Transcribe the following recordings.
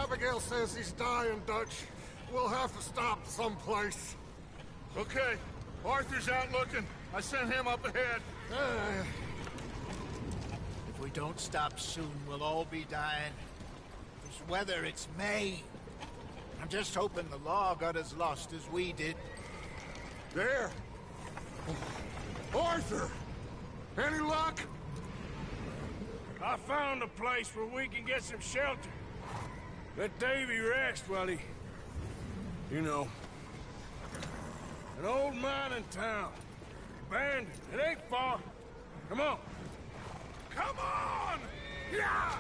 Abigail says he's dying, Dutch. We'll have to stop someplace. Okay. Arthur's out looking. I sent him up ahead. If we don't stop soon, we'll all be dying. This weather, it's May. I'm just hoping the law got as lost as we did. There! Arthur! Any luck? I found a place where we can get some shelter. Let Davy rest while he... You know. An old mining town. Abandoned. It ain't far. Come on. Come on! Yeah!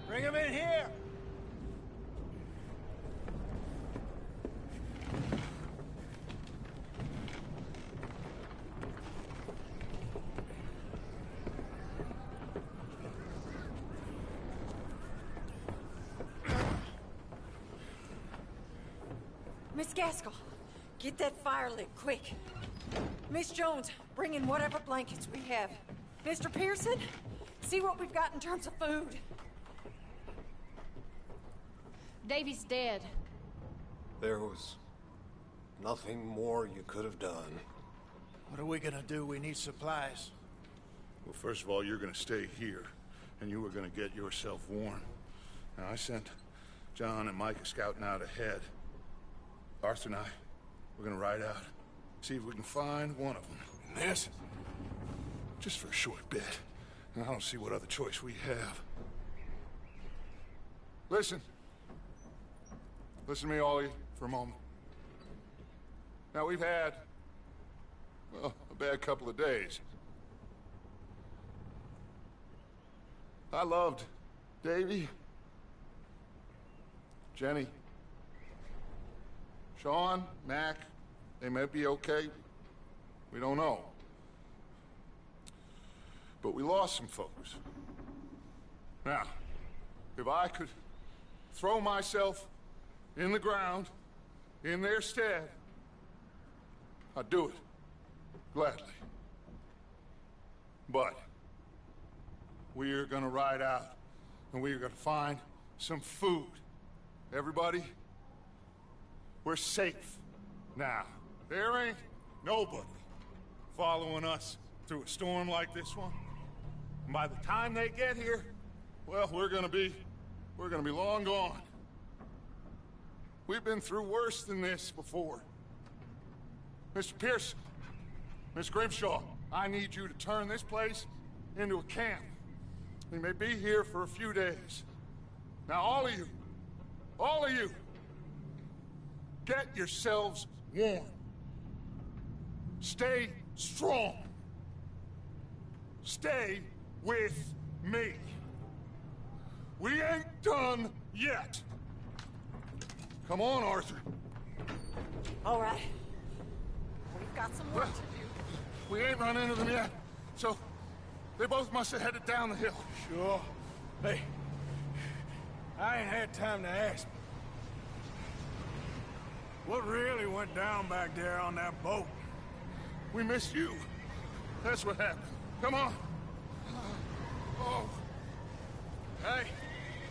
Bring him in here! Miss Gaskell, get that fire lit, quick. Miss Jones, bring in whatever blankets we have. Mr. Pearson, see what we've got in terms of food. Davy's dead. There was nothing more you could have done. What are we gonna do? We need supplies. Well, first of all, you're gonna stay here, and you were gonna get yourself warm. Now, I sent John and Micah scouting out ahead. Arthur and I, we're gonna ride out, see if we can find one of them. And this, just for a short bit. And I don't see what other choice we have. Listen. Listen to me, all of you, for a moment. Now, we've had, well, a bad couple of days. I loved Davy, Jenny, Sean, Mac. They may be okay. We don't know. But we lost some folks. Now, if I could throw myself in the ground, in their stead, I'd do it, gladly. But we are gonna ride out, and we are gonna find some food. Everybody, we're safe now. There ain't nobody following us through a storm like this one. And by the time they get here, well, we're gonna be long gone. We've been through worse than this before. Mr. Pearson, Miss Grimshaw, I need you to turn this place into a camp. We may be here for a few days. Now, all of you, get yourselves warm. Stay strong. Stay with me. We ain't done yet. Come on, Arthur. All right. We've got some work to do. We ain't run into them yet, so they both must have headed down the hill. Sure. Hey, I ain't had time to ask. What really went down back there on that boat? We missed you. That's what happened. Come on. Oh. Hey,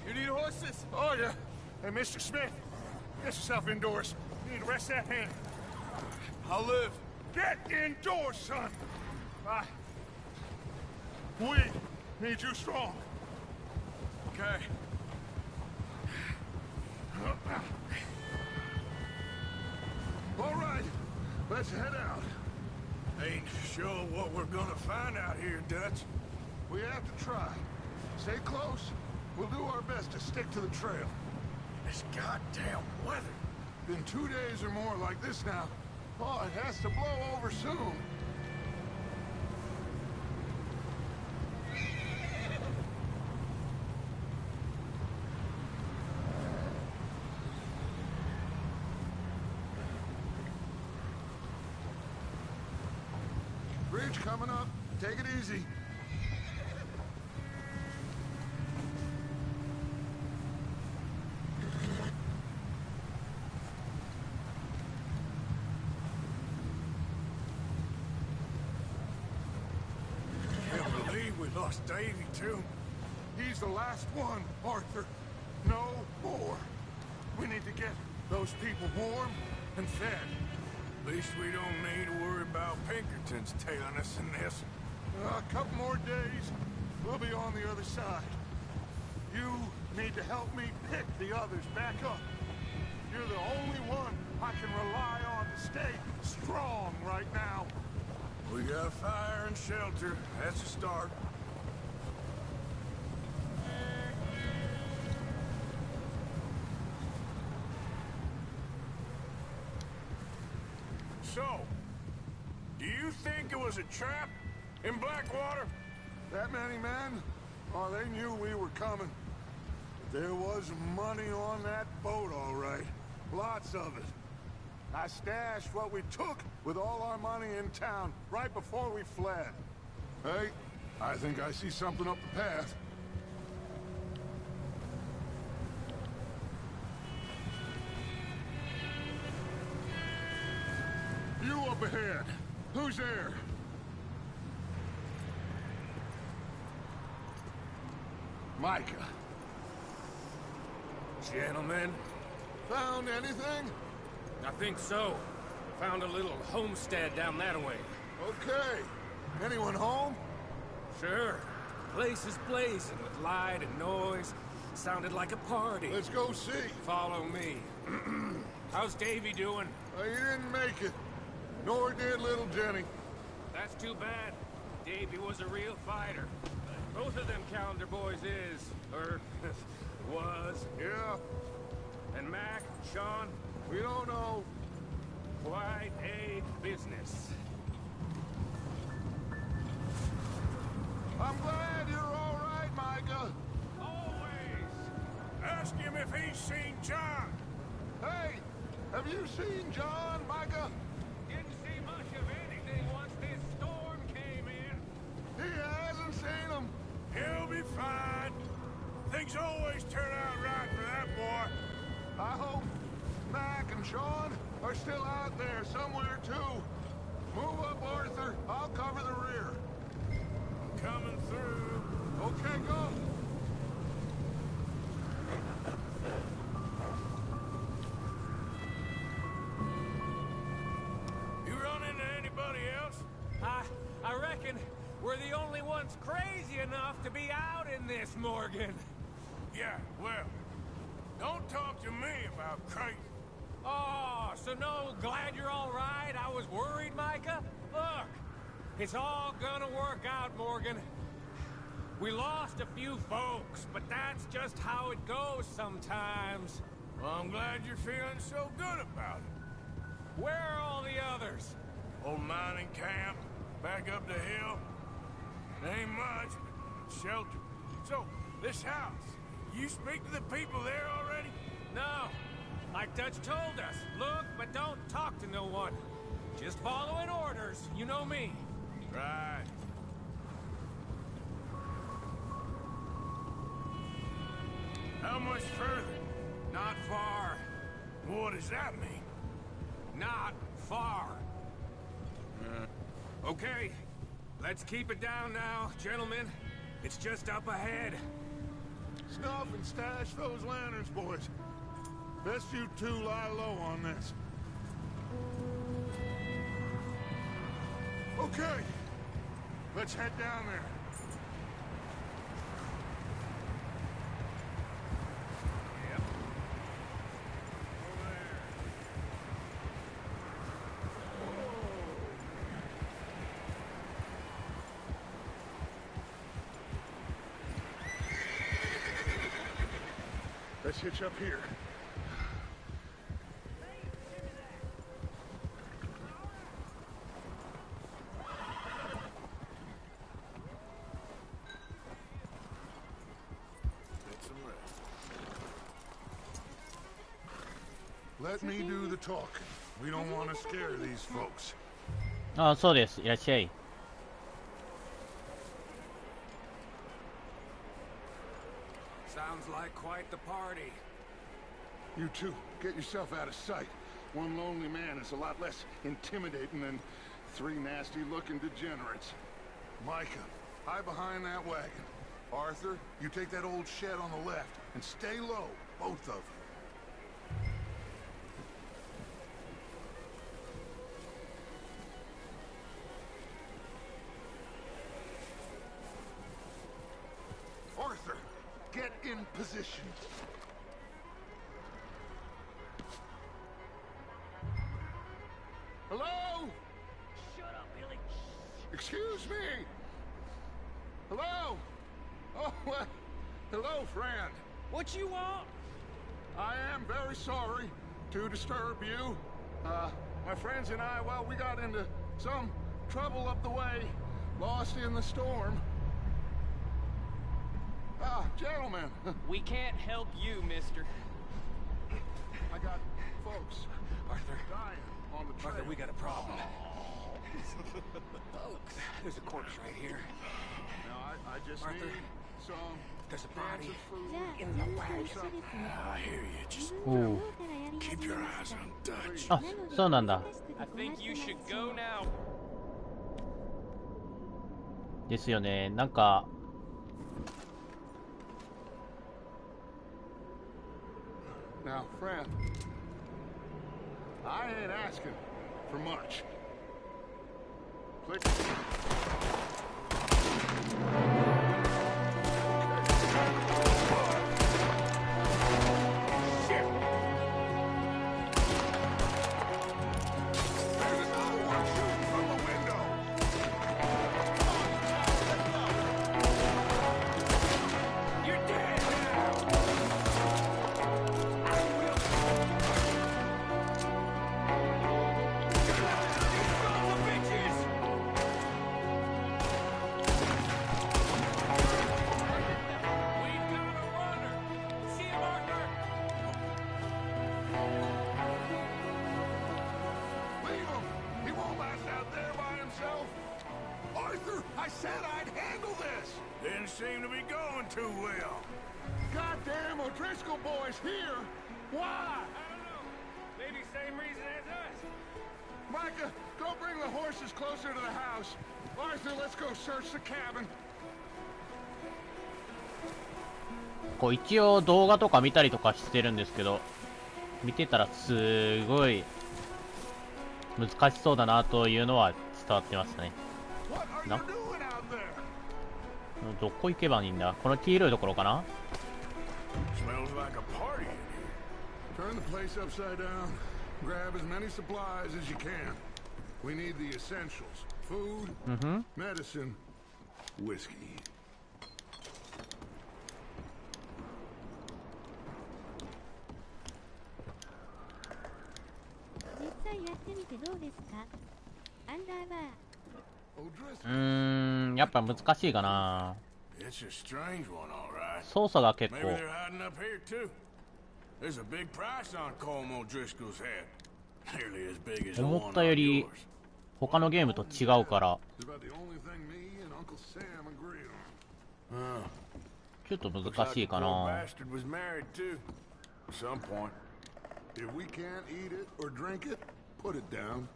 you need horses? Oh, yeah. Hey, Mr. Smith, get yourself indoors. You need to rest that hand. I'll live. Get indoors, son. Bye. We need you strong. Okay. All right, let's head out. Ain't sure what we're gonna find out here, Dutch. We have to try. Stay close. We'll do our best to stick to the trail. This goddamn weather. Been 2 days or more like this now. Oh, it has to blow over soon. Bridge coming up. Take it easy. Can't believe we lost Davy, too. He's the last one, Arthur. No more. We need to get those people warm and fed. At least we don't need to worry about Pinkertons tailing us in this. A couple more days, we'll be on the other side. You need to help me pick the others back up. You're the only one I can rely on to stay strong right now. We got fire and shelter. That's a start. So, do you think it was a trap in Blackwater? That many men? Oh, they knew we were coming. But there was money on that boat, all right. Lots of it. I stashed what we took with all our money in town right before we fled. Hey, I think I see something up the path. You up ahead. Who's there? Micah. Gentlemen, Found anything? I think so. Found a little homestead down that way. Okay. Anyone home? Sure. Place is blazing with light and noise. Sounded like a party. Let's go see. Follow me. How's Davy doing? He didn't make it. Nor did little Jenny. That's too bad. Davy was a real fighter. Both of them calendar boys is, or was. Yeah, And Mac, Sean, we don't know. quite a business. I'm glad you're all right, Micah. Always. Ask him if he's seen John. Hey, have you seen John, Micah? Didn't see much of anything once this storm came in. He hasn't seen him. He'll be fine. Things always turn out right for that boy. I hope Mac and Sean are still out there somewhere, too. Move up, Arthur. I'll cover the rear. Coming through. Okay, go. You run into anybody else? I reckon we're the only ones crazy enough to be out in this, Morgan. Yeah, well, don't talk to me about crazy. Oh, so no, glad you're all right? I was worried, Micah. Look, it's all gonna work out, Morgan. We lost a few folks, but that's just how it goes sometimes. Well, I'm glad you're feeling so good about it. Where are all the others? Old mining camp, back up the hill. Ain't much, but shelter. So, this house, you speak to the people there already? No, like Dutch told us. Look, but don't talk to no one. Just following orders, you know me. Right. How much further? Not far. What does that mean? Not far. Okay, let's keep it down now, gentlemen. It's just up ahead. Snuff and stash those lanterns, boys. Best you two lie low on this. Okay, let's head down there. Yep. Let's hitch up here. Let me do the talking. We don't want to scare these folks. あ、そうです。いらっしゃい。Sounds like quite the party. You two, get yourself out of sight. One lonely man is a lot less intimidating than 3 nasty-looking degenerates. Micah, hide behind that wagon. Arthur, you take that old shed on the left, and stay low, both of you. Arthur, get in position. Hello? Shut up, Billy. Excuse me. Hello? Oh, well, hello, friend. What you want? I am very sorry to disturb you. My friends and I, well, we got into some trouble up the way, lost in the storm. Gentlemen. We can't help you, mister. I got folks Arthur. dying on the trail. Arthur, we got a problem. Folks, there's a corpse right here. Now, I just Arthur, need some there's a cans body of food. in the wagon. I hear you. Just おお。 keep your eyes on Dutch. あ、そうなんだ。 I think you should go now. ですよね。なんか。Now, friend, I ain't asking for much. Click. I said I'd handle this! Didn't seem to be going too well. Goddamn O'Driscoll boys here! Why? I don't know. Maybe same reason as us. Micah, go bring the horses closer to the house. Arthur, let's go search the cabin. こう一応動画とか見たりとかしてるんですけど、見てたらすごい難しそうだなというのは伝わってましたね。な、どこ行けばいいんだ。この黄色いところかな。 Smells like a party in here. Turn the place upside down. Grab as many supplies as you can. We need the essentials. Food, medicine, whiskey. 実際やってみてどうですか？アンダーバー。やっぱ難しいかな。 It's a strange one, all right. 操作が結 Maybe 構 they're hiding up here too. There's a big price on Colm O'Driscoll's head. Nearly as big as the 思 one った on より yours. 他のゲームと違うから It's about the only thing me and Uncle Sam agree on. ちょっと Looks 難 like し the いか poor な。 bastard was married too. At some point. If we can't eat it or drink it, put it down.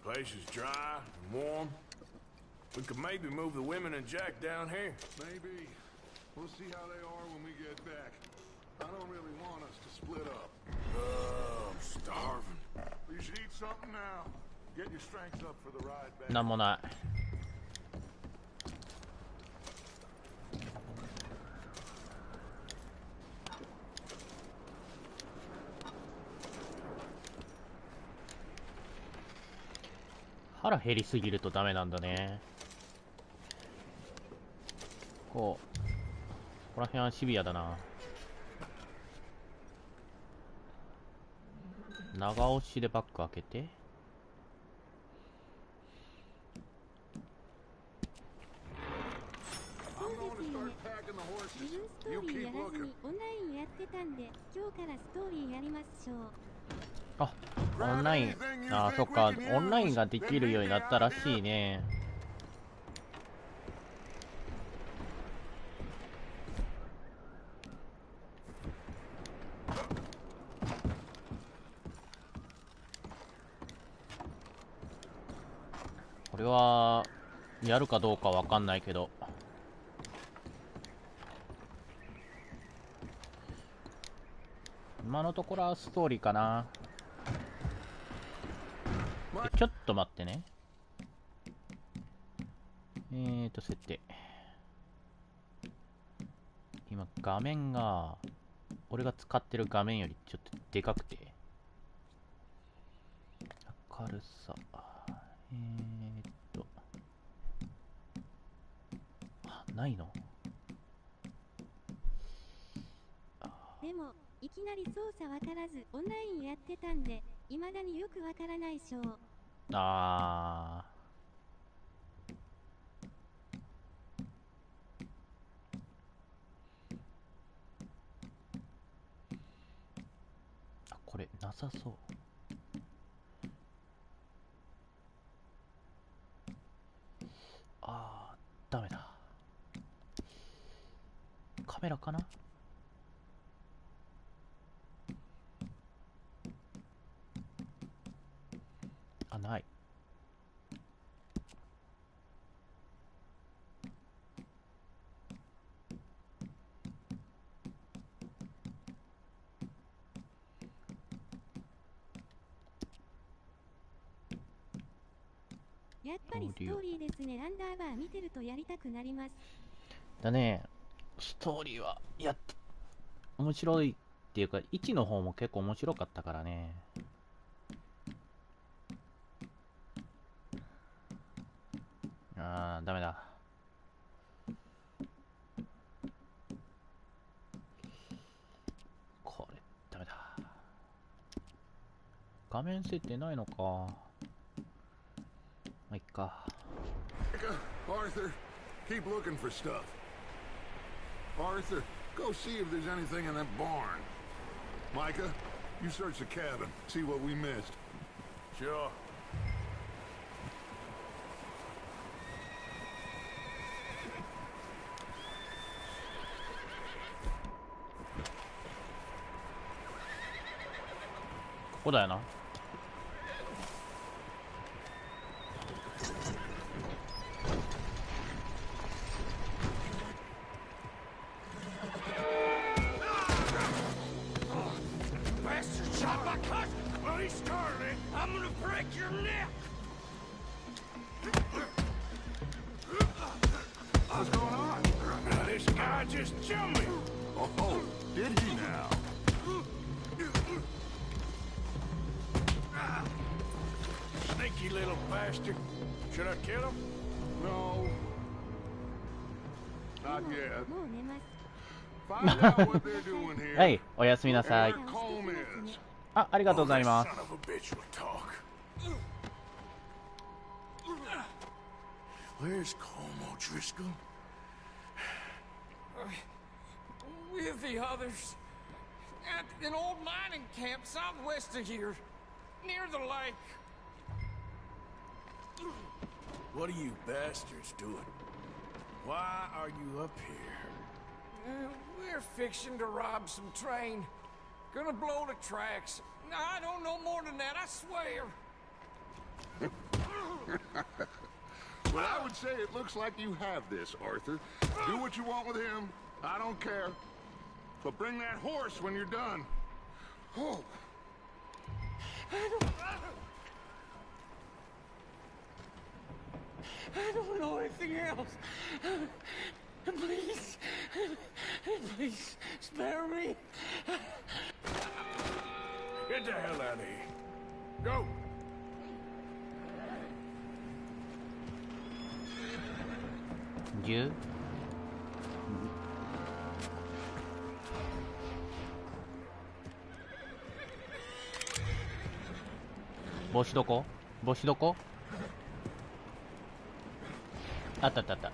Place is dry and warm. We could maybe move the women and Jack down here. Maybe. We'll see how they are when we get back. I don't really want us to split up. I'm starving. You should eat something now. Get your strength up for the ride back. なんもない。腹減りすぎるとダメなんだね。ここら辺はシビアだな。長押しでバック開けて。自分ストーリーやらずにオンラインやってたんで、今日からストーリーやりましょう。あ、オンライン。あ、そっか。オンラインができるようになったらしいね。これはやるかどうかわかんないけど、今のところはストーリーかな。ちょっと待ってね。設定。今画面が俺が使ってる画面よりちょっとでかくて、明るさないの？でもいきなり操作わからずオンラインやってたんで、未だによくわからないしょう。あー、これなさそう。あー、ダメだ。カメラかな？あ、ない。やっぱりストーリーですね。アンダーバー見てるとやりたくなります。だね、ストーリーはやって面白いっていうか、1の方も結構面白かったからね。あー、ダメだ。これダメだ。画面設定ないのか。まあいっか。Arthur, keep looking for stuff. Arthur, go see if there's anything in that barn. Micah, you search the cabin, see what we missed. Sure.ここだよな。What's going on? This guy just jumped me. Oh, did he now? Sneaky little bastard. Should I kill him? No. Not yet. もう寝ます。Find out what they're doing here. はい、おやすみなさい。 Where Colm is. あ、ありがとうございます。 Son of a bitch will talk. Where's Colm O'Driscoll? With the others. At an old mining camp southwest of here. Near the lake. What are you bastards doing? Why are you up here? We're fixing to rob some train. Gonna blow the tracks. I don't know more than that, I swear. Well, I would say it looks like you have this, Arthur. Do what you want with him. I don't care. But bring that horse when you're done. Oh. I don't know anything else. Please. Please, spare me. Get the hell out of here. Go. You? 帽子どこ？帽子どこ？あったあったあった。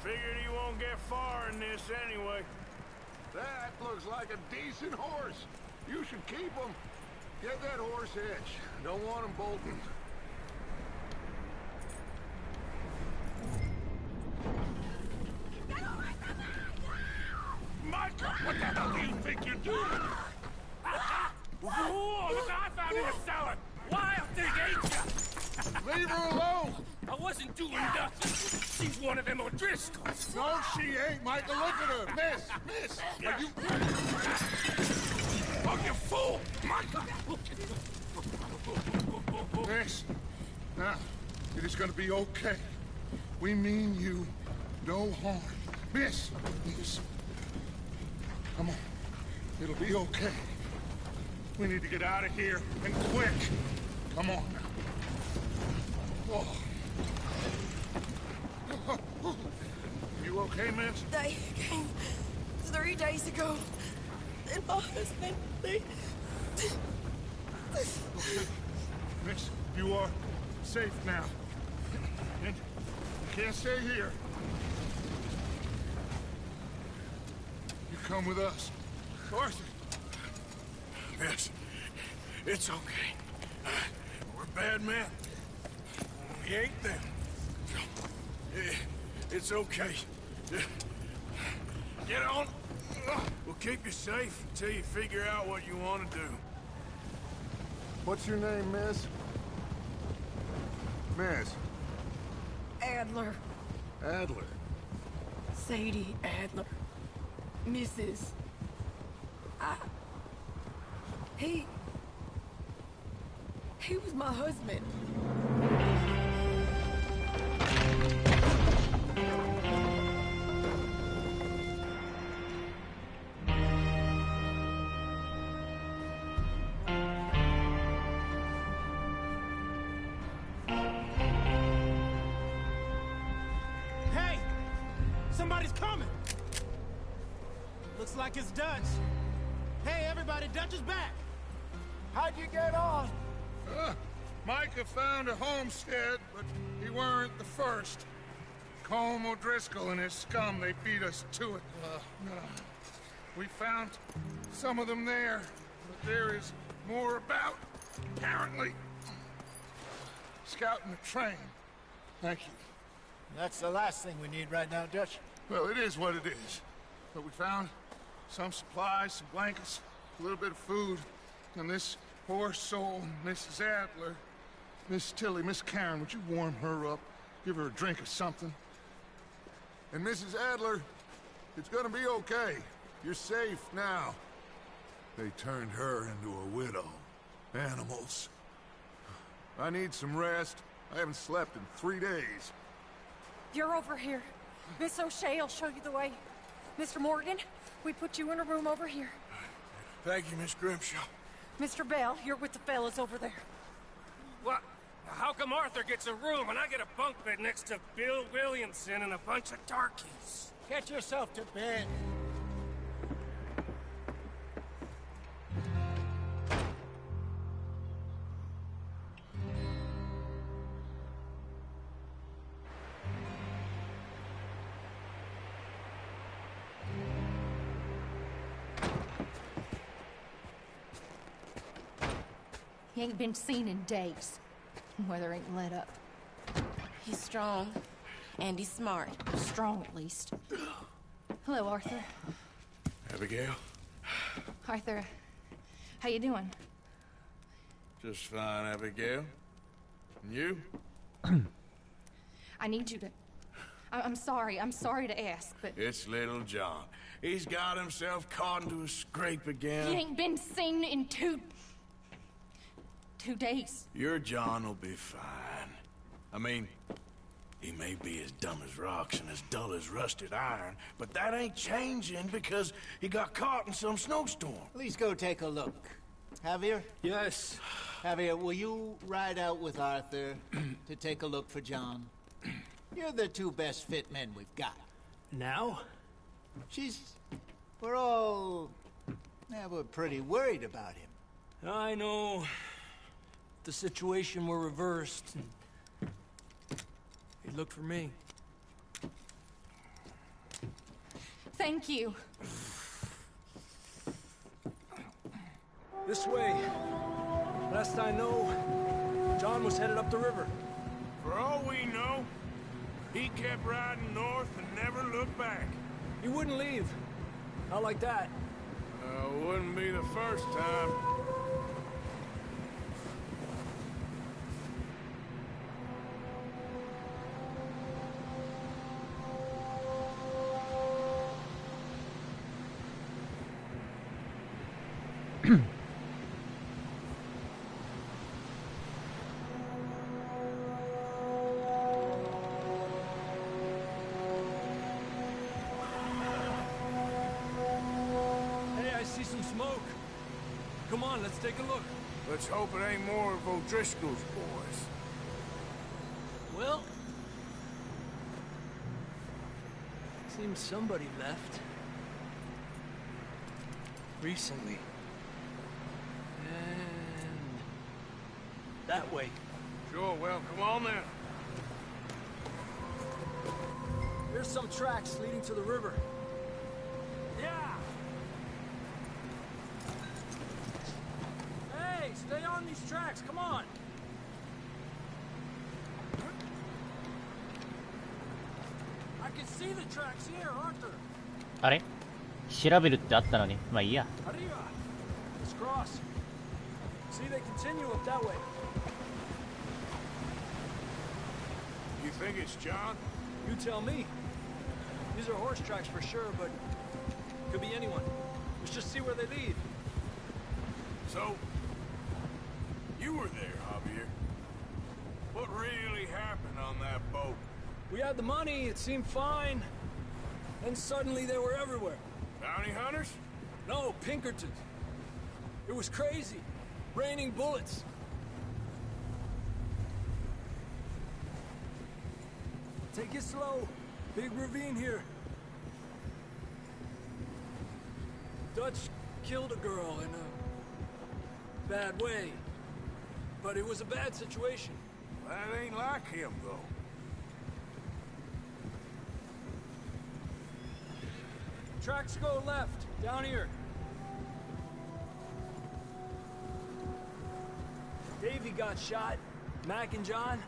Figured he won't get far in this anyway. That looks like a decent horse. You should keep him. Get that horse hitched. Don't want him bolting. Micah, what the hell do you think you're doing? Whoa, look, I found in the cellar. Wild thing, ain't ya? Leave her alone! I wasn't doing nothing. She's one of them O'Driscolls. No, she ain't, Michael. Look at her. Miss, are you... Oh, you fool! Micah! Miss, now, it is gonna be okay. We mean you no harm. Miss, come on. It'll be okay. We need to get out of here, and quick. Come on now. Oh. You okay, miss? They came 3 days ago. And my husband, they... Miss, you are safe now. And you can't stay here. You come with us. Arthur. Miss, it's okay. We're bad men. We ain't them. It's okay. Get on. We'll keep you safe until you figure out what you want to do. What's your name, miss? Miss. Adler. Adler. Sadie Adler. Mrs. He was my husband. Hey! Somebody's coming! Looks like it's Dutch. Hey, everybody, Dutch is back! How'd you get on? Micah found a homestead, but he weren't the first. Colm O'Driscoll and his scum, they beat us to it. We found some of them there, but there is more about, apparently. Scouting the train. Thank you. That's the last thing we need right now, Dutch. Well, it is what it is. But we found some supplies, some blankets, a little bit of food, and this poor soul, Mrs. Adler, Miss Tilly, Miss Karen, would you warm her up? Give her a drink or something? And Mrs. Adler, it's gonna be okay. You're safe now. They turned her into a widow. Animals. I need some rest. I haven't slept in 3 days. You're over here. Miss O'Shea will show you the way. Mr. Morgan, we put you in a room over here. Thank you, Miss Grimshaw. Mr. Bell, you're with the fellas over there. What? How come Arthur gets a room and I get a bunk bed next to Bill Williamson and a bunch of darkies? Get yourself to bed. He ain't been seen in days. Weather ain't let up. He's strong. And he's smart. Strong, at least. Hello, Arthur. Abigail? Arthur, how you doing? Just fine, Abigail. And you? I need you to... I'm sorry to ask, but... It's little John. He's got himself caught into a scrape again. He ain't been seen in two days. Your John will be fine. I mean, he may be as dumb as rocks and as dull as rusted iron, but that ain't changing because he got caught in some snowstorm. Please go take a look. Javier? Yes. Javier, will you ride out with Arthur to take a look for John? You're the two best fit men we've got. Now? We're all... Yeah, we're pretty worried about him. I know. If the situation were reversed, he'd look for me. Thank you. This way. Last I know, John was headed up the river. For all we know, he kept riding north and never looked back. He wouldn't leave. Not like that. Wouldn't be the first time. Come on, let's take a look. Let's hope it ain't more of O'Driscoll's boys. Well, seems somebody left. Recently. And that way. Sure, well, come on then. There's some tracks leading to the river. Yeah! Hey, stay on these tracks, come on! I can see the tracks here, Arthur. あれ調べるってあったのに。まあいいや。 Arriba. Let's cross. See, they continue up that way. You think it's John? You tell me. These are horse tracks for sure, but could be anyone. Let's just see where they lead. So, you were there, Javier. What really happened on that boat? We had the money, it seemed fine. Then suddenly they were everywhere. Bounty hunters? No, Pinkertons. It was crazy. Raining bullets. Take it slow. Big ravine here. Dutch killed a girl in a bad way. But it was a bad situation. That ain't like him, though. Tracks go left, down here. Davey got shot. Mac and John,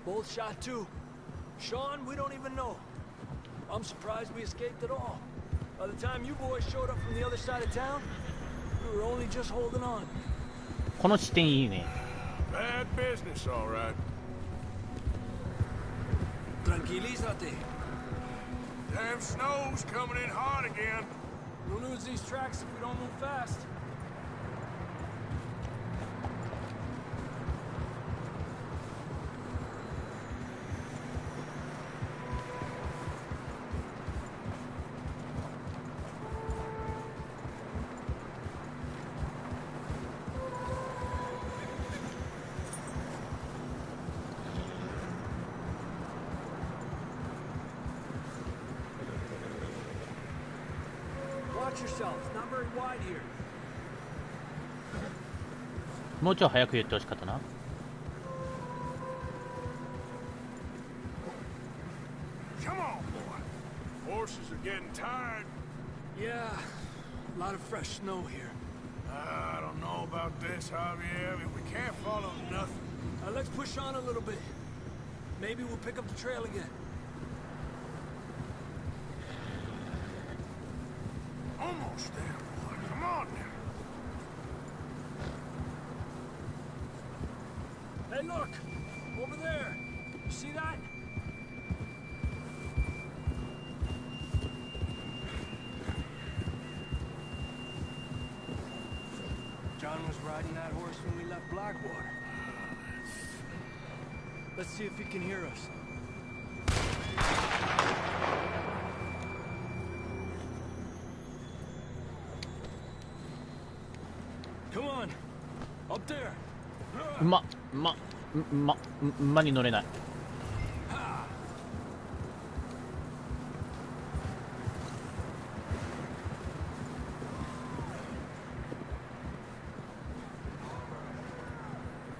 both shot too. Sean, we don't even know. I'm surprised we escaped at all. By the time you boys showed up from the other side of town, we were only just holding on. この視点いいね。 Bad business, all right. Tranquilízate. Damn snow's coming in hot again. We'll lose these tracks if we don't move fast. Watch yourself. It's not very wide here. もうちょい早く言ってほしかったな。 Come on, boy. Horses are getting tired. Yeah, a lot of fresh snow here. I don't know about this, Javier. We can't follow nothing. Let's push on a little bit. Maybe we'll pick up the trail again. Almost there, boy. Come on now. Hey, look! Over there! You see that? John was riding that horse when we left Blackwater. Let's see if he can hear us. Come on! Up there! 馬に乗れない。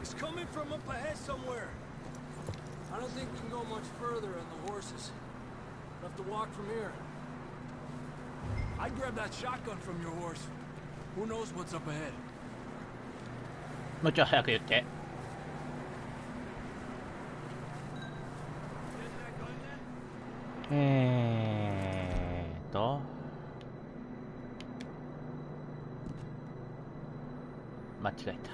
It's coming from up ahead somewhere. I don't think we can go much further on the horses. We'll have to walk from here. I'd grab that shotgun from your horse. Who knows what's up ahead? もうちょい早く言って。間違えた。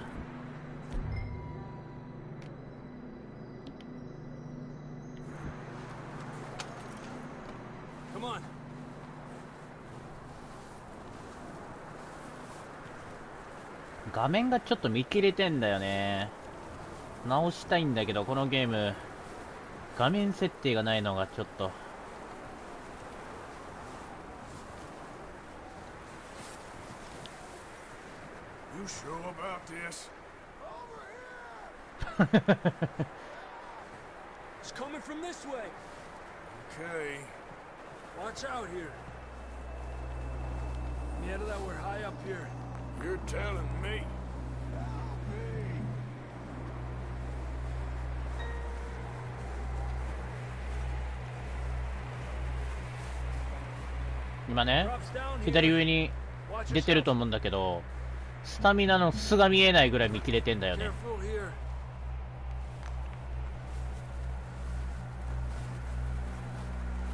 Come on. 画面がちょっと見切れてんだよね。直したいんだけど、このゲーム画面設定がないのがちょっと。You sure about this? It's coming from this way. Okay. Watch out here. Mierda, we're high up here. You're telling me.今ね、左上に出てると思うんだけど、スタミナの巣が見えないぐらい見切れてんだよね。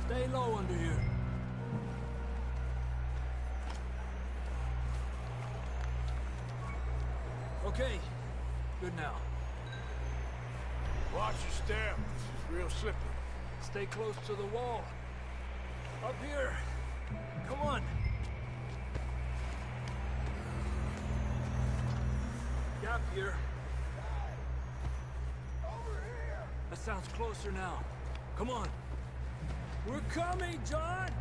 Stay low under here. Okay, good now. Watch your step. This is real slippery. Stay close to the wall. Up here. Come on. Gap here. Over here. That sounds closer now. Come on. We're coming, John!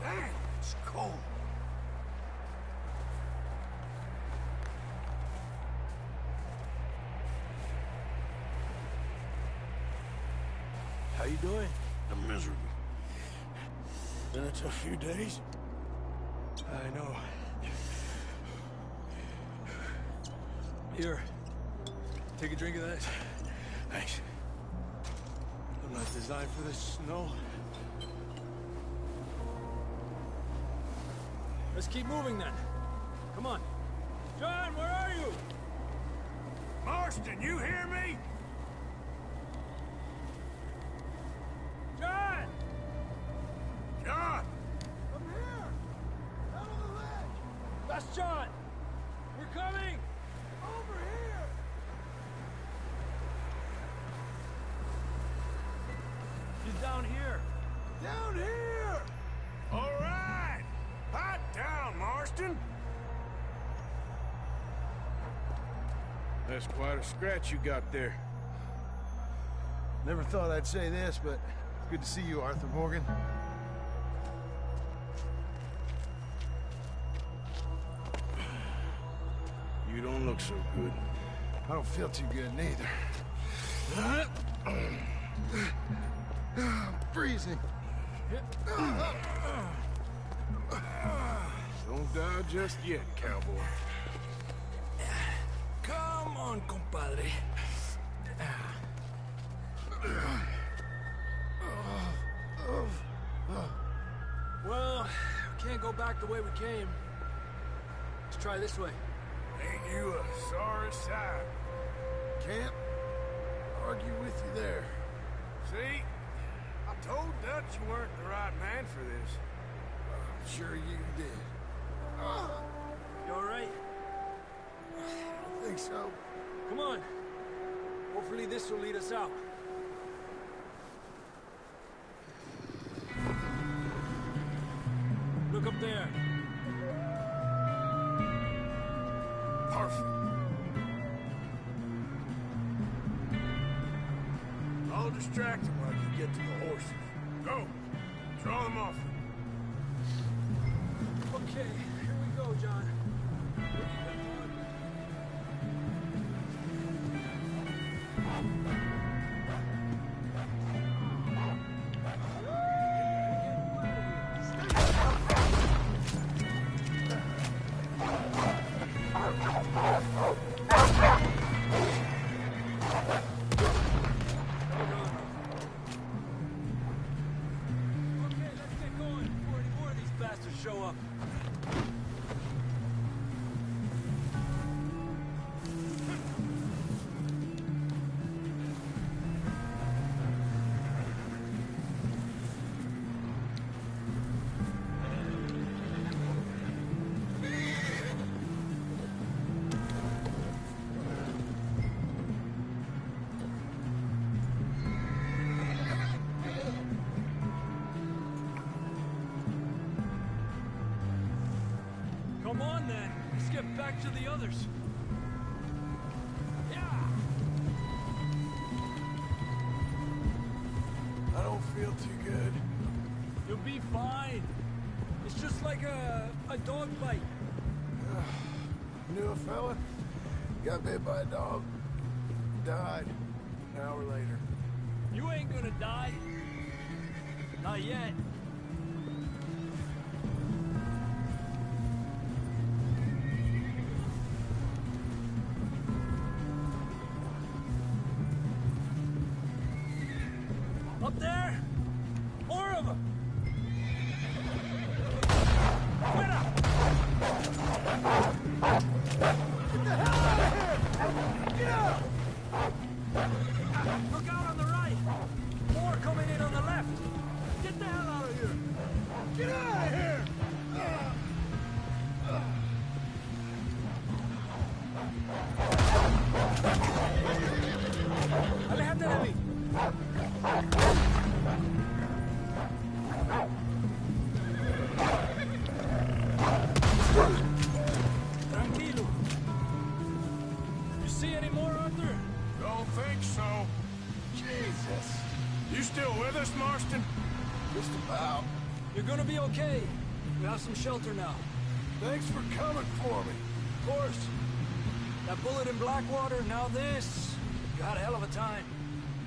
Damn, it's cold. How you doing? I'm miserable. Been a tough few days. I know. Here. Take a drink of that. Thanks. I'm not designed for this snow. Let's keep moving then. Come on. John, where are you? Marston, you hear me? John! John! I'm here! Out on the ledge! That's John! We're coming! Over here! He's down here! Down here! All right! Pipe down, Marston! That's quite a scratch you got there. Never thought I'd say this, but it's good to see you, Arthur Morgan. You don't look so good. I don't feel too good, neither. I'm freezing. Don't die just yet, cowboy. Come on, compadre. Well, we can't go back the way we came. Let's try this way. Ain't you a sorry sight? Can't argue with you there. See? I told Dutch you weren't the right man for this. I'm sure you did. You all right? I think so. Come on. Hopefully this will lead us out. Look up there. Perfect. I'll distract him while you get to the horses. Go. Draw them off. Okay, here we go, John. Let's get back to the others. Yeah! I don't feel too good. You'll be fine. It's just like a dog bite. Knew a fella, got bit by a dog, died an hour later. You ain't gonna die. Not yet. Up there? More of them! Get the hell out of here! Get out! Look out on the right! More coming in on the left! Get the hell out of here! Get out of here! Alejate de mí! Tranquilo. You see any more, Arthur? Don't think so. Jesus. You still with us, Marston? Just about. You're gonna be okay. We have some shelter now. Thanks for coming for me. Of course. That bullet in Blackwater, now this. You had a hell of a time.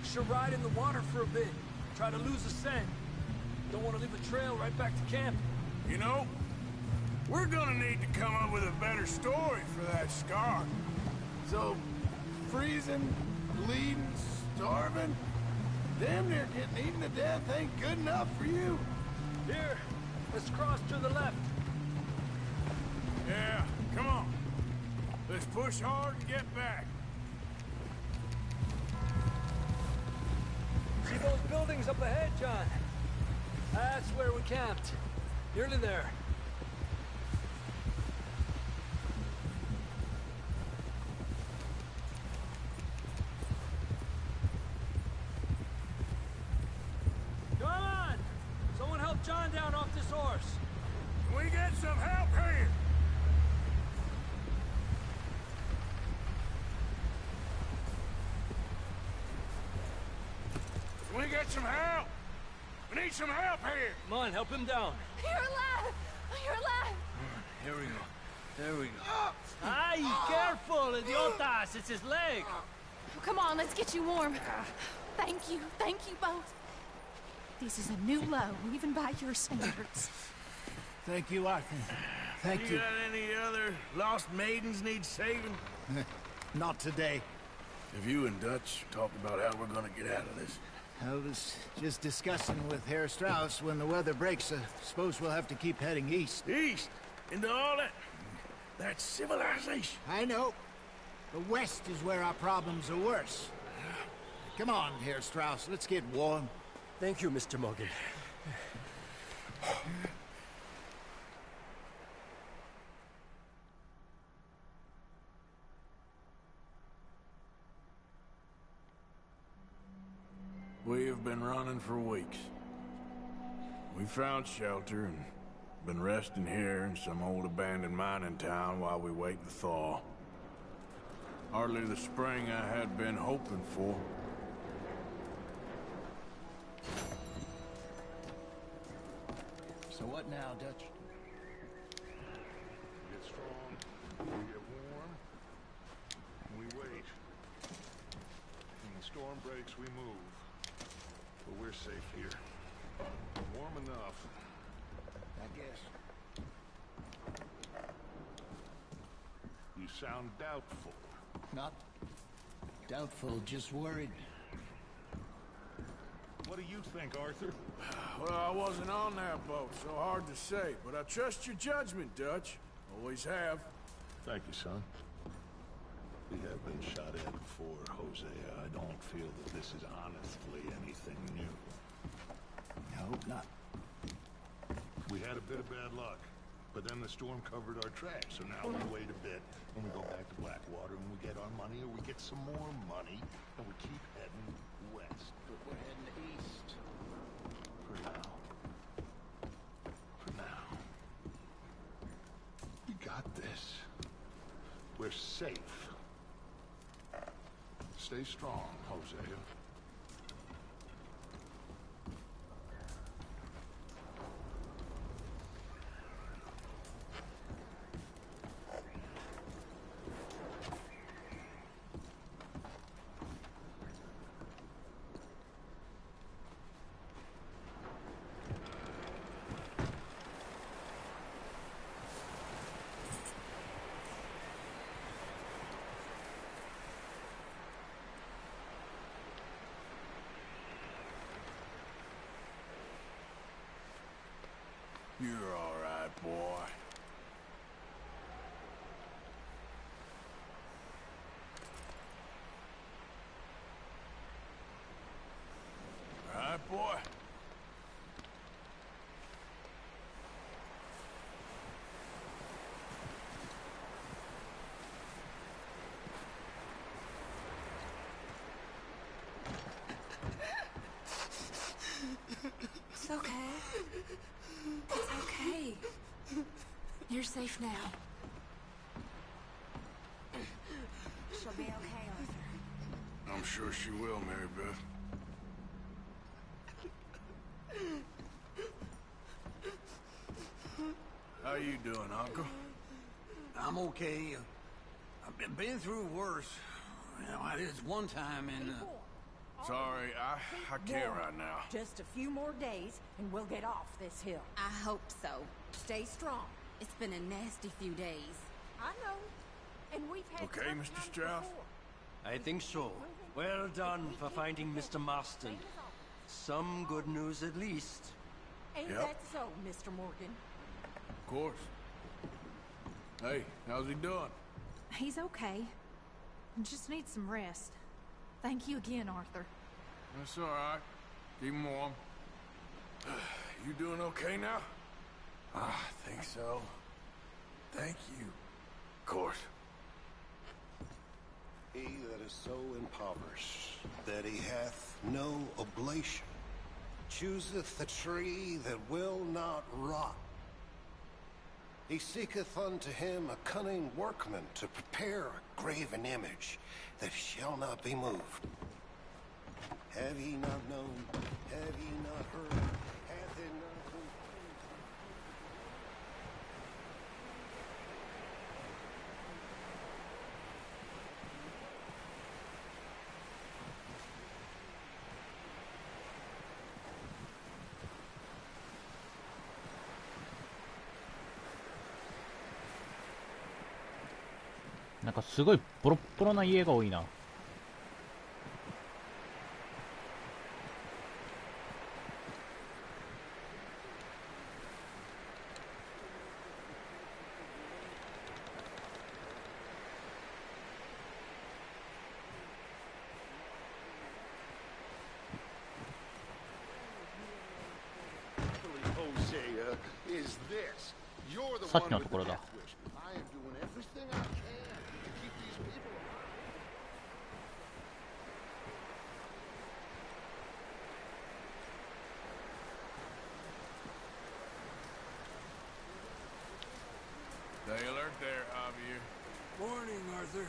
Should ride in the water for a bit. Try to lose the scent. Don't want to leave a trail right back to camp. You know, we're gonna need to come up with a better story for that scar. So, freezing, bleeding, starving, damn near getting eaten to death ain't good enough for you? Here, let's cross to the left. Yeah, come on. Let's push hard and get back. See those buildings up ahead, John? That's where we camped. Nearly there. Come on! Someone help John down off this horse. Can we get some help here? Can we get some help? We need some help here. Come on, help him down. You're alive! You're alive! Here we go. There we go. Ay, careful, idiotas! It's his leg. Come on, let's get you warm. Thank you both. This is a new low, even by your standards. Thank you, Arthur. Thank You you. got any other lost maidens need saving? Not today. Have you and Dutch talked about how we're gonna get out of this? I was just discussing with Herr Strauss when the weather breaks. I suppose we'll have to keep heading east. East? Into all that civilization? I know. The west is where our problems are worse. Come on, Herr Strauss. Let's get warm. Thank you, Mr. Morgan. We have been running for weeks. We found shelter and been resting here in some old abandoned mining town while we wait the thaw. Hardly the spring I had been hoping for. So what now, Dutch? Get strong, we get warm, we wait. When the storm breaks, we move. But we're safe here. Warm enough. I guess. You sound doubtful. Not doubtful, just worried. What do you think, Arthur? Well, I wasn't on that boat, so hard to say. But I trust your judgment, Dutch. Always have. Thank you, son. We have been shot at before, Hosea. I don't feel that this is honestly anything new. I hope not. We had a bit of bad luck, but then the storm covered our tracks, so now we wait a bit, and we go back to Blackwater, and we get our money, or we get some more money, and we keep heading west. But we're heading east. For now. For now. We got this. we're safe. Stay strong, Hosea. You're all right, boy. All right, boy. It's okay. It's okay. You're safe now. She'll be okay, Arthur. I'm sure she will, Mary Beth. How you doing, Uncle? I'm okay. I've been through worse. You know, there's one time in... Sorry, I can't right now. Just a few more days, and we'll get off this hill. I hope so. Stay strong. It's been a nasty few days. I know. And we've had Okay, tough Mr. times Strauss? before. I think so. Well done for finding Mr. Marston. Some good news at least. Ain't that so, Mr. Morgan? Of course. Hey, how's he doing? He's okay. Just needs some rest. Thank you again, Arthur. That's all right. Keep him warm. You doing okay now? I think so. Thank you. Of course. He that is so impoverished that he hath no oblation chooseth the tree that will not rot. He seeketh unto him a cunning workman to prepare a graven image that shall not be moved. Have ye not known? Have ye not heard? Hath it not beenなんかすごいボロッボロな家が多いな。Hosea, is this? You're the さっ one きの with ところ the だ。 death wish. I am doing everything I can to keep these people alive. Stay alert there, Javier. Morning, Arthur.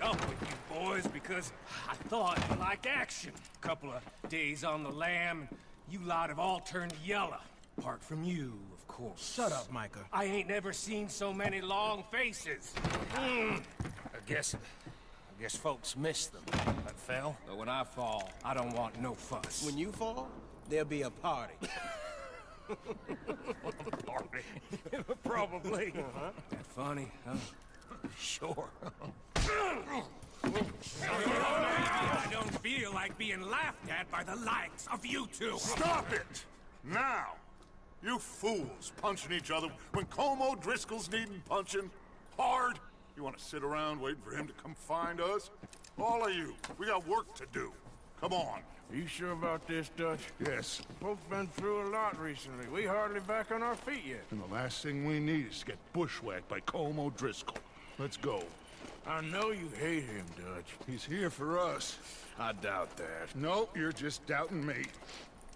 Up with you boys because I thought you liked action. Couple of days on the lam, you lot have all turned yellow. Apart from you, of course. Shut up, Micah. I ain't never seen so many long faces. I guess folks miss them. That fell. But when I fall, I don't want no fuss. When you fall, there'll be a party. Party? Probably. That funny, huh? Sure. I don't feel like being laughed at by the likes of you two. Stop it! Now! You fools punching each other when Como Driscoll's needing punching hard. You want to sit around waiting for him to come find us? All of you, we got work to do. Come on. Are you sure about this, Dutch? Yes. Both been through a lot recently. We hardly back on our feet yet. And the last thing we need is to get bushwhacked by Como Driscoll. Let's go. I know you hate him, Dutch. He's here for us. I doubt that. No, you're just doubting me.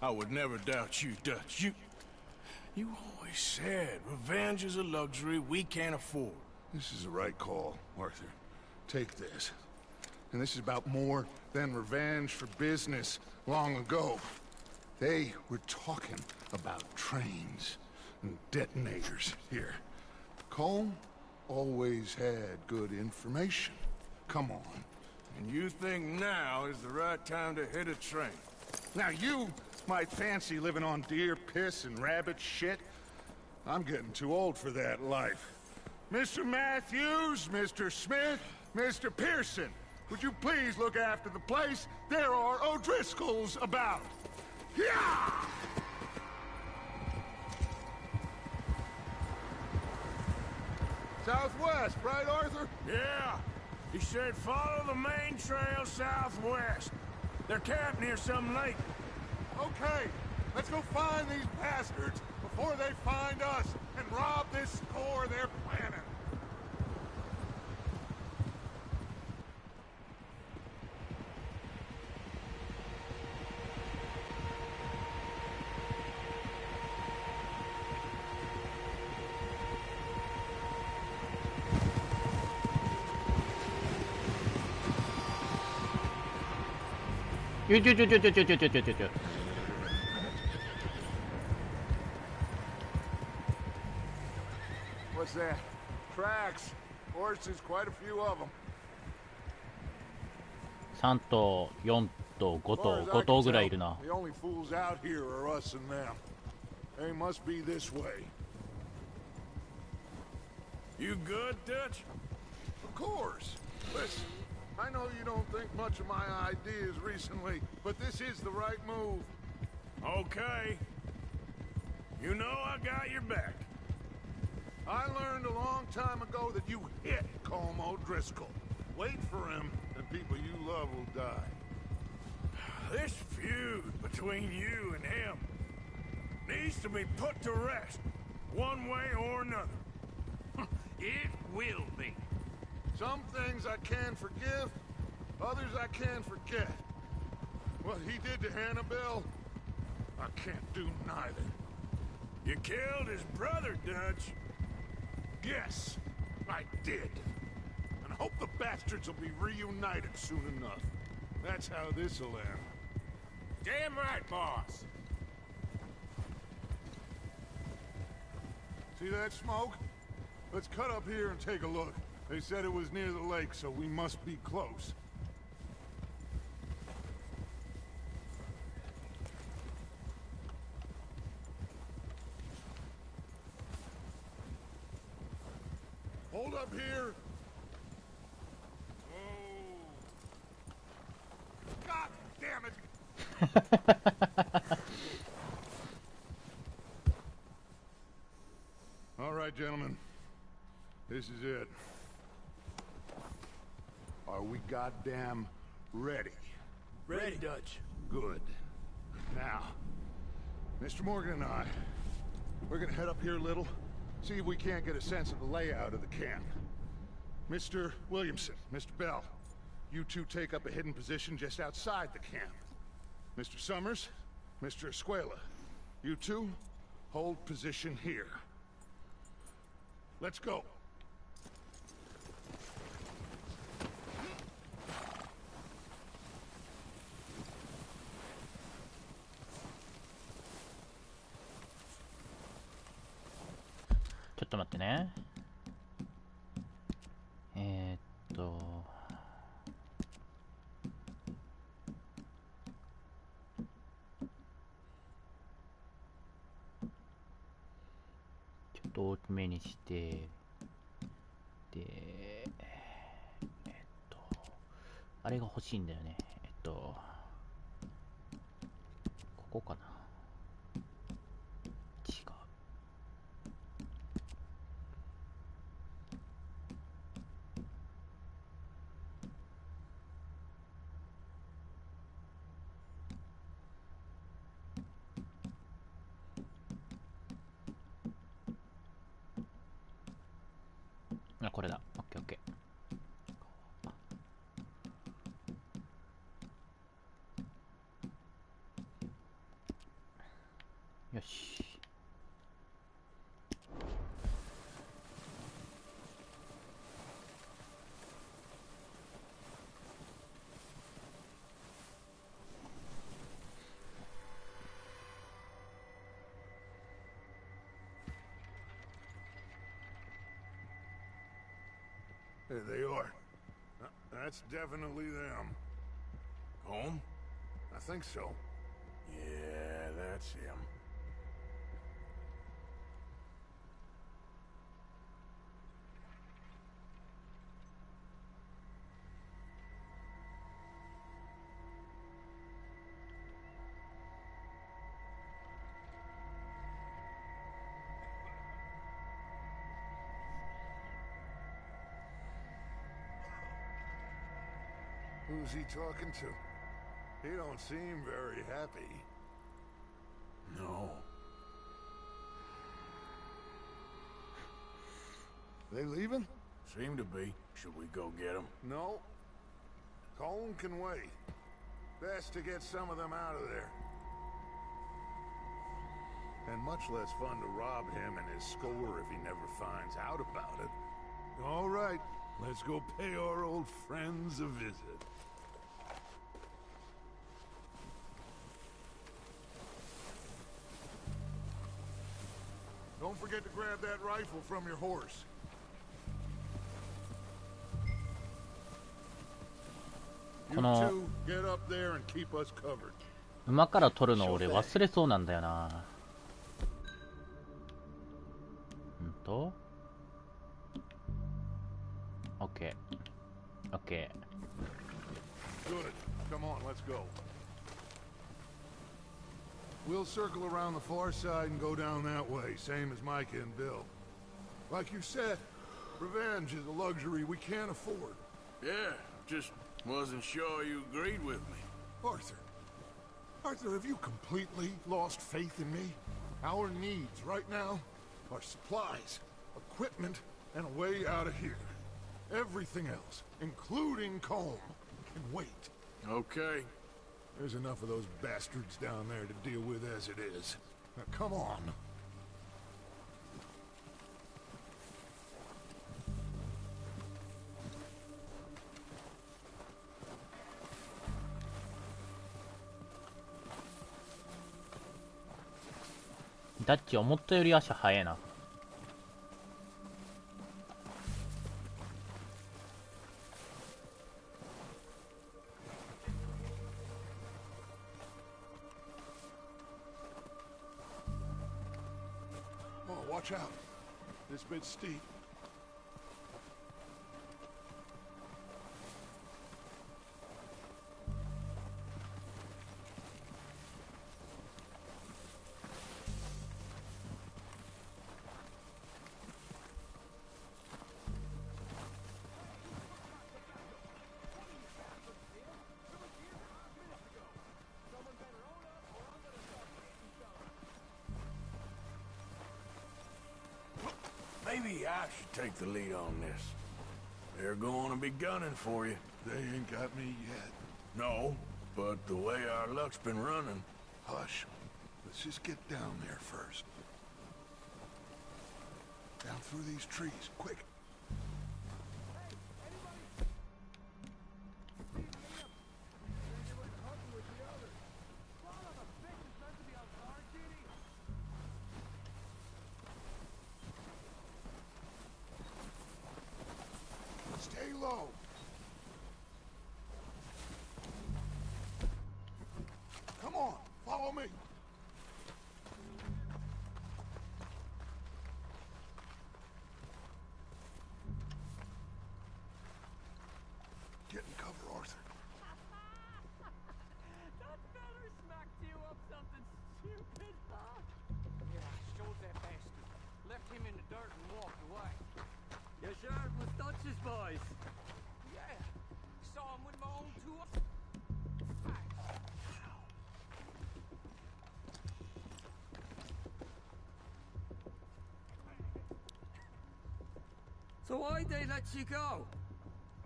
I would never doubt you, Dutch. You... You always said revenge is a luxury we can't afford. This is the right call, Arthur. Take this. And this is about more than revenge for business long ago. They were talking about trains and detonators here. Colm always had good information. Come on. And you think now is the right time to hit a train? Now you might fancy living on deer piss and rabbit shit. I'm getting too old for that life. Mr. Matthews, Mr. Smith, Mr. Pearson, would you please look after the place? There are O'Driscolls about. Yeah! Southwest, right, Arthur? Yeah. He said follow the main trail southwest. They're camped near some lake. Okay, let's go find these bastards before they find us and rob this score they're planning. What's that? Tracks. Horses, quite a few of them. 3頭、4頭、5頭、5頭ぐらいいるな。 The only fools out here are us and them. They must be this way. You good, Dutch? Of course. Listen, I know you don't think much of my ideas recently, but this is the right move. Okay. You know I got your back. I learned a long time ago that you hit Colm O'Driscoll. Wait for him, and people you love will die. This feud between you and him needs to be put to rest, one way or another. It will be. Some things I can forgive, others I can forget. What he did to Annabelle, I can't do neither. You killed his brother, Dutch. Yes, I did. And I hope the bastards will be reunited soon enough. That's how this'll end. Damn right, boss. See that smoke? Let's cut up here and take a look. They said it was near the lake, so we must be close. Hold up here. Whoa. God damn it! All right, gentlemen. This is it. Are we goddamn ready? Ready, Dutch. Good. Now, Mr. Morgan and I, we're gonna head up here a little, see if we can't get a sense of the layout of the camp. Mr. Williamson, Mr. Bell, you two take up a hidden position just outside the camp. Mr. Summers, Mr. Escuela, you two hold position here. Let's go.ちょっと待ってね。ちょっと大きめにして、で、あれが欲しいんだよね。ここかな。違う。あ、これだ。オッケーオッケー。よし。There they are. That's definitely them. Home? I think so. Yeah, that's him. Who's he talking to? He don't seem very happy. No. They leaving? Seem to be. Should we go get them? No. Colin can wait. Best to get some of them out of there. And much less fun to rob him and his score if he never finds out about it. All right, let's go pay our old friends a visit. Don't forget to grab that rifle from your horse. You two, get up there and keep us covered. 馬から取るの俺忘れそうなんだよな。OK。OK。Good. Come on, let's go. We'll circle around the far side and go down that way, same as Micah and Bill. Like you said, revenge is a luxury we can't afford. Yeah, just wasn't sure you agreed with me. Arthur, have you completely lost faith in me? Our needs right now are supplies, equipment, and a way out of here. Everything else, including Colm, can wait. Okay. There's enough of those bastards down there to deal with as it is. Now, come on.ダッチ思ったより足速いな。Watch out. This bit's steep. Maybe I should take the lead on this. They're going to be gunning for you. They ain't got me yet. No, but the way our luck's been running... Hush. Let's just get down there first. Down through these trees, quick. Stay low. Come on, follow me. Get in cover, Arthur. That feller smacked you up something stupid, huh? Yeah, I showed that bastard. Left him in the dirt and walked away. You sure it was Dutch's boys? Yeah, saw him with my own two eyes. So why'd they let you go?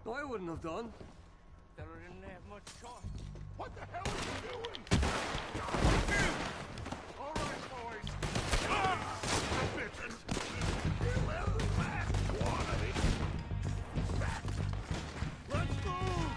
I wouldn't have done. Fella didn't have much choice. What the hell are you doing? All right, boys. The bitches. You little last quantity. Let's move.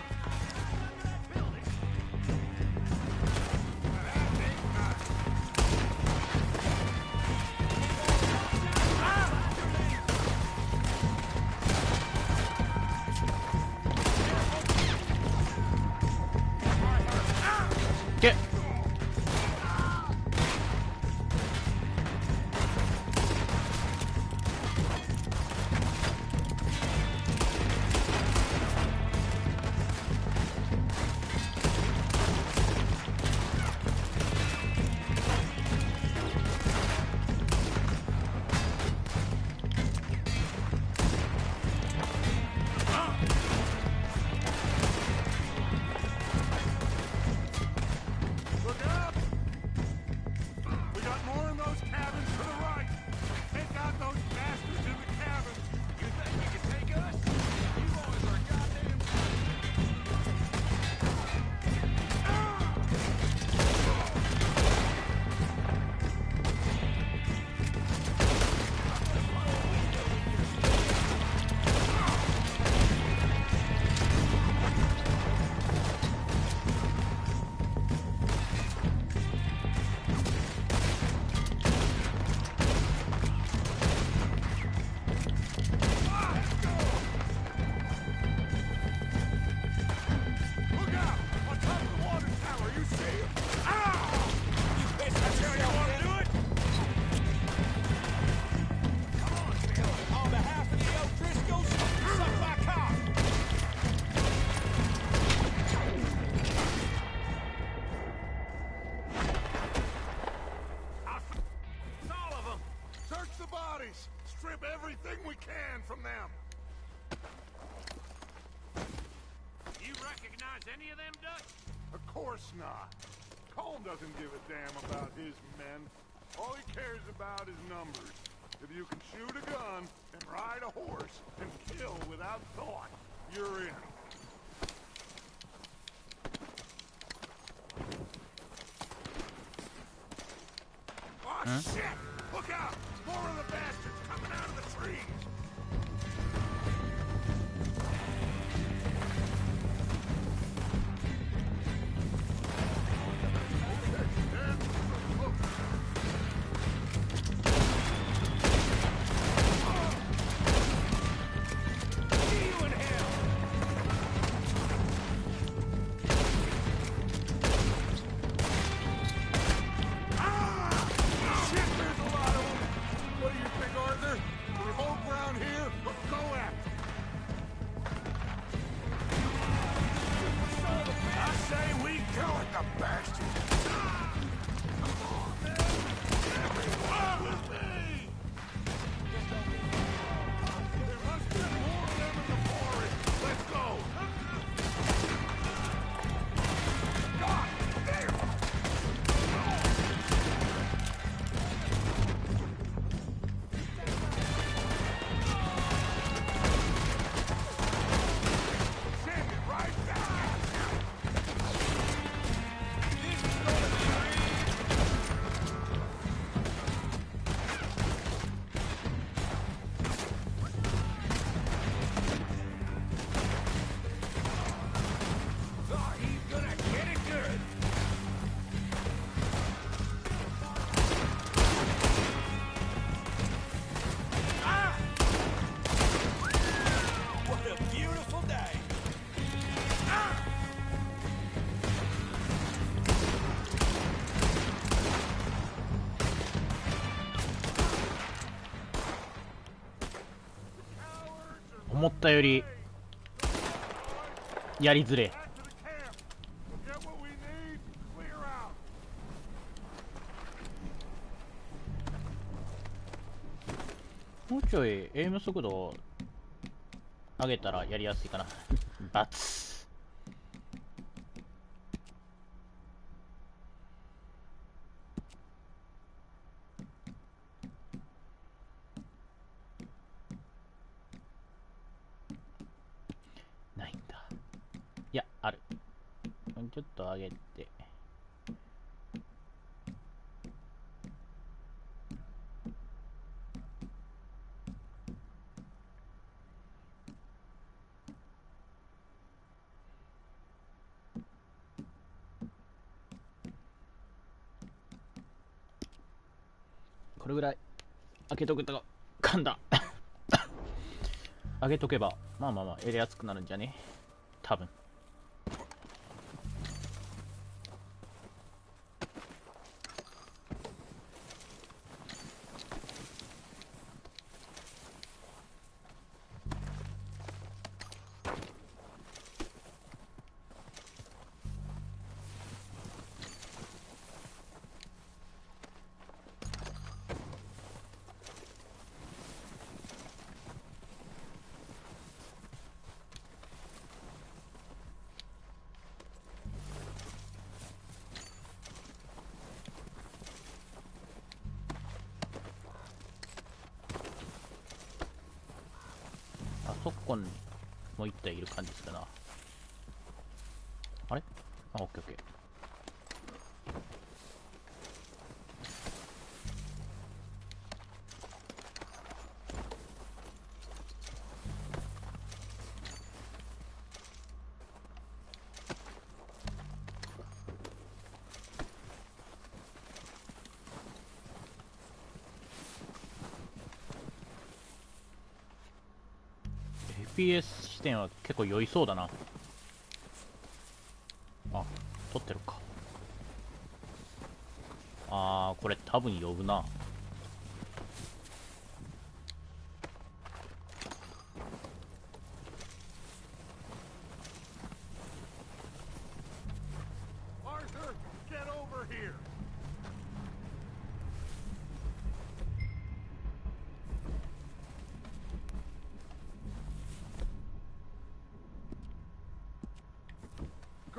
the bodies! Strip everything we can from them! You recognize any of them, Dutch? Of course not. Colm doesn't give a damn about his men. All he cares about is numbers. If you can shoot a gun and ride a horse and kill without thought, you're in. Oh, shit! Look out! More of the bastards coming out of the trees!思ったよりやりづれ。もうちょいエイム速度上げたらやりやすいかな。バツ。ないんだ。いや、ある。ちょっと上げて。これぐらい開けとけたか、噛んだ。開けとけばまあまあまあやりやすくなるんじゃね、多分。あそこにもう一体いる感じするな。あれ、あ、オッケーオッケー。FPS 視点は結構酔いそうだな。あ、撮ってるか。あー、これ多分呼ぶな。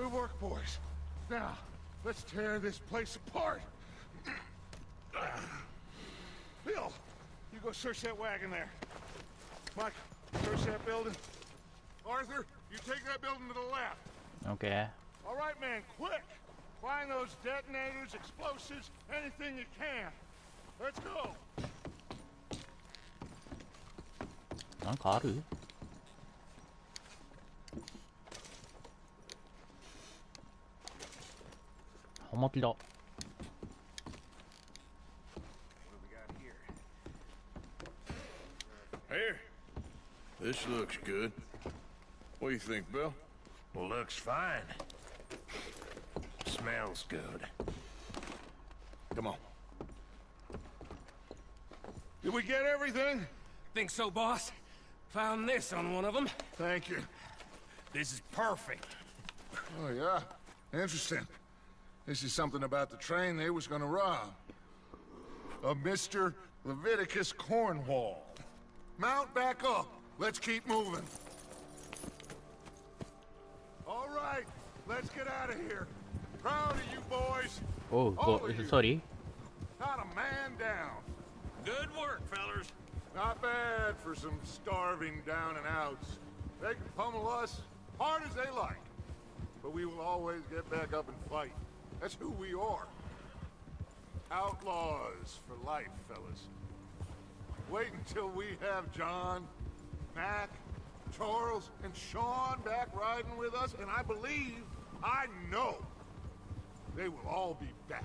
Good work, boys. Now, let's tear this place apart. Bill, you go search that wagon there. Mike, search that building. Arthur, you take that building to the left. Okay. All right, man, quick. Find those detonators, explosives, anything you can. Let's go. なんかある？葉巻だ。Here. This looks good. What do you think, Bill? Well, looks fine. Smells good. Come on. Did we get everything? Think so, boss? Found this on one of them. Thank you. This is perfect. Oh, yeah? Interesting. This is something about the train they was gonna rob. Of Mr. Leviticus Cornwall. Mount back up. Let's keep moving. All right, let's get out of here. Proud of you boys. Oh, sorry. Not a man down. Good work, fellers. Not bad for some starving down and outs. They can pummel us hard as they like. But we will always get back up and fight. That's who we are. Outlaws for life, fellas. Wait until we have John, Mac, Charles, and Sean back riding with us, and I believe, I know, they will all be back.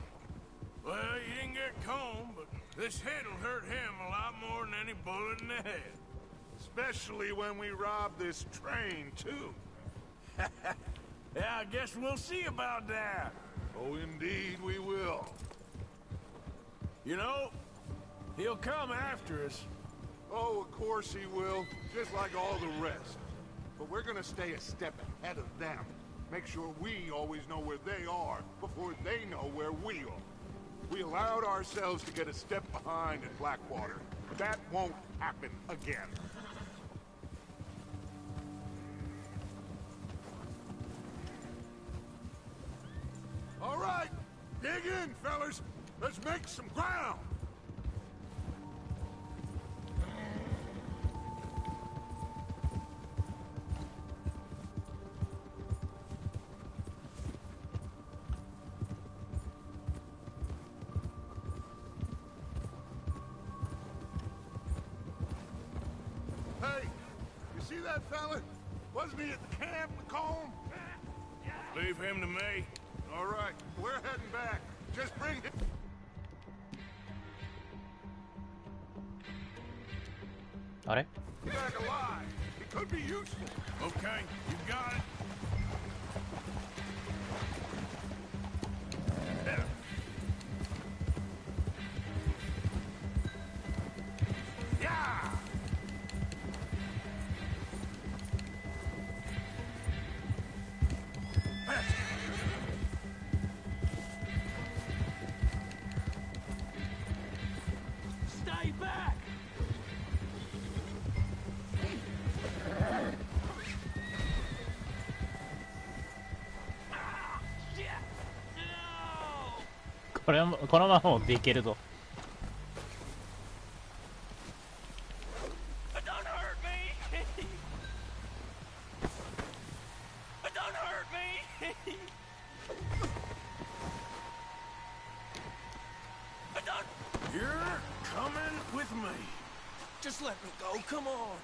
Well, you didn't get Combe, but this head'll hurt him a lot more than any bullet in the head. Especially when we rob this train, too. Yeah, I guess we'll see about that. Oh, indeed we will. You know, he'll come after us. Oh, of course he will, just like all the rest. But we're gonna stay a step ahead of them. Make sure we always know where they are before they know where we are. We allowed ourselves to get a step behind in Blackwater. That won't happen again. All right, dig in, fellas. Let's make some ground. Hey, you see that fella? Wasn't he at the camp, Macomb? Leave him to me. All right, we're heading back. Just bring him. Alright. Back alive. He could be useful. Okay, you got it. Yeah. Stay back!このまま持っていけるぞ。Don't hurt me! Don't hurt me! You're coming with me. Just let me go, come on.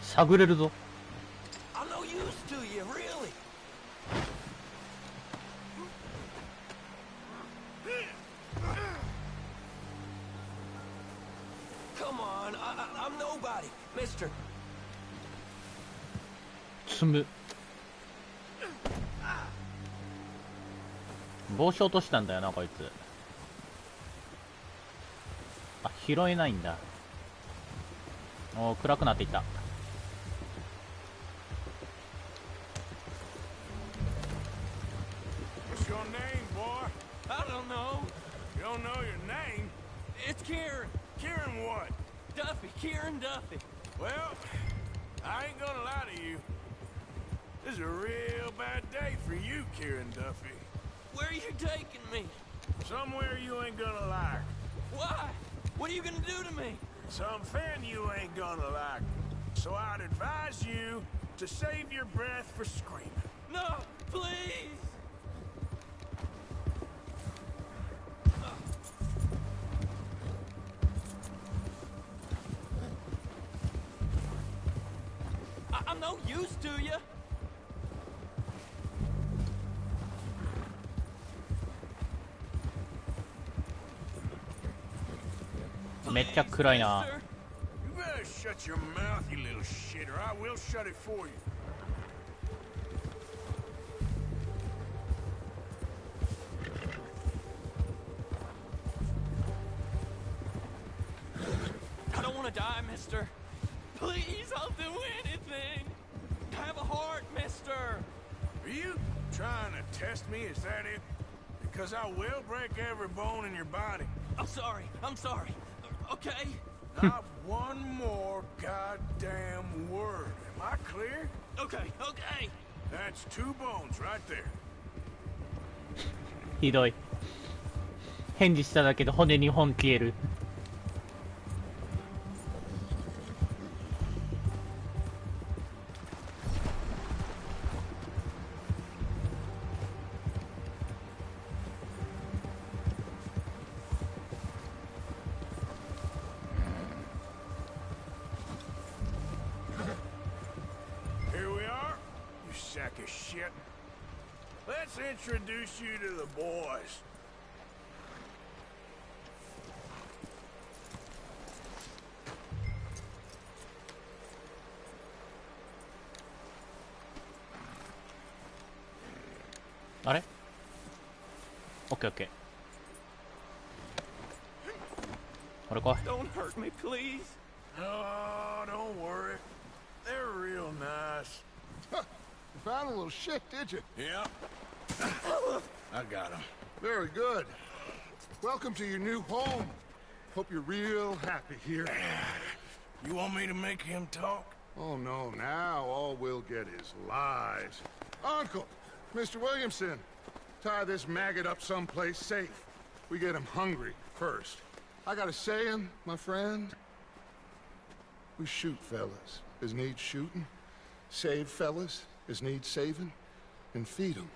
「探れるぞ」 I'm no use to you, really. Come on, I'm nobody, mister. 積む。帽子落としたんだよなこいつ。あ、拾えないんだ。おー、暗くなっていった。What's your name, boy? I don't know. You don't know your name? It's Kieran. Kieran what? Duffy, Kieran Duffy. Well, I ain't gonna lie to you. This is a real bad day for you, Kieran Duffy. Where are you taking me? Somewhere you ain't gonna like. Why? What are you gonna do to me? Something you ain't gonna like. So I'd advise you to save your breath for screaming. No, please! I'm no use to you.めっちゃ暗いな。 You better shut your mouth, you little shit, or I will shut it for you. I don't want to die, mister. Please, I'll do anything. Have a heart, mister. Are you trying to test me? Is that it? Because I will break every bone in your body. I'm sorry. I'm sorry. Okay? Not one more goddamn word. Am I clear? Okay, okay. That's 2 bones right there. ひどい。返事しただけで骨2本消える。Here we are, you sack of shit. Let's introduce you to the boys.あれ？オッケーオッケー。これ来い。 Don't hurt me, please. Oh, don't worry. They're real nice. You found a little shit, did you? Yep. I got him. Very good. Welcome to your new home. Hope you're real happy here. You want me to make him talk? Oh, no. Now all we'll get is lies. Uncle, Mr. Williamson, tie this maggot up someplace safe. We get him hungry first. I got a saying, my friend. We shoot fellas as need shooting, save fellas as need saving, and feed 'em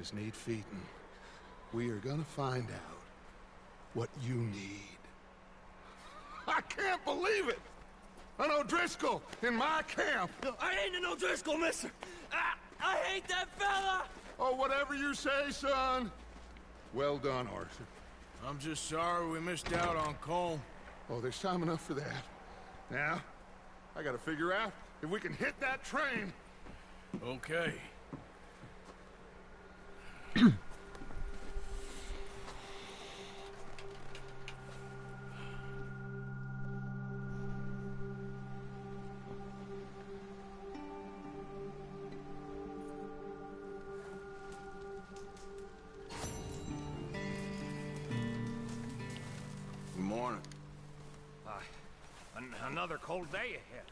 as need feeding. We are gonna find out what you need. I can't believe it! An O'Driscoll in my camp! I ain't an O'Driscoll, mister! I hate that fella! Oh, whatever you say, son. Well done, Arthur. I'm just sorry we missed out on Cole. Oh, there's time enough for that. Now, I gotta figure out if we can hit that train. Okay. Good morning. Another cold day ahead.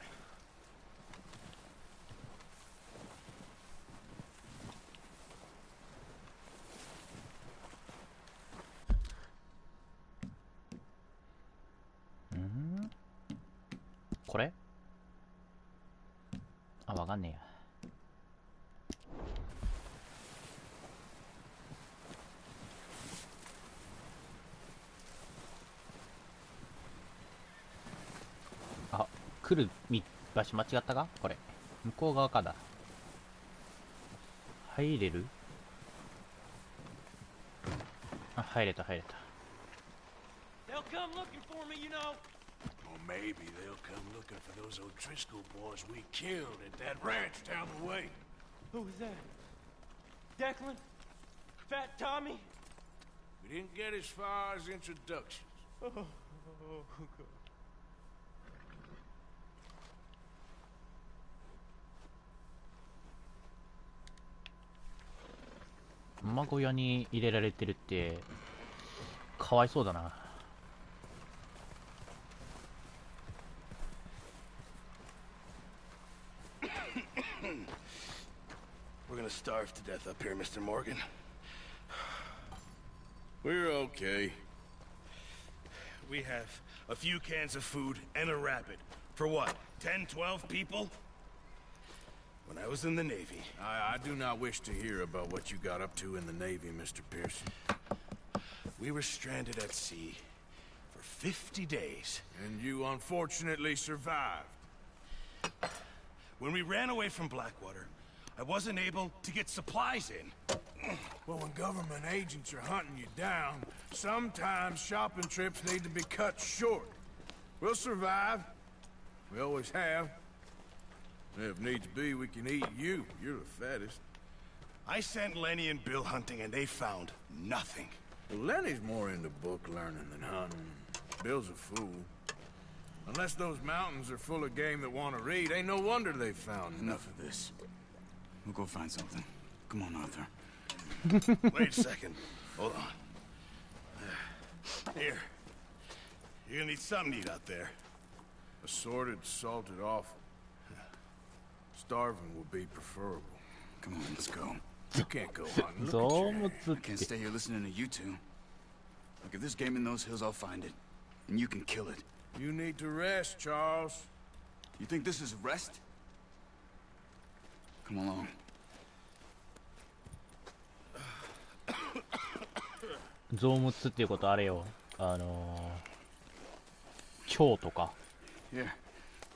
Mm-hmm. これ？あ、わかんねえや。あ、来る場所間違ったか？これ。向こう側かだ。入れる？あ、入れた入れた。They'll come looking for me, you know. Or maybe they'll come looking for those O'Driscoll boys we killed at that ranch down the way. Who was that? Declan? Fat Tommy? We didn't get as far as introductions. Oh, God. 馬小屋に入れられてるってかわいそうだな。gonna starve to death up here, Mr. Morgan. We're okay. We have a few cans of food and a rabbit. For what, 10, 12 people? When I was in the Navy... I do not wish to hear about what you got up to in the Navy, Mr. Pearson. We were stranded at sea for 50 days. And you unfortunately survived. When we ran away from Blackwater, I wasn't able to get supplies in. Well, when government agents are hunting you down, sometimes shopping trips need to be cut short. We'll survive. We always have. If needs be, we can eat you. You're the fattest. I sent Lenny and Bill hunting, and they found nothing. Well, Lenny's more into book learning than hunting. Bill's a fool. Unless those mountains are full of game that want to read, ain't no wonder they found Enough of this. We'll go find something. Come on, Arthur. Wait a second. Hold on. Here. You're gonna need something to eat out there. Assorted, salted offal. Starving will be preferable. Come on, let's go. You can't go hunting. Look at you. I can't stay here listening to you two. Look, if there's game in those hills, I'll find it. And you can kill it. You need to rest, Charles. You think this is rest? Come along. 臓物っていうことあれよ。蝶とか。Here,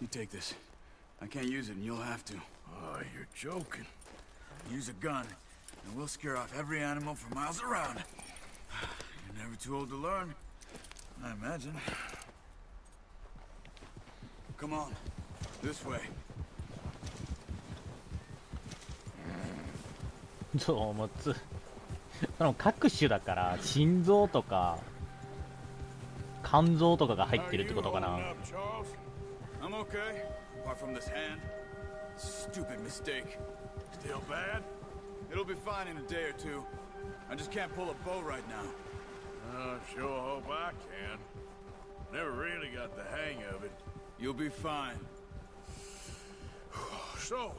you take this. I can't use it, and you'll have to. Oh, you're joking. Use a gun, and we'll scare off every animal for miles around. You're never too old to learn, I imagine. Come on, this way. 臓物。各種だから心臓とか肝臓とかが入ってるってことかな。I'm okay. Apart from this hand. Stupid mistake. Still bad? It'll be fine in a day or two. I just can't pull a bow right now. Sure hope I can. Never really got the hang of it. You'll be fine. So,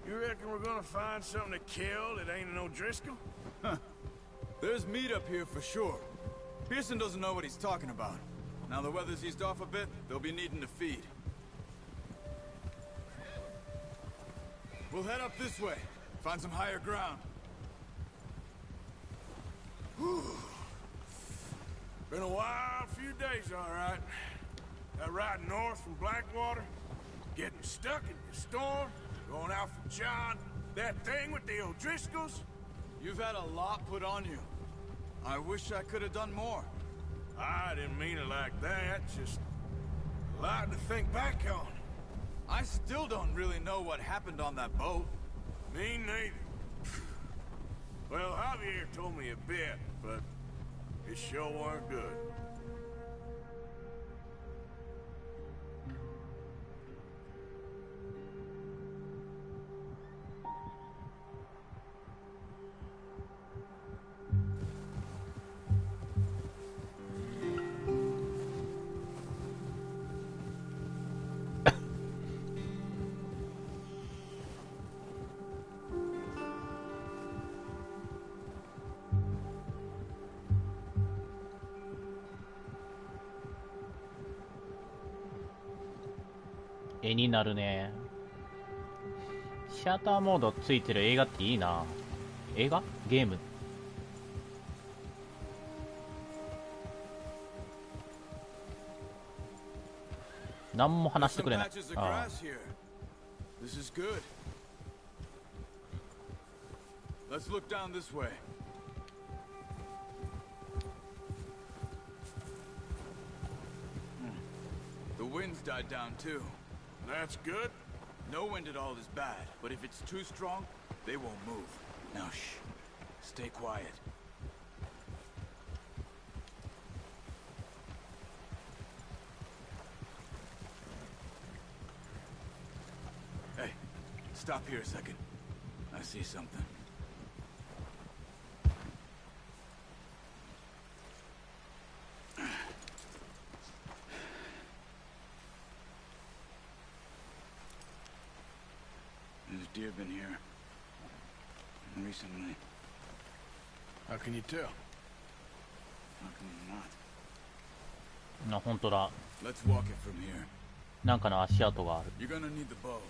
you reckon we're gonna find something to kill that ain't an O'Driscoll? Huh. There's meat up here for sure. Pearson doesn't know what he's talking about. Now the weather's eased off a bit, they'll be needing to feed. We'll head up this way. Find some higher ground. Whew. Been a wild few days, all right. That ride north from Blackwater, getting stuck in the storm, going out for John, that thing with the O'Driscolls. You've had a lot put on you. I wish I could have done more. I didn't mean it like that, just a lot to think back on. I still don't really know what happened on that boat. Me neither. Well, Javier told me a bit, but it sure weren't good.絵になるね。シアターモードついてる映画っていいな。映画？ゲーム？何も話してくれない。ああ。This is good. Let's look down this way. The wind's died down too. That's good. No wind at all is bad, but if it's too strong, they won't move. Now shh. Stay quiet. Hey, stop here a second. I see something. There's deer been here. recently. How can you tell? How can you not? あ、本当だ。 Let's walk it from here. なんかの足跡がある。 You're gonna need the bow.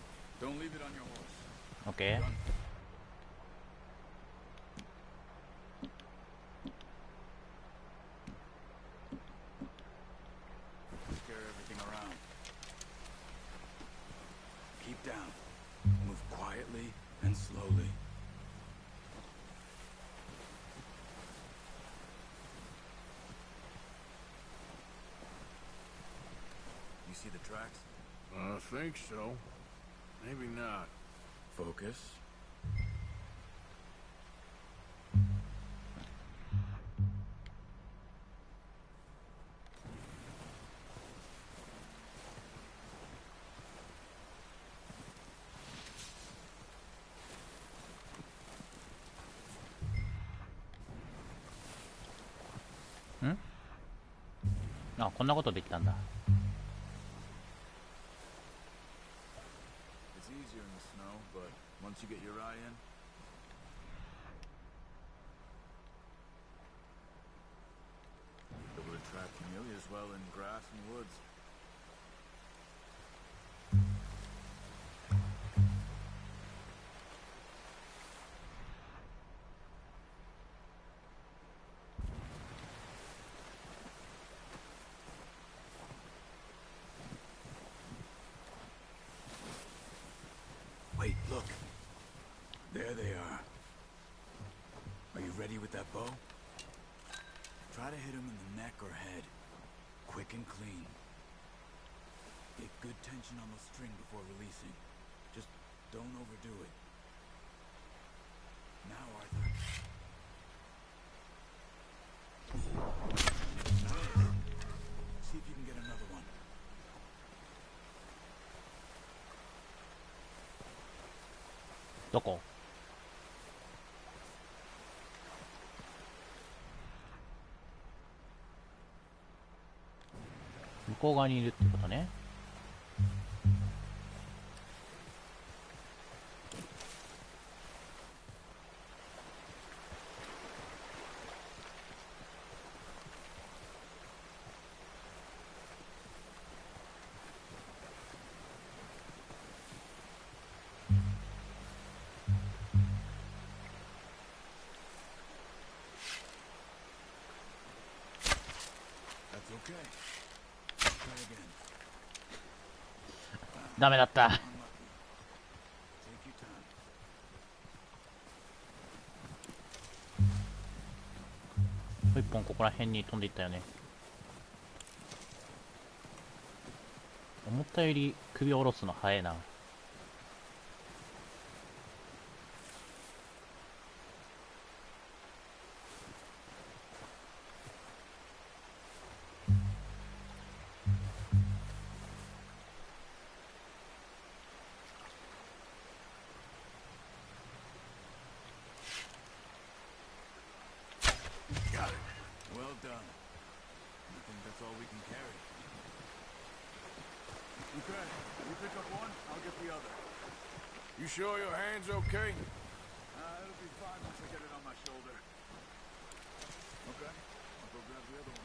Don't leave it on your horse. OK。Scare everything around. Keep down. Move quietly and slowly. You see the tracks? I think so. Maybe not. Focus. Hmm? あ、こんなことできたんだ。It's easier in the snow, but once you get your eye in, it would attract chameleons as well in grass and woods. Wait, look. There they are. Are you ready with that bow? Try to hit him in the neck or head. Quick and clean. Get good tension on the string before releasing. Just don't overdo it. Now, Arthur. See if you can get another one. どこ？向こう側にいるってことね。ダメだった。一本ここら辺に飛んでいったよね。思ったより首を下ろすの早いな。You sure your hand's okay? It'll be fine once I get it on my shoulder. Okay, I'll go grab the other one.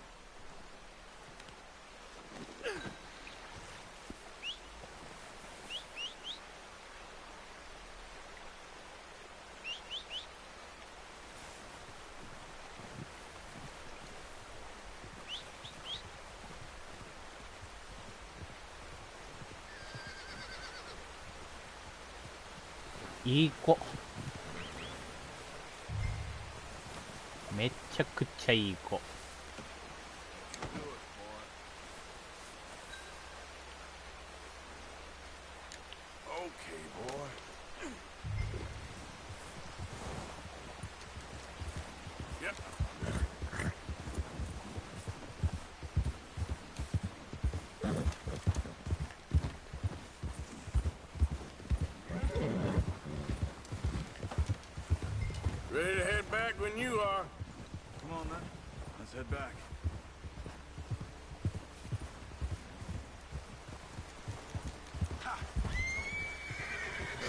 I い子。めっちゃくちゃいい子。Ready to head back when you are. Come on, then. Let's head back.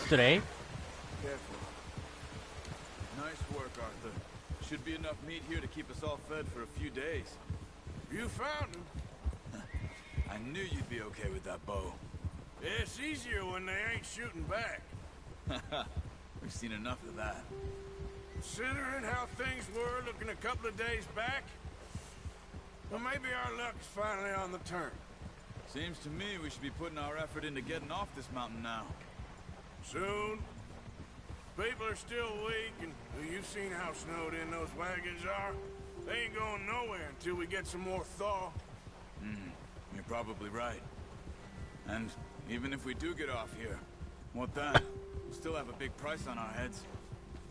Today? Careful. Nice work, Arthur. Should be enough meat here to keep us all fed for a few days. You found him. I knew you'd be okay with that bow. It's easier when they ain't shooting back. We've seen enough of that. Considering how things were looking a couple of days back, well, maybe our luck's finally on the turn. Seems to me we should be putting our effort into getting off this mountain now. Soon. People are still weak, and you've seen how snowed in those wagons are. They ain't going nowhere until we get some more thaw. You're probably right. And even if we do get off here, what then? We'll still have a big price on our heads.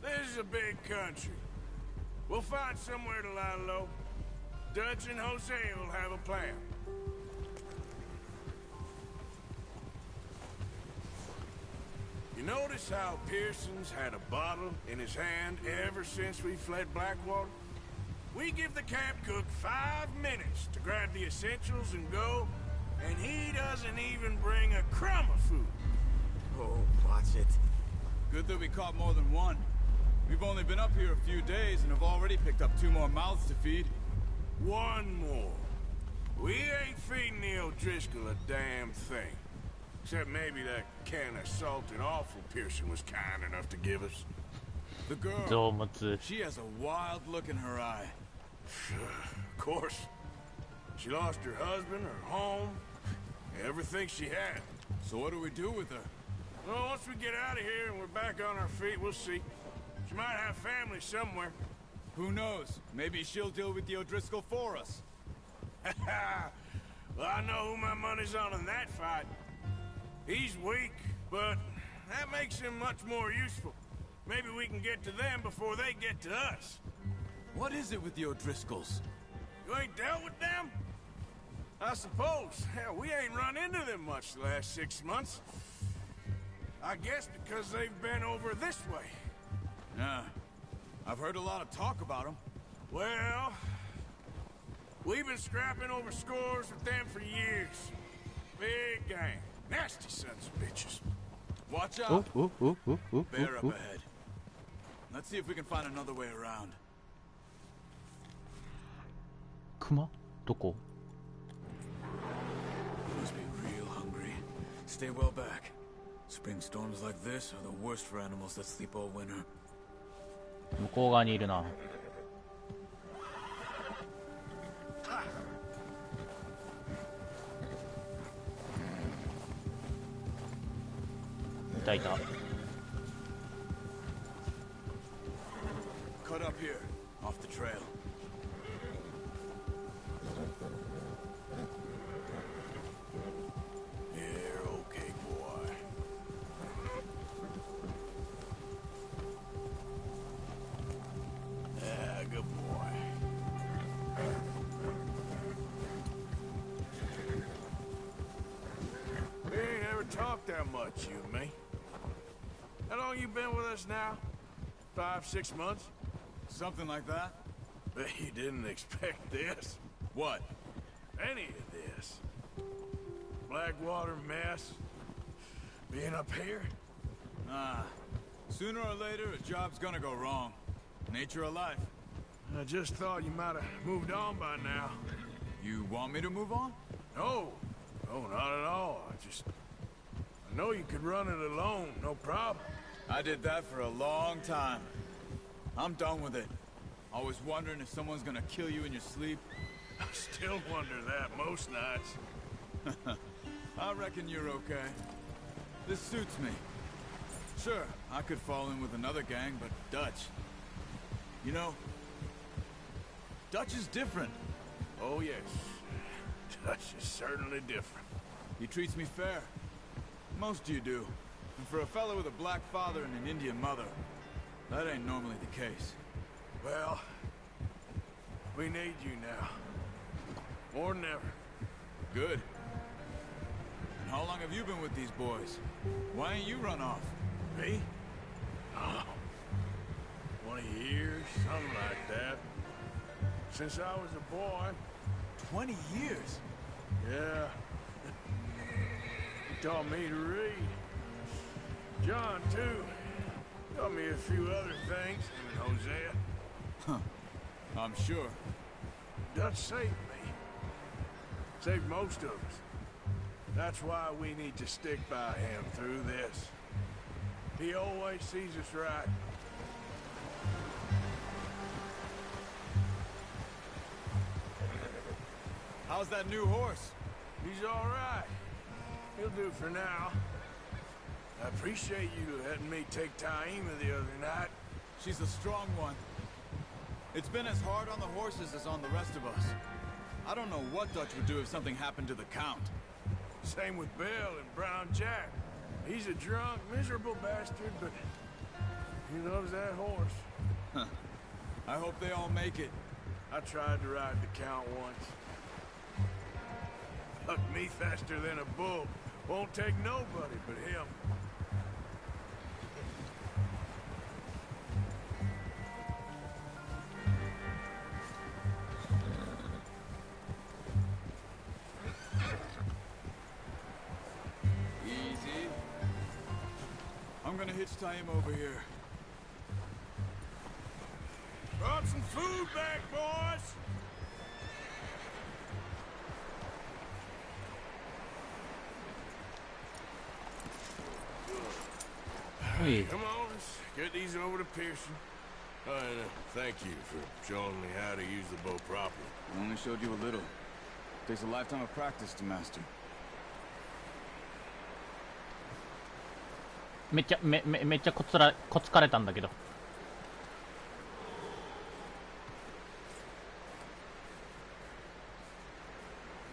This is a big country. We'll find somewhere to lie low. Dutch and Jose will have a plan. You notice how Pearson's had a bottle in his hand ever since we fled Blackwater? We give the camp cook 5 minutes to grab the essentials and go, and he doesn't even bring a crumb of food. Oh, watch it. Good that we caught more than one. We've only been up here a few days and have already picked up 2 more mouths to feed. 1 more. We ain't feeding the O'Driscoll a damn thing. Except maybe that can of salted offal Pearson was kind enough to give us. The girl, she has a wild look in her eye. Of course. She lost her husband, her home, everything she had. So what do we do with her? Well, once we get out of here and we're back on our feet, we'll see. She might have family somewhere. Who knows? Maybe she'll deal with the O'Driscoll for us. Well, I know who my money's on in that fight. He's weak, but that makes him much more useful. Maybe we can get to them before they get to us. What is it with the O'Driscolls? You ain't dealt with them? I suppose. Hell, we ain't run into them much the last 6 months. I guess because they've been over this way. Yeah. I've heard a lot of talk about them. Well, we've been scrapping over scores with them for years. Big gang. Nasty sons of bitches. Watch out! Bear up ahead. Let's see if we can find another way around. Kuma? Doko? Must be real hungry. Stay well back. Spring storms like this are the worst for animals that sleep all winter. 向こう側にいるな。いたいた。 Cut up here, off the trail. You're okay, boy. Yeah, good boy. We ain't ever talked that much, you and me. How long you been with us now? 5, 6 months? Something like that. Bet you didn't expect this. What? Any of this. Blackwater mess. Being up here? Nah. Sooner or later, a job's gonna go wrong. Nature of life. I just thought you might have moved on by now. You want me to move on? No. No, not at all. I know you could run it alone, no problem. I did that for a long time. I'm done with it. Always wondering if someone's gonna kill you in your sleep. I still wonder that most nights. I reckon you're okay. This suits me. Sure, I could fall in with another gang, but Dutch... You know, Dutch is different. Oh, yes. Dutch is certainly different. He treats me fair. Most of you do. And for a fellow with a black father and an Indian mother, that ain't normally the case. Well, we need you now. More than ever. Good. And how long have you been with these boys? Why ain't you run off? Me? Oh, 20 years, something like that. Since I was a boy. 20 years? Yeah. He taught me to read. John, too. Taught me a few other things, him and Hosea. Huh. I'm sure. Dutch saved me. Saved most of us. That's why we need to stick by him through this. He always sees us right. How's that new horse? He's all right. He'll do for now. I appreciate you letting me take Taima the other night. She's a strong one. It's been as hard on the horses as on the rest of us. I don't know what Dutch would do if something happened to the Count. Same with Bill and Brown Jack. He's a drunk, miserable bastard, but he loves that horse. Huh. I hope they all make it. I tried to ride the Count once. Fuck me faster than a bull. Won't take nobody but him. Easy. I'm gonna hitch Taima over here. Brought some food back, boys! Hey. Come on, let's get these over to Pearson. And thank you for showing me how to use the bow properly. I only showed you a little. Takes a lifetime of practice to master. めっちゃコツかれたんだけど。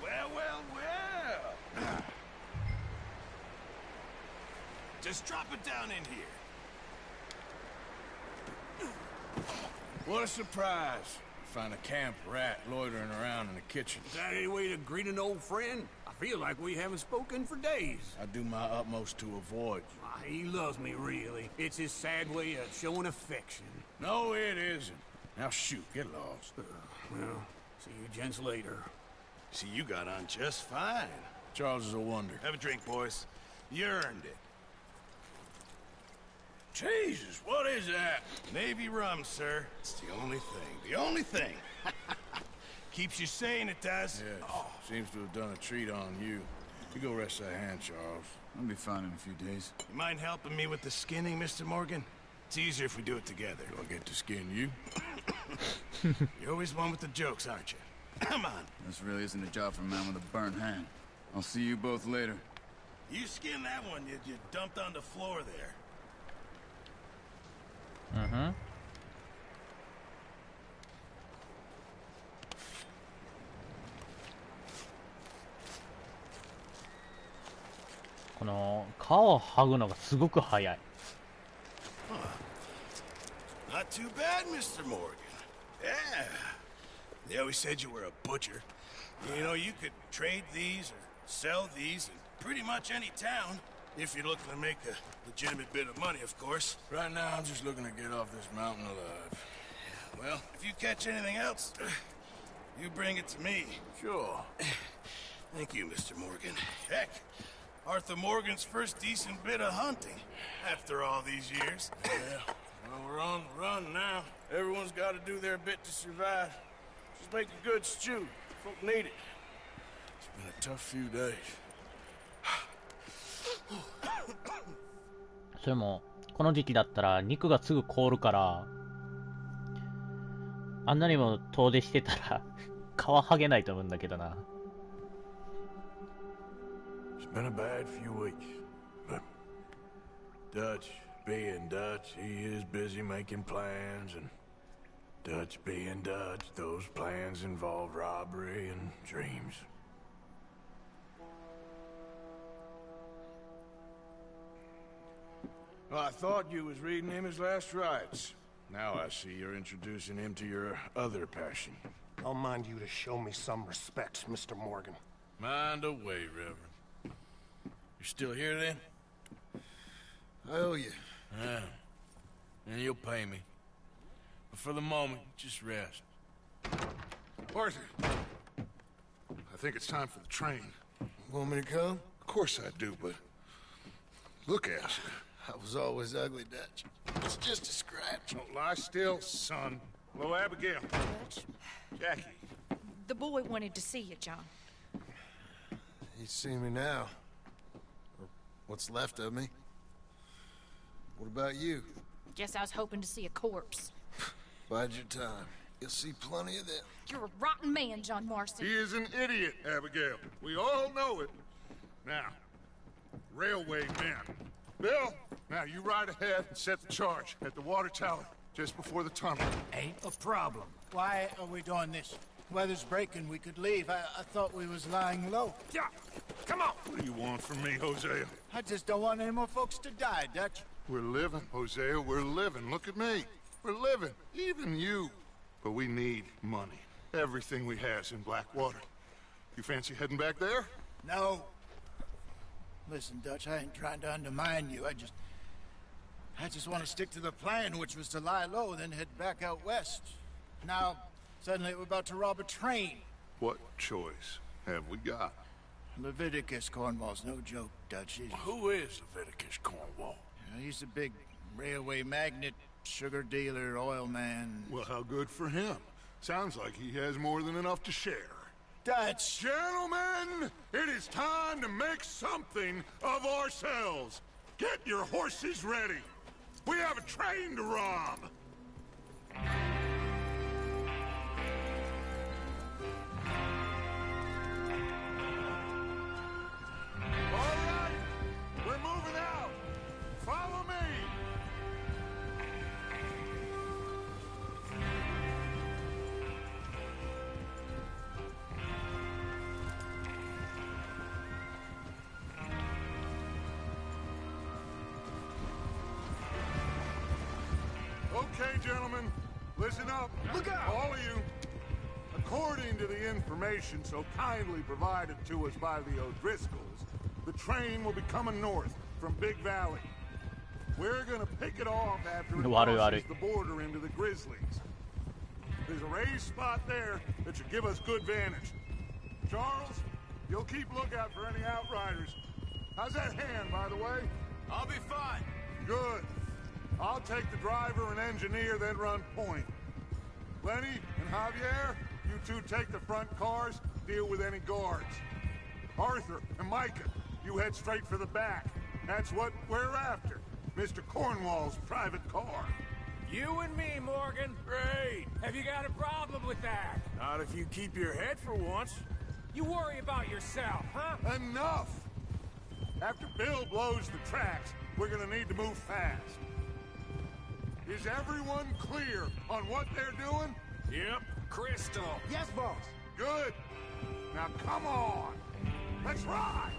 Well, well, well. Just drop it down in here. What a surprise. Find a camp rat loitering around in the kitchen. Is that any way to greet an old friend? I feel like we haven't spoken for days. I do my utmost to avoid you. He loves me, really. It's his sad way of showing affection. No, it isn't. Now shoot, get lost. Well, see you gents later. See, you got on just fine. Charles is a wonder. Have a drink, boys. You earned it. Jesus, what is that? Navy rum, sir. It's the only thing. The only thing. Keeps you sane, it does. Yes. Oh. Seems to have done a treat on you. You go rest that hand, Charles. I'll be fine in a few days. You mind helping me with the skinning, Mr. Morgan? It's easier if we do it together. Do I get to skin you? You're always one with the jokes, aren't you? Come on. This really isn't a job for a man with a burnt hand. I'll see you both later. You skin that one you dumped on the floor there. Mm-hmm. この皮を剥ぐのがすごく早い。Not too bad, Mr. Morgan. Yeah. They always said you were a butcher. You know, you could trade these or sell these in pretty much any town. If you're looking to make a legitimate bit of money, of course. Right now, I'm just looking to get off this mountain alive. Well, if you catch anything else, you bring it to me. Sure. Thank you, Mr. Morgan. Heck, Arthur Morgan's first decent bit of hunting after all these years. Yeah, well, we're on the run now. Everyone's got to do their bit to survive. Just make a good stew. Folk need it. It's been a tough few days. それもこの時期だったら肉がすぐ凍るからあんなにも遠出してたら皮剥げないと思うんだけどな。It's been a bad few weeks, but Dutch being Dutch, he is busy making plans, and Dutch being Dutch, those plans involve robbery and dreams. Well, I thought you was reading him his last rites. Now I see you're introducing him to your other passion. I'll mind you to show me some respect, Mr. Morgan. Mind away, Reverend. You're still here, then? I owe you. Yeah. And you'll pay me. But for the moment, just rest. Arthur! I think it's time for the train. Want me to come? Of course I do, but... Look at you. I was always ugly, Dutch. It's just a scratch. Don't lie still, son. Hello, Abigail. Jackie. The boy wanted to see you, John. He's seen me now. Or what's left of me. What about you? Guess I was hoping to see a corpse. Bide your time. You'll see plenty of them. You're a rotten man, John Marston. He is an idiot, Abigail. We all know it. Now, railway men. Bill, now you ride ahead and set the charge at the water tower just before the tunnel. Ain't a problem. Why are we doing this? Weather's breaking, we could leave. I thought we was lying low. Yeah, come on. What do you want from me, Hosea? I just don't want any more folks to die, Dutch. We're living, Hosea, we're living. Look at me. We're living, even you. But we need money. Everything we has in Blackwater. You fancy heading back there? No. Listen, Dutch, I ain't trying to undermine you. I just want to stick to the plan, which was to lie low, then head back out west. Now, suddenly we're about to rob a train. What choice have we got? Leviticus Cornwall's no joke, Dutch. Who is Leviticus Cornwall? He's a big railway magnate, sugar dealer, oil man. Well, how good for him. Sounds like he has more than enough to share. Dutch! Gentlemen, it is time to make something of ourselves. Get your horses ready. We have a train to rob. All right, we're moving out. Follow me. Okay, gentlemen, listen up. Look out! All of you. According to the information so kindly provided to us by the O'Driscolls, the train will be coming north from Big Valley. We're gonna pick it off after it crosses the border into the Grizzlies. There's a raised spot there that should give us good vantage. Charles, you'll keep lookout for any outriders. How's that hand, by the way? I'll be fine. Good. I'll take the driver and engineer, then run point. Lenny and Javier, you two take the front cars, deal with any guards. Arthur and Micah, you head straight for the back. That's what we're after. Mr. Cornwall's private car. You and me, Morgan. Great. Have you got a problem with that? Not if you keep your head for once. You worry about yourself, huh? Enough! After Bill blows the tracks, we're gonna need to move fast. Is everyone clear on what they're doing? Yep. Crystal. Yes, boss. Good. Now come on. Let's ride.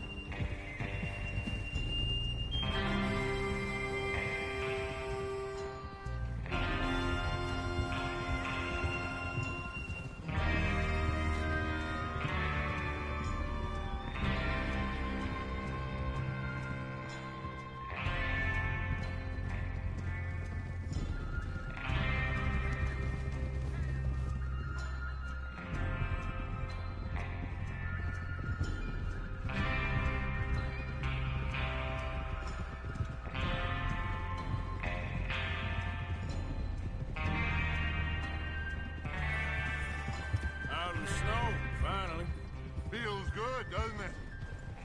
Doesn't it?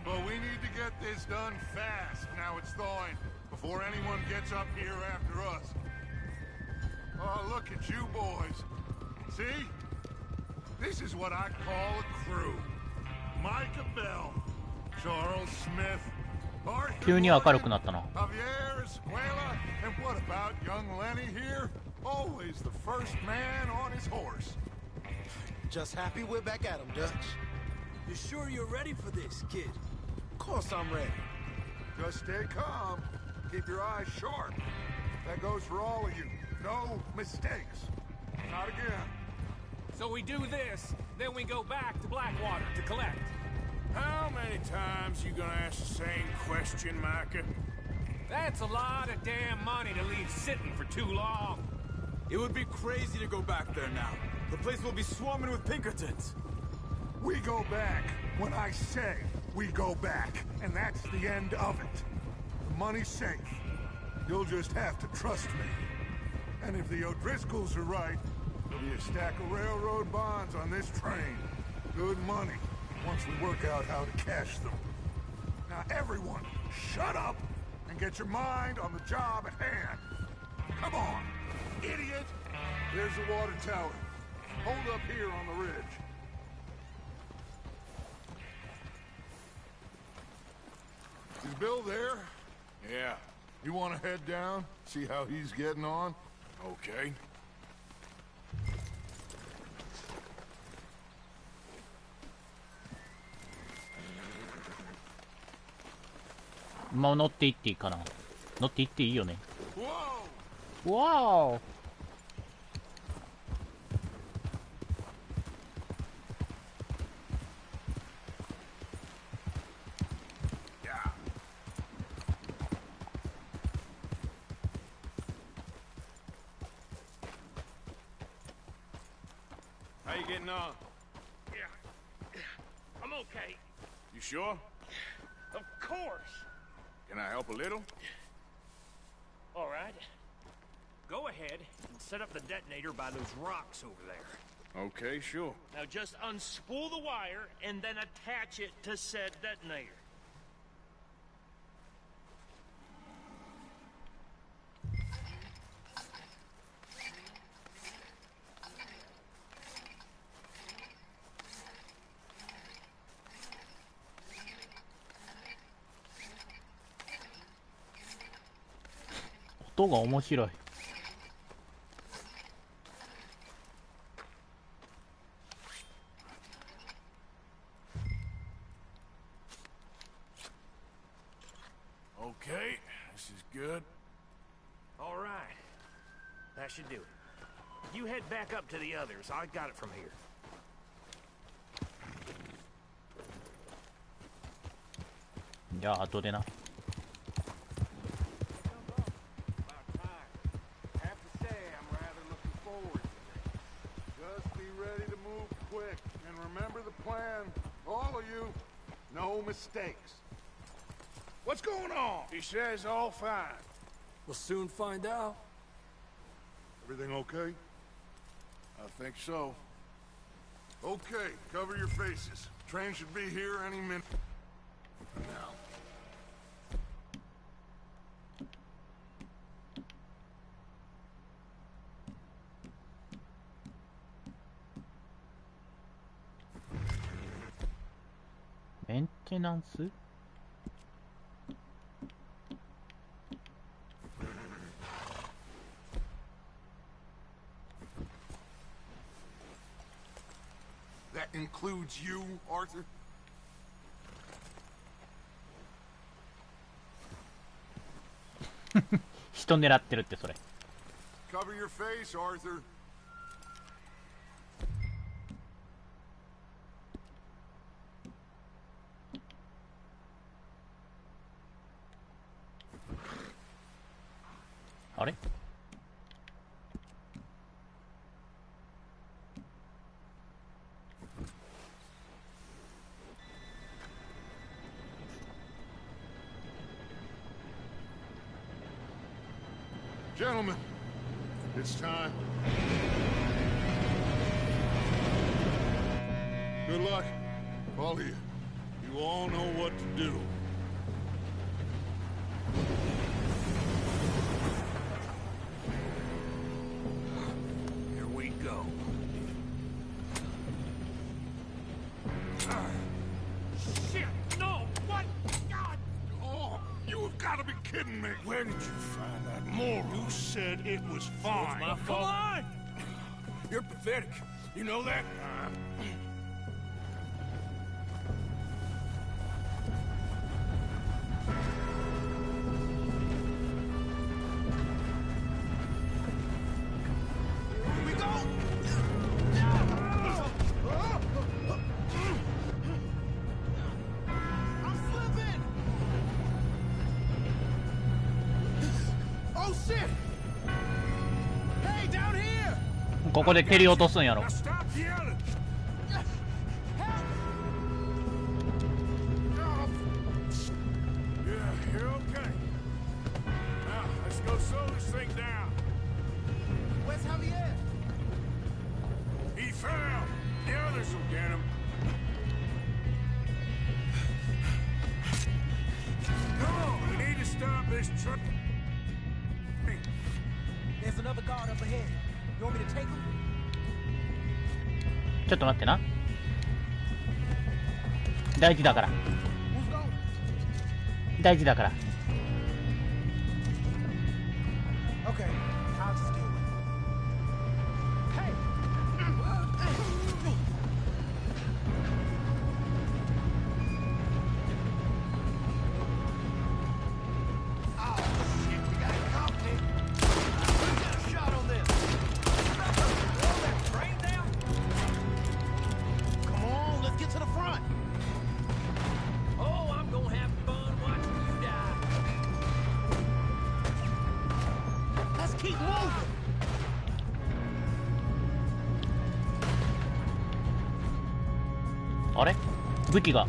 But we need to get this done fast, now it's thawing, before anyone gets up here after us. Oh, look at you boys. See? This is what I call a crew. Micah Bell, Charles Smith, Arthur Javier Escuela, and what about young Lenny here? Always the first man on his horse. Just happy we're back at him, Dutch. You sure you're ready for this, kid? Of course I'm ready. Just stay calm. Keep your eyes sharp. That goes for all of you. No mistakes. Not again. So we do this, then we go back to Blackwater to collect. How many times you gonna ask the same question, Micah? That's a lot of damn money to leave sitting for too long. It would be crazy to go back there now. The place will be swarming with Pinkertons. We go back when I say we go back, and that's the end of it. The money's safe. You'll just have to trust me. And if the O'Driscolls are right, there'll be a stack of railroad bonds on this train. Good money, once we work out how to cash them. Now everyone, shut up and get your mind on the job at hand. Come on, idiot! There's the water tower. Hold up here on the ridge. Is Bill there? Yeah. You want to head down, see how he's getting on? Okay.まあ乗っていっていいかな。乗っていっていいよね。わー。How you getting on? Yeah. I'm okay. You sure? Of course. Can I help a little? All right. Go ahead and set up the detonator by those rocks over there. Okay, sure. Now just unspool the wire and then attach it to said detonator. .音が面白い。Okay, this is good. All right. That should do it. You head back up to the others. I got it from here. .じゃあ後でな。No mistakes. What's going on? He says all fine. We'll soon find out. Everything okay? I think so. Okay, cover your faces. Train should be here any minute. Now.メンテナンス? That includes you, Arthur? .人狙ってるってそれ。Cover your face, Arthur. .あれ? Gentlemen, it's time. Good luck, all of you. You all know what to do. Here we go. Shit! No! What? God! Oh, you have got to be kidding me. Where did you find that moron? You said it was fine. My fault. Come on! You're pathetic. You know that? Here we go! I'm slipping! Oh shit! Hey, down here! ここで蹴り落とすんやろ。 Now stop yelling! Yeah, you're okay. Now, let's slow this thing down. Where's Javier? He fell. The others will get him. Come on, we need to stop this truck. There's another guard up ahead. You want me to take him? ちょっと待ってな。大事だから。大事だから。Okay, I'll just deal with it. Hey! Oh, shit, we got company. Who's got a shot on this? Slow that train down. Come on, let's get to the front. Oh, I'm gonna have fun watching you die. Let's keep moving. あれ武器が。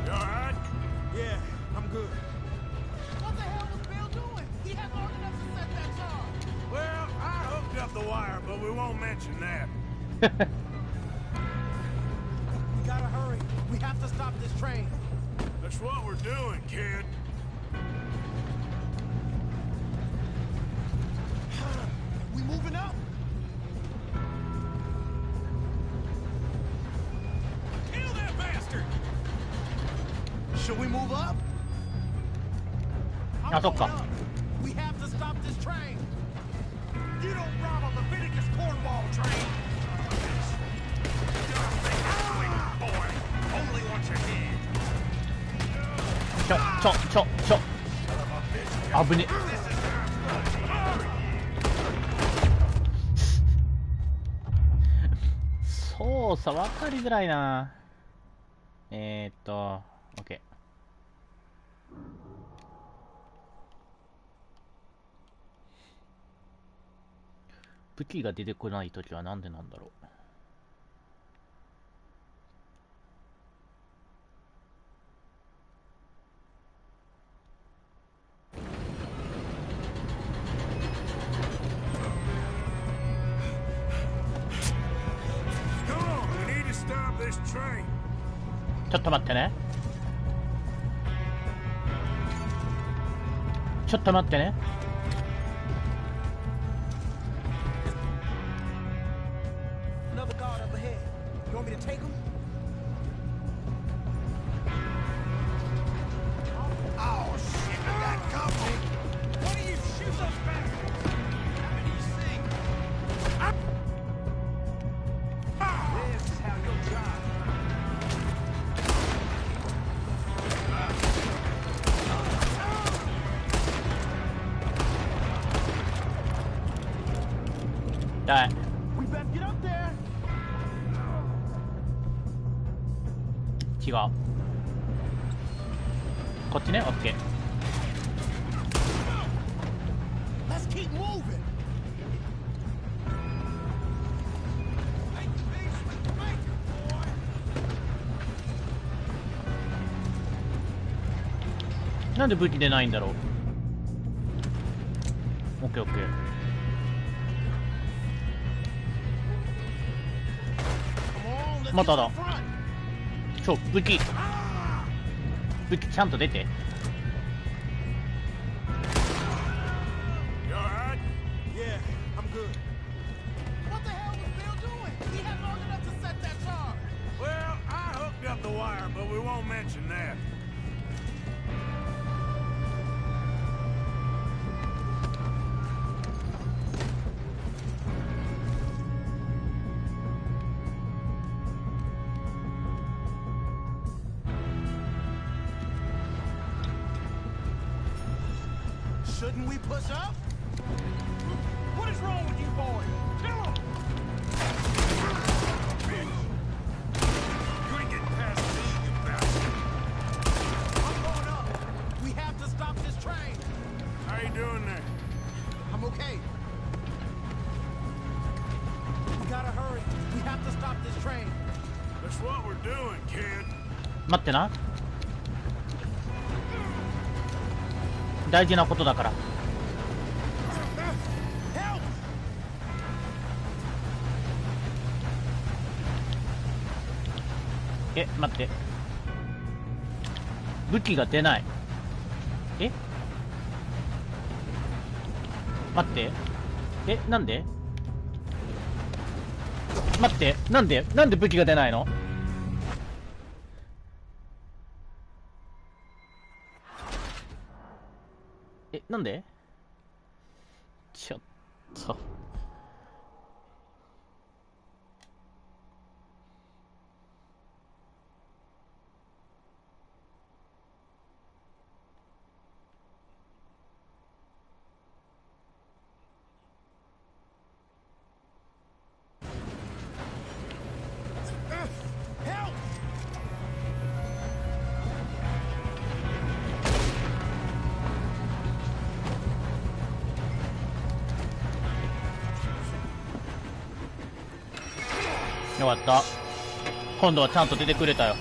You alright? Yeah, I'm good. What the hell was Bill doing? He had long enough to set that charge. Well, I hooked up the wire, but we won't mention that. We gotta hurry. We have to stop this train. That's what we're doing, kid. We moving up? Kill that bastard. Should we move up? あ、そっか。 We have to stop this train. You don't rob a Leviticus Cornwall train. Boy, only once a head. ちょ。危ね。操作分かりづらいな。OK。武器が出てこないときはなんでなんだろう。ちょっと待ってね。ちょっと待ってね。Another guard up ahead. You want me to take him? Oh, shit, we got company. Why do you shoot those bastards? Easy. This is how you'll drive. Die. We better get up there. 違う。こっちね、オッケー。Let's keep moving. Boy. なんで武器出ないんだろう。オッケーオッケー。まただ。武器ちゃんと出て。Yeah, I'm good. What the hell was Bill doing? He had long enough to set that charge. Well, I hooked up the wire, but we won't mention that. Shouldn't we push up? What is wrong with you boys? Kill him! You ain't getting past me, you bastard. I'm going up. We have to stop this train. How you doing there? I'm okay. We gotta hurry. We have to stop this train. That's what we're doing, kid. 待ってな。大事なことだから。待って、武器が出ない。待って、なんで待って、なんで武器が出ないの？なんで？ちょっと。よかった。今度はちゃんと出てくれたよ。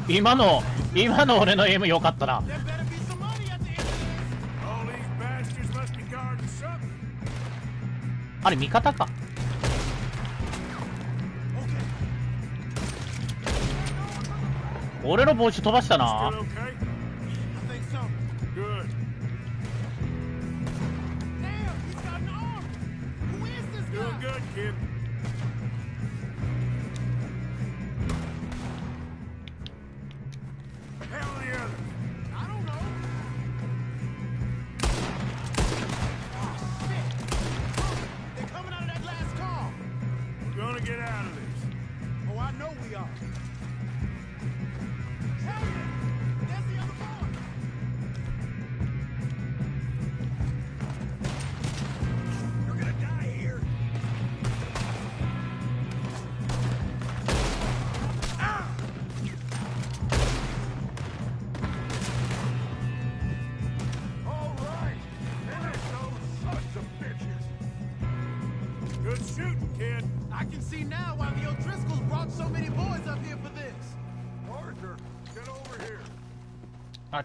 今の俺のエイム良かったな。あれ味方か。俺の帽子飛ばしたな。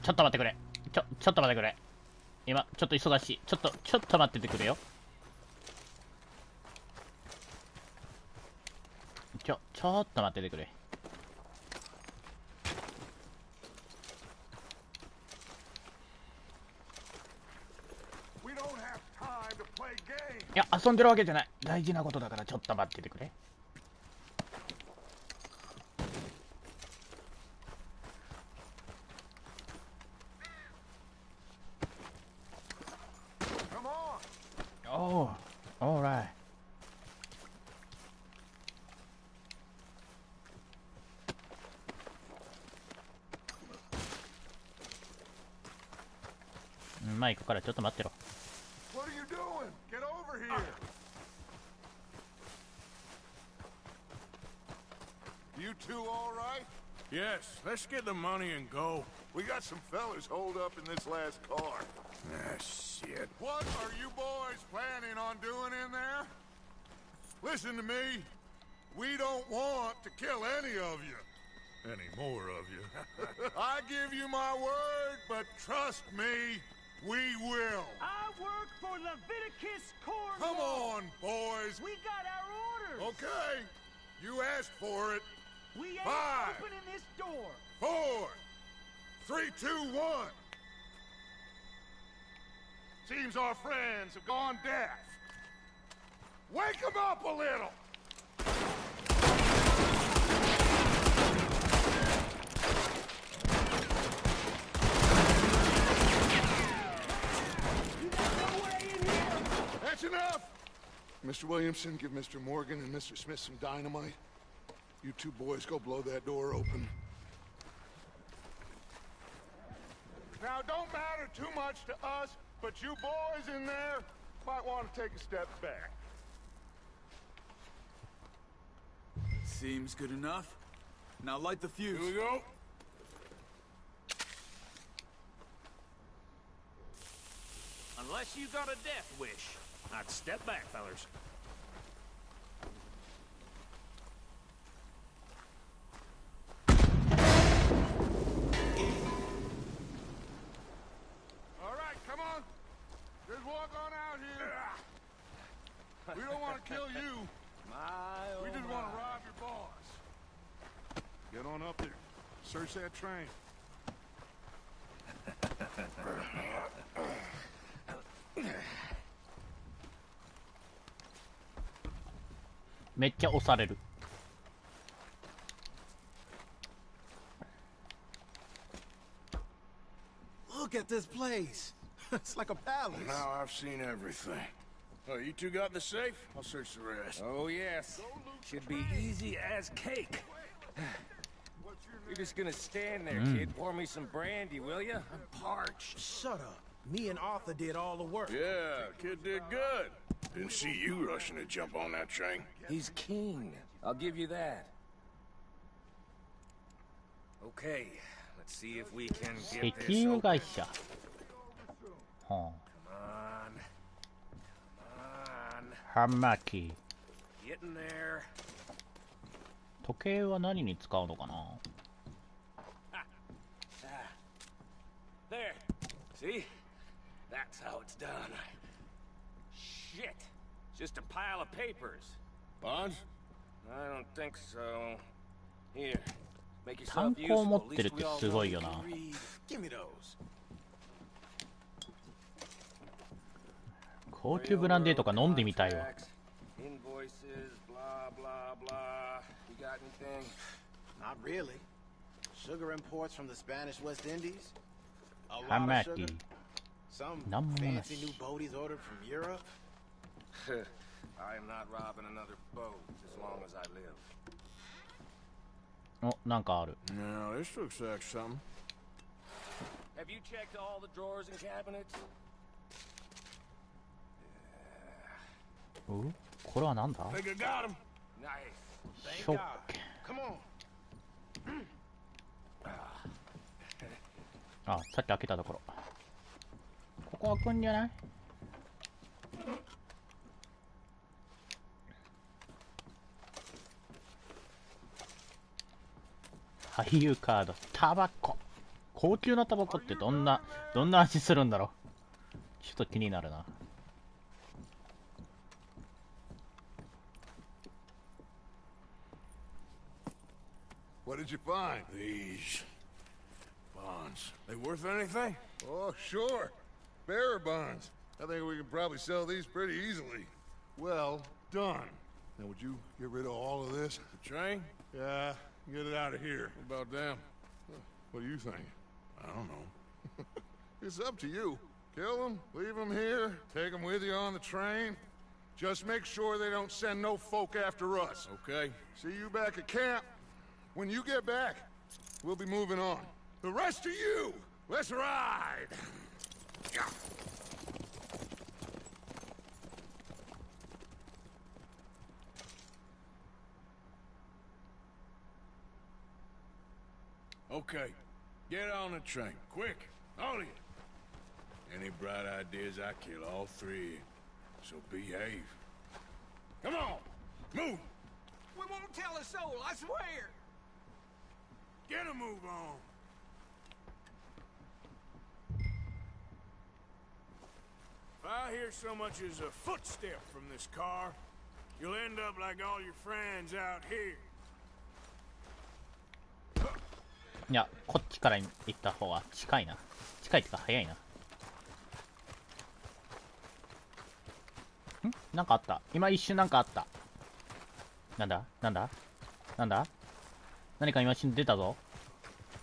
ちょっと待ってくれ。ちょっと待ってくれ。今、ちょっと忙しい。ちょっと待っててくれよ。ちょっと待っててくれ。いや、遊んでるわけじゃない。大事なことだからちょっと待っててくれ。Alright. マイクからちょっと待ってろ。What are you doing? Get over here. You two all right? Yes, let's get the money and go. We got some fellas holed up in this last car. Ah, shit. What are you boys planning on doing in there? Listen to me. We don't want to kill any of you. Any more of you. I give you my word, but trust me, we will. I work for Leviticus Corps. Come on, boys. We got our orders. Okay. You asked for it. We ain't 5, opening this door. 4, 3, 2, 1. Seems our friends have gone deaf. Wake them up a little. That's enough. Mr. Williamson, give Mr. Morgan and Mr. Smith some dynamite. You two boys go blow that door open. Now, don't matter too much to us, but you boys in there might want to take a step back. Seems good enough. Now light the fuse. Here we go. Unless Unless you got a death wish. I'd step back, fellers. All right, come on. Just walk on out here. We don't want to kill you. We just want to rob your boss. Get on up there. Search that train. めっちゃ押される。Look at this place. It's like a palace. Now I've seen everything. Oh, you two got the safe? I'll search the rest. Oh, yes. Should be easy as cake. You're just gonna stand there, kid. Pour me some brandy, will you? I'm parched. Shut up. Me and Arthur did all the work. Yeah, kid did good. Didn't see you rushing to jump on that train. He's keen. I'll give you that. Okay, let's see if we can get this 石油 open. 会社。はあ。 Come on. Come on. ハンマーキー。 Get in there. 時計は何に使うのかな。 There. See? That's how it's done. Shit. Just a pile of papers. Bonds? I don't think so. Here. Make yourself 炭鉱を持 useful. ってるってすごいよな。 Give me those. 高級ブランデーとか飲んでみたいわ。 Invoices, blah, blah, blah. You got anything? Not really. Sugar imports from the Spanish West Indies. A ハン lot マ of ーキ sugar. ー。 Some なんもな fancy し。 new boaties ordered from Europe. I am not robbing another boat as long as I live. お、なんかある。 No, this looks like something. Have you checked all the drawers and cabinets? お、これはなんだ。 Think I got him. Nice. ショッ Come on. あ、さっき開けたところ。ここ開くんじゃない？俳優カード、タバコ。高級なタバコってどんな味するんだろう。ちょっと気になるな。What did you find? These bonds. They worth anything? Oh, sure. Bearer bonds. I think we can probably sell these pretty easily. Well done. Now, would you get rid of all of this? The train? Yeah, get it out of here. What about them? What do you think? I don't know. It's up to you. Kill them, leave them here, take them with you on the train. Just make sure they don't send no folk after us. Okay. See you back at camp. When you get back, we'll be moving on. The rest of you, let's ride! Okay. Get on the train. Quick. All of you. Any bright ideas, I kill all three. So behave. Come on. Move. We won't tell a soul, I swear! Get a move on. If I hear so much as a footstep from this car, you'll end up like all your friends out here. いや、こっちから行った方が近いな。近いってか早いな。なんかあった。今一瞬なんかあった。なんだなんだなんだ何か今一瞬出たぞ。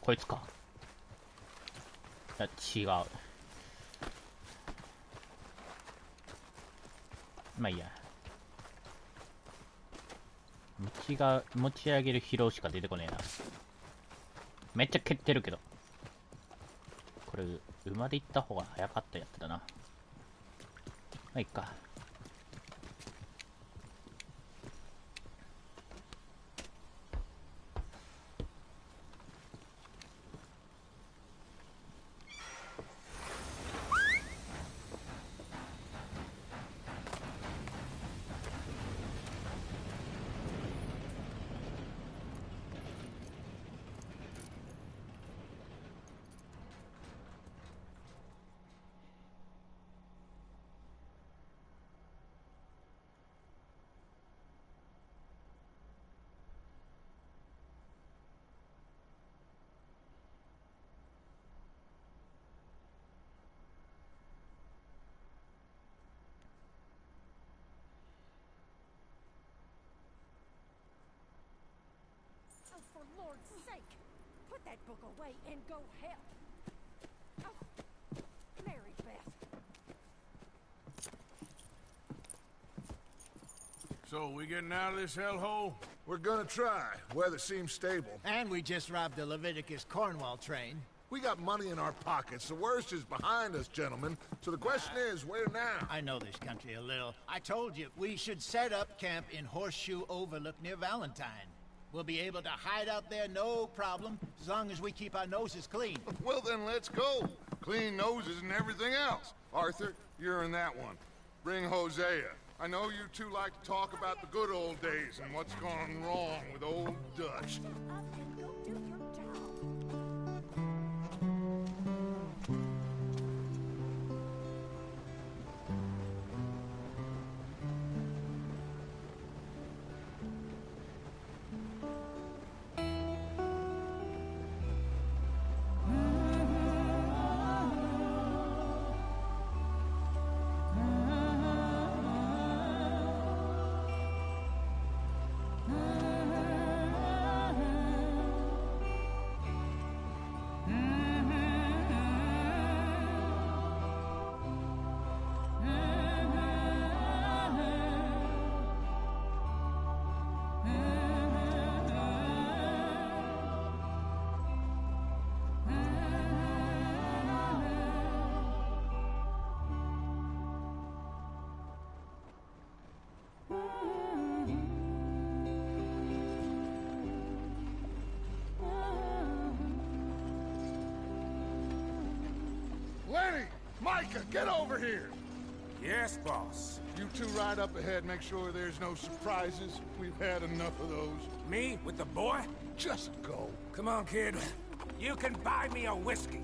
こいつか。いや、違う。まあいいや。持ち上げる疲労しか出てこねえな。めっちゃ蹴ってるけど。これ、馬で行った方が早かったやつだな。まあいいか。sake! Put that book away and go help. Oh, Mary Beth. So, we getting out of this hellhole? We're gonna try. Weather seems stable. And we just robbed the Leviticus Cornwall train. We got money in our pockets. The worst is behind us, gentlemen. So the question is, where now? I know this country a little. I told you, we should set up camp in Horseshoe Overlook near Valentine. We'll be able to hide out there, no problem, as long as we keep our noses clean. Well, then let's go. Clean noses and everything else. Arthur, you're in that one. Bring Hosea. I know you two like to talk about the good old days and what's gone wrong with old Dutch. Lenny! Micah, get over here! Yes, boss. You two ride up ahead, make sure there's no surprises. We've had enough of those. Me? With the boy? Just go. Come on, kid. You can buy me a whiskey.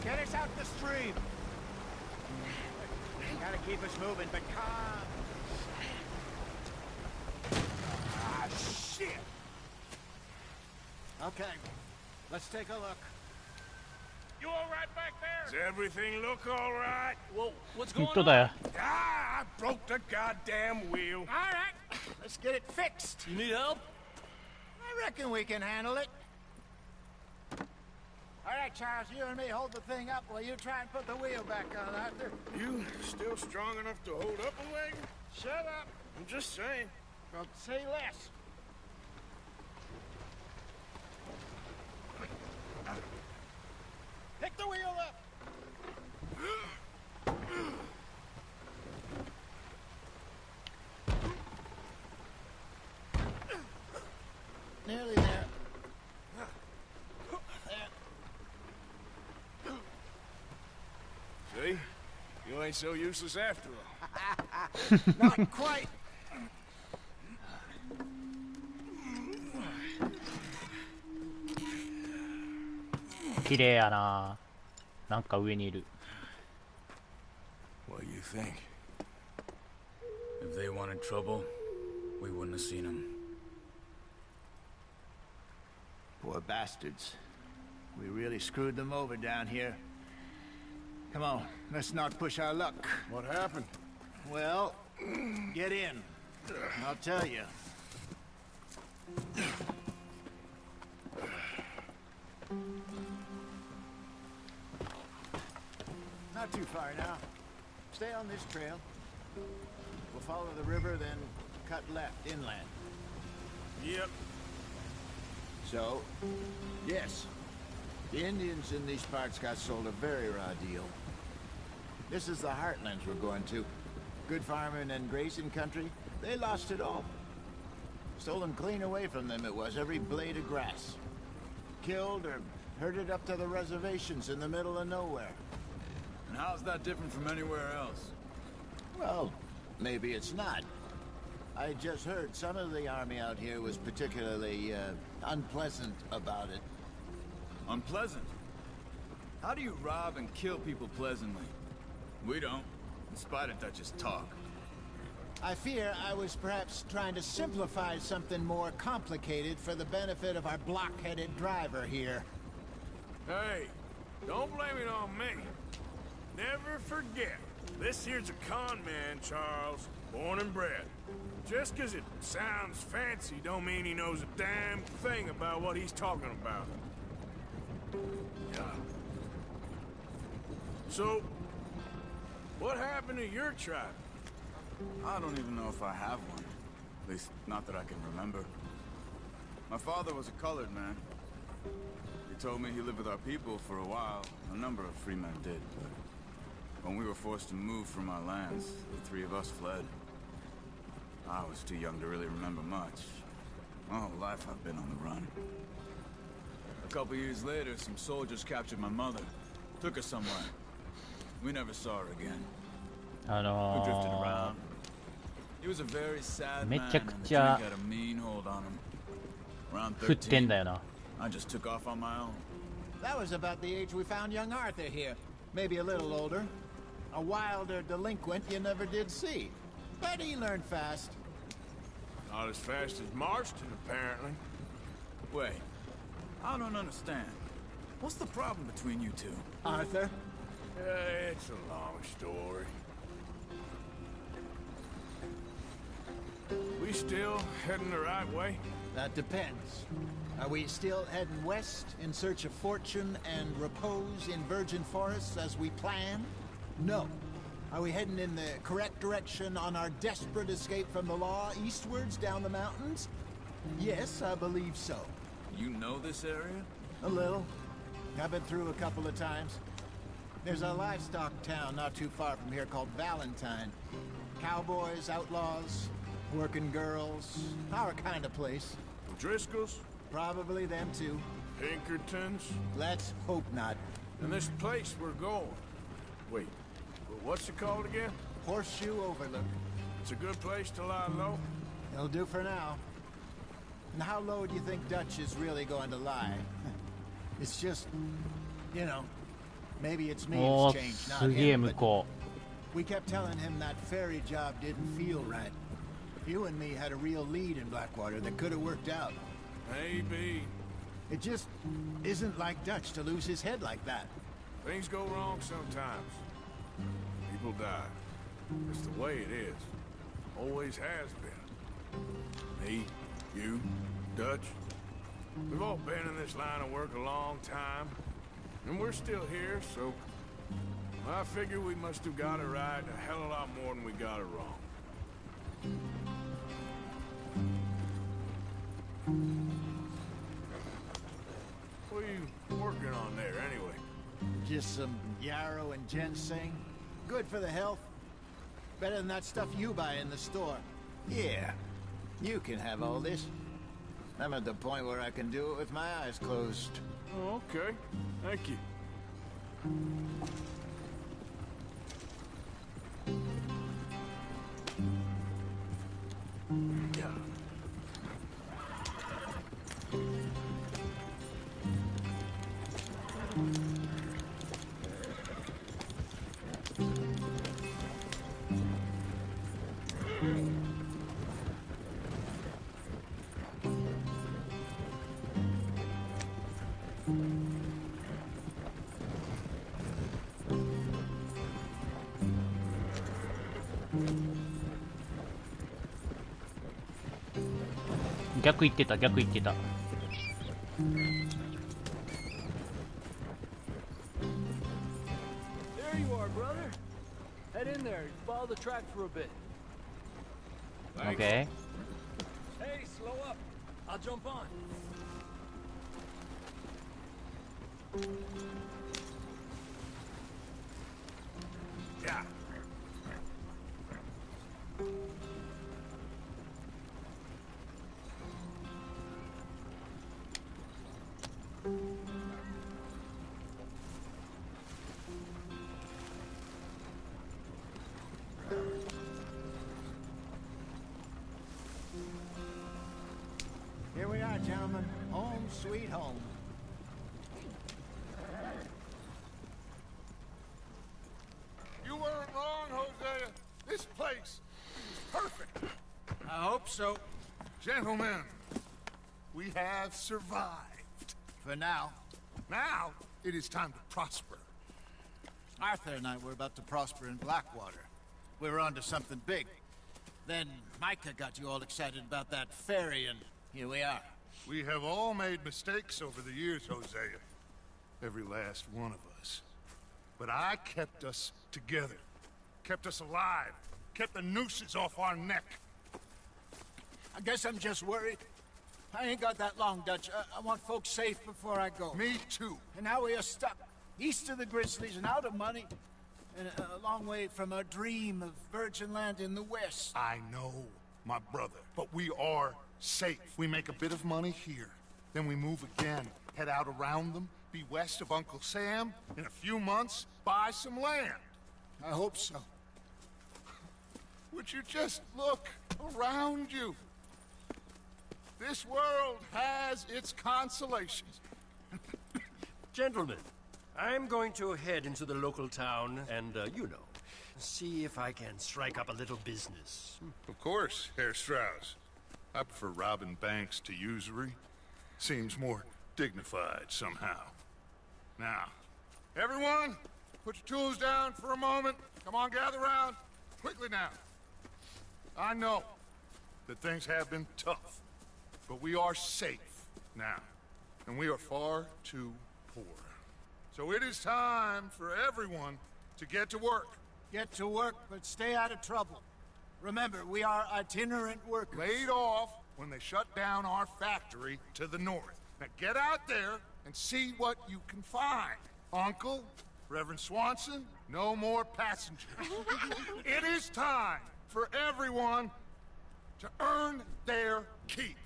Get us out the stream. Gotta keep us moving, but calm. Ah, shit! Okay, let's take a look. You all right back there? Does everything look all right? Well, what's going 本当だよ。 Ah, I broke the goddamn wheel. All right, let's get it fixed. You need help? I reckon we can handle it. All right, Charles, you and me hold the thing up while you try and put the wheel back on, Arthur. You still strong enough to hold up a wagon? Shut up. I'm just saying. Don't say less. Pick the wheel up. Nearly there. See? You ain't so useless after all. Not quite. 綺麗やな。なんか上にいる。What do you think? If they wanted trouble, we wouldn't have seen them. Poor bastards. We really screwed them over down here. Come on, let's not push our luck. What happened? Well, get in. I'll tell you. Not too far now. Stay on this trail. We'll follow the river, then cut left inland. Yep. So, yes, the Indians in these parts got sold a very raw deal. This is the heartlands we're going to. Good farming and grazing country, they lost it all. Stolen clean away from them it was, every blade of grass. Killed or herded up to the reservations in the middle of nowhere. And how's that different from anywhere else? Well, maybe it's not. I just heard some of the army out here was particularly, unpleasant about it. Unpleasant? How do you rob and kill people pleasantly? We don't, in spite of Dutch's talk. I fear I was perhaps trying to simplify something more complicated for the benefit of our block-headed driver here. Hey, don't blame it on me. Never forget, this here's a con man, Charles, born and bred. Just 'cause it sounds fancy don't mean he knows a damn thing about what he's talking about. Yeah. So, what happened to your tribe? I don't even know if I have one. At least, not that I can remember. My father was a colored man. He told me he lived with our people for a while. A number of free men did, but when we were forced to move from our lands, the three of us fled. I was too young to really remember much. My whole life I've been on the run. A couple years later, some soldiers captured my mother. Took her somewhere. We never saw her again. We drifted around. He was a very sad man, and the drink had a mean hold on him. Around 13, I just took off on my own. That was about the age we found young Arthur here. Maybe a little older. A wilder delinquent you never did see. But he learned fast. Not as fast as Marston, apparently. Wait, I don't understand. What's the problem between you two? Arthur? It's a long story. We still heading the right way? That depends. Are we still heading west in search of fortune and repose in virgin forests as we planned? No. Are we heading in the correct direction on our desperate escape from the law eastwards down the mountains? Yes, I believe so. You know this area? A little. I've been through a couple of times. There's a livestock town not too far from here called Valentine. Cowboys, outlaws, working girls, our kind of place. Driscoll's? Probably them too. Pinkertons? Let's hope not. And this place we're going. Wait, what's it called again? Horseshoe Overlook. It's a good place to lie low? It'll do for now. And how low do you think Dutch is really going to lie? It's just, you know, maybe it's me who's changed, not him, but we kept telling him that ferry job didn't feel right. You and me had a real lead in Blackwater that could have worked out. Maybe. It just isn't like Dutch to lose his head like that. Things go wrong sometimes. People die. It's the way it is. Always has been. Me, you, Dutch. We've all been in this line of work a long time. And we're still here, so I figure we must have got it right a hell of a lot more than we got it wrong. What are you working on there, anyway? Just some yarrow and ginseng. Good for the health. Better than that stuff you buy in the store. Yeah, you can have all this. I'm at the point where I can do it with my eyes closed. Oh, okay. Thank you. Yeah.逆行ってた、逆行ってた。There you are, brother. Head in there. Follow the track for a bit. Okay. Hey, slow up. I'll jump on. Yeah. sweet home. You weren't wrong, Hosea. This place is perfect. I hope so. Gentlemen, we have survived. For now. Now, it is time to prosper. Arthur and I were about to prosper in Blackwater. We were onto something big. Then Micah got you all excited about that ferry, and here we are. We have all made mistakes over the years, Hosea. Every last one of us. But I kept us together. Kept us alive. Kept the nooses off our neck. I guess I'm just worried. I ain't got that long, Dutch. I want folks safe before I go. Me too. And now we are stuck. East of the Grizzlies and out of money. And a long way from our dream of virgin land in the west. I know, my brother. But we are safe. We make a bit of money here. Then we move again. Head out around them. Be west of Uncle Sam. In a few months, buy some land. I hope so. Would you just look around you? This world has its consolations. Gentlemen, I'm going to head into the local town and, you know, see if I can strike up a little business. Of course, Herr Strauss. I prefer robbing banks to usury. Seems more dignified somehow. Now, everyone, put your tools down for a moment. Come on, gather round. Quickly now. I know that things have been tough, but we are safe now, and we are far too poor. So it is time for everyone to get to work. Get to work, but stay out of trouble. Remember, we are itinerant workers. Laid off when they shut down our factory to the north. Now get out there and see what you can find. Uncle, Reverend Swanson, no more passengers. It is time for everyone to earn their keep.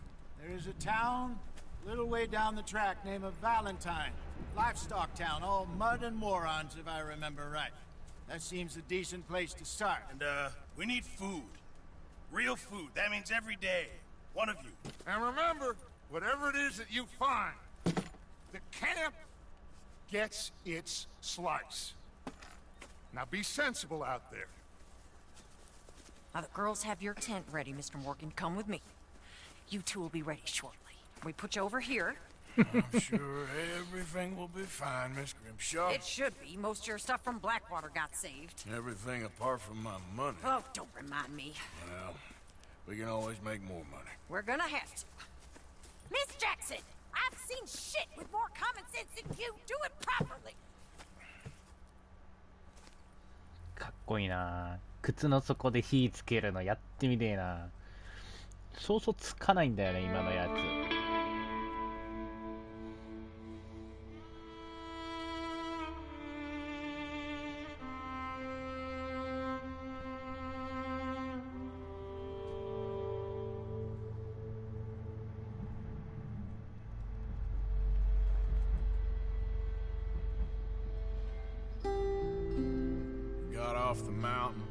There is a town a little way down the track named Valentine. Livestock town, all mud and morons, if I remember right. That seems a decent place to start. And, we need food. Real food. That means every day. One of you. And remember, whatever it is that you find, the camp gets its slice. Now be sensible out there. Now the girls have your tent ready, Mr. Morgan. Come with me. You two will be ready shortly. We put you over here. I'm sure everything will be fine, Miss Grimshaw. It should be. Most of your stuff from Blackwater got saved. Everything apart from my money. Oh, don't remind me. Well, we can always make more money. We're gonna have to. Miss Jackson, I've seen shit with more common sense than you. Do it properly. かっこいいな。靴の底で火つけるのやってみてえな。そうそうつかないんだよね、今のやつ。Got off the mountain,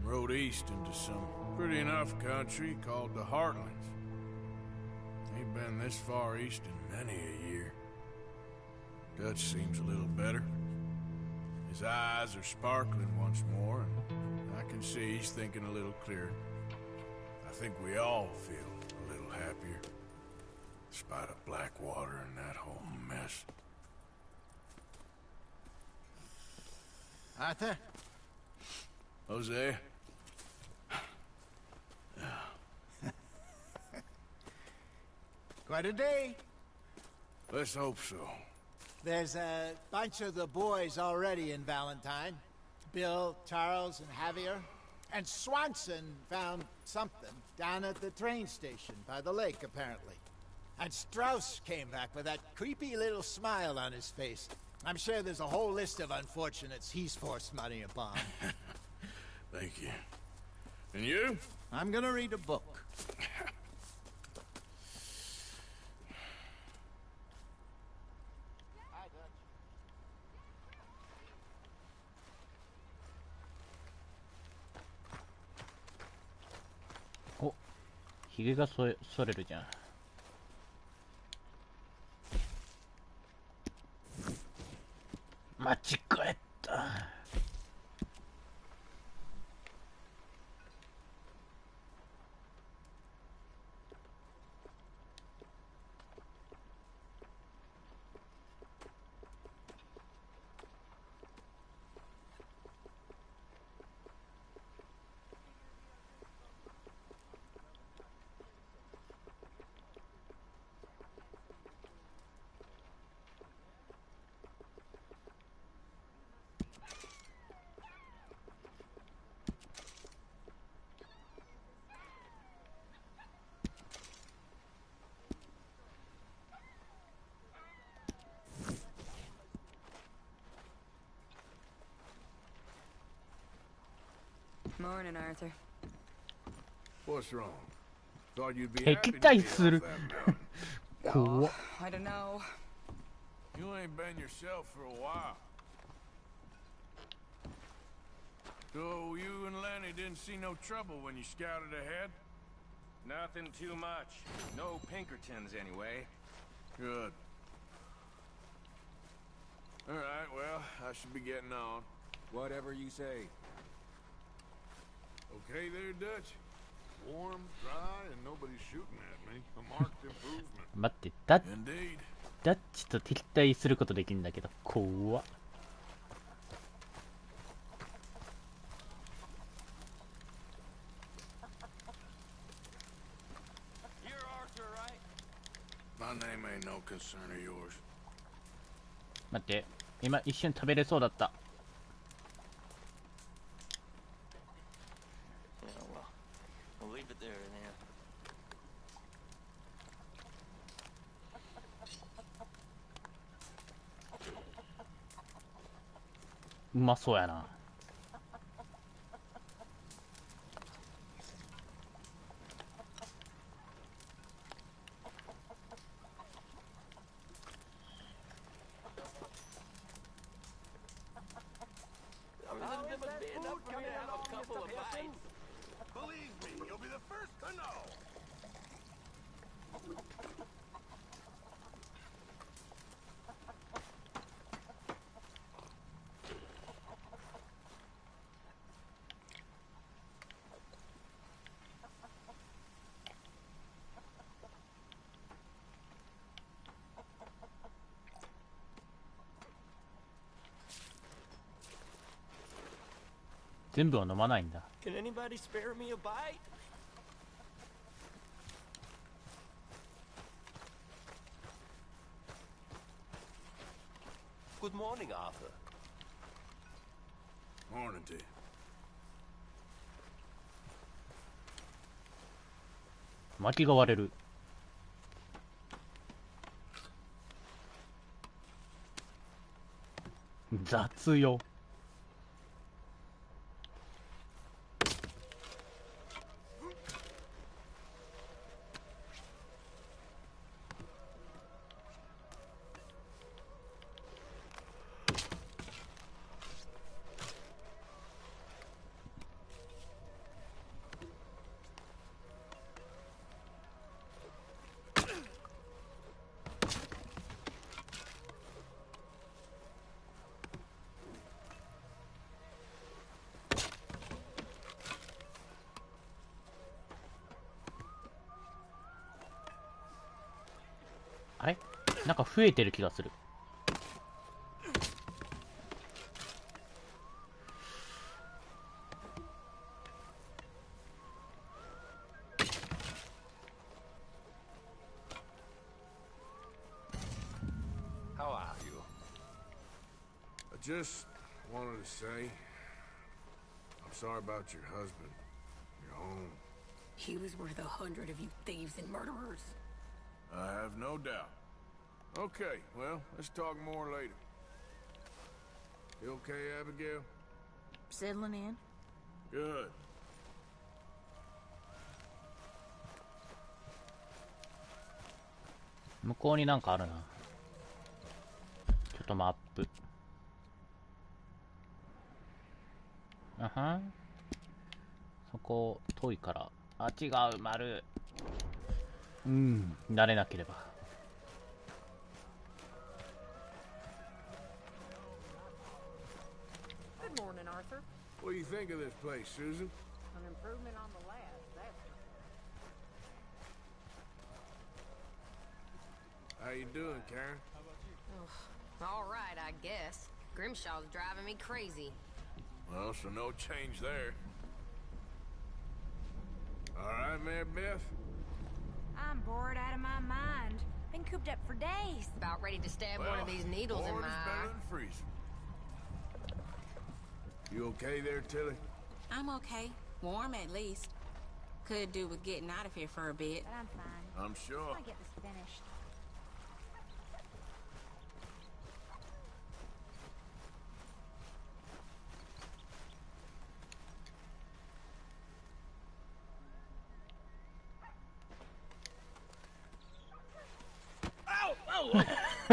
rode east into some pretty enough country called the Heartlands. Ain't been this far east in many a year. Dutch seems a little better. His eyes are sparkling once more, and I can see he's thinking a little clearer. I think we all feel a little happier, in spite of Blackwater and that whole mess. Arthur? Jose? Quite a day. Let's hope so. There's a bunch of the boys already in Valentine. Bill, Charles, and Javier. And Swanson found something down at the train station by the lake, apparently. And Strauss came back with that creepy little smile on his face. I'm sure there's a whole list of unfortunates he's forced money upon. Thank you. And you? I'm gonna read a book.お、ひげがそれるじゃん。Morning, Arthur. What's wrong? Thought you'd be 敵 happy to 対 be する off that mountain. 怖っ I don't know. You ain't been yourself for a while. So you and Lenny didn't see no trouble when you scouted ahead? Nothing too much. No Pinkertons, anyway. Good. All right, well, I should be getting on. Whatever you say. Okay there, Dutch? Warm, dry, and nobody's shooting at me. A marked improvement. 待って、ダッ Indeed. ダッチと敵対することできるんだけど、怖っ。My name ain't no concern of yours. 待って、今一瞬食べれそうだった。We'll leave it there then. うまそうやな。Believe me, you'll be the first to know. Can 全部は飲まないんだ。 Can anybody spare me a bite? Good morning, Arthur. Morning to you. 薪が割れる。雑よ。あれなんか増えてる気がする。How are you? I just wanted to say, I'm sorry about your husband, your home. He was worth 100 of you thieves and murderers. I have no doubt. Okay, well, let's talk more later. You okay, Abigail? Settling in? Good. 向こうになんかあるな。ちょっとマップ。あはん。そこ遠いから。あ、違う、丸。慣れなければ。Arthur. What do you think of this place, Susan? An improvement on the last, that's for How you doing, Karen? All right, I guess. Grimshaw's driving me crazy. Well, so no change there. All right, Mary Beth? I'm bored out of my mind. Been cooped up for days. About ready to stab one of these needles in my bored is eye. better than freezing. You okay there, Tilly? I'm okay. Warm at least. Could do with getting out of here for a bit. But I'm fine. I'm sure. I want to get this finished.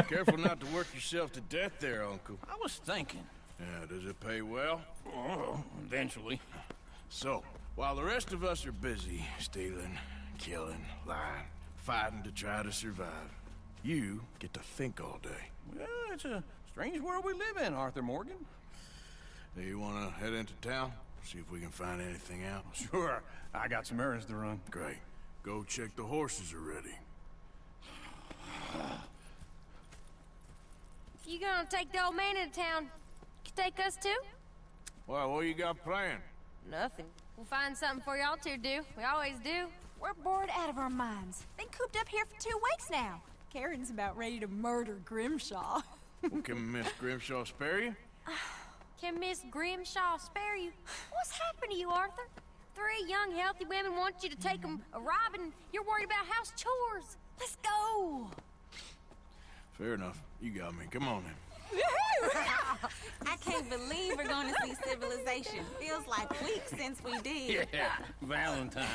Careful not to work yourself to death there, Uncle. I was thinking. Yeah, does it pay well? Oh, eventually. So, while the rest of us are busy stealing, killing, lying, fighting to try to survive, you get to think all day. Well, it's a strange world we live in, Arthur Morgan. Do you want to head into town? See if we can find anything out? Sure. I got some errands to run. Great. Go check the horses are ready. You gonna take the old man into town? You take us too? Well, what you got planned? Nothing. We'll find something for y'all to do. We always do. We're bored out of our minds. Been cooped up here for 2 weeks now. Karen's about ready to murder Grimshaw. Well, can Miss Grimshaw spare you? Can Miss Grimshaw spare you? What's happened to you, Arthur? 3 young, healthy women want you to take them a robbing. You're worried about house chores. Let's go. Fair enough. You got me. Come on then. I can't believe we're going to see civilization. Feels like weeks since we did. Yeah, Valentine.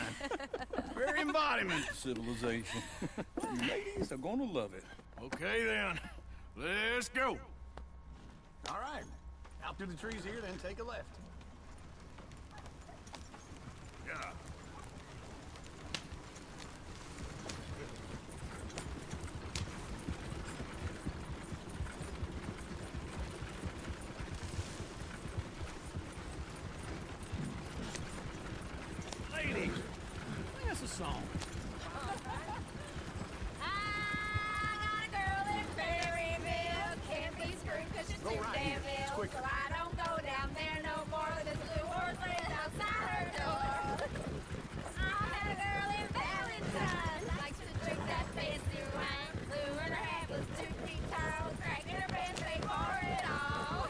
Very embodiment of civilization. You ladies are gonna love it. Okay then. Let's go. All right. Out through the trees here, then take a left. Yeah. Ladies, sing us a song. Go right here. It's quicker. So I don't go down there no more. This blue horse lays outside her door. I had a girl in Valentine. Likes to drink that fancy wine. Blue in her hat was 2 feet tall. Cracking her best they for it all.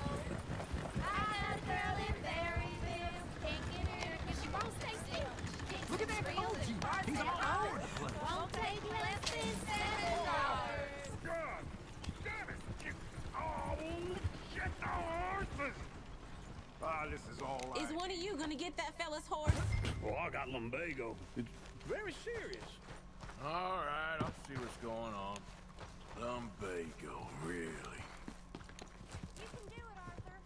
I had a girl in Berryville. Can't get her 'cause she won't stay still. Look at that OG. He's all ours. Won't take less than $7. God damn it! Oh, shit, the horses! Ah, this is all right. Is one of you gonna get that fella's horse? Oh, I got lumbago. It's very serious. All right, I'll see what's going on. Lumbago, really? You can do it, Arthur.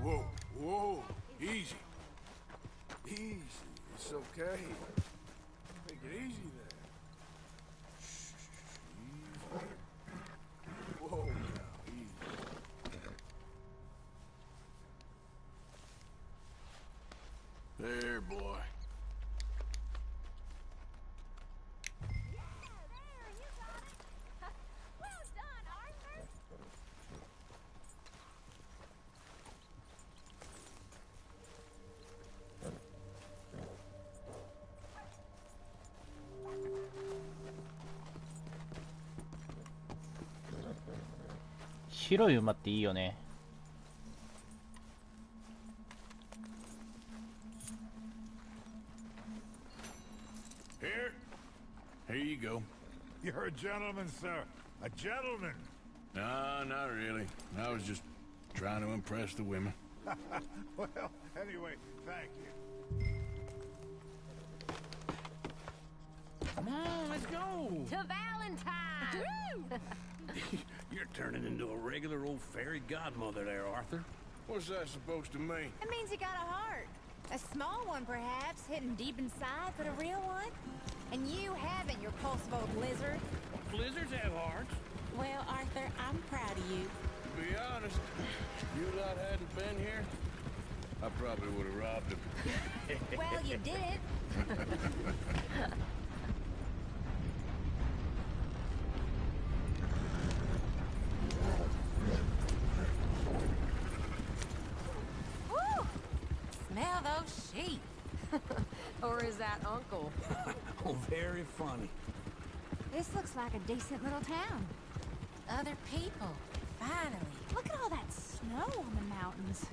Whoa, whoa, easy. Easy, it's okay. Take it easy there. Shh, easy. Whoa, now, easy. There, boy. Well done, Arthur.白い馬っていいよね。Here. Here you go. You're a gentleman, sir. A gentleman. No, not really. I was just trying to impress the women. Well, anyway, thank you. Come on, let's go. To Valentine! You're turning into a regular old fairy godmother there, Arthur. What's that supposed to mean? It means you got a heart. A small one, perhaps, hidden deep inside, but a real one. And you haven't. You're impulsive old lizard. Blizzards have hearts. Well, Arthur, I'm proud of you. To be honest, if you lot hadn't been here, I probably would have robbed him. Well, you did it. Woo! Smell those sheep. Or is that Uncle? Oh, very funny. This looks like a decent little town. Other people, finally. Look at all that snow on the mountains.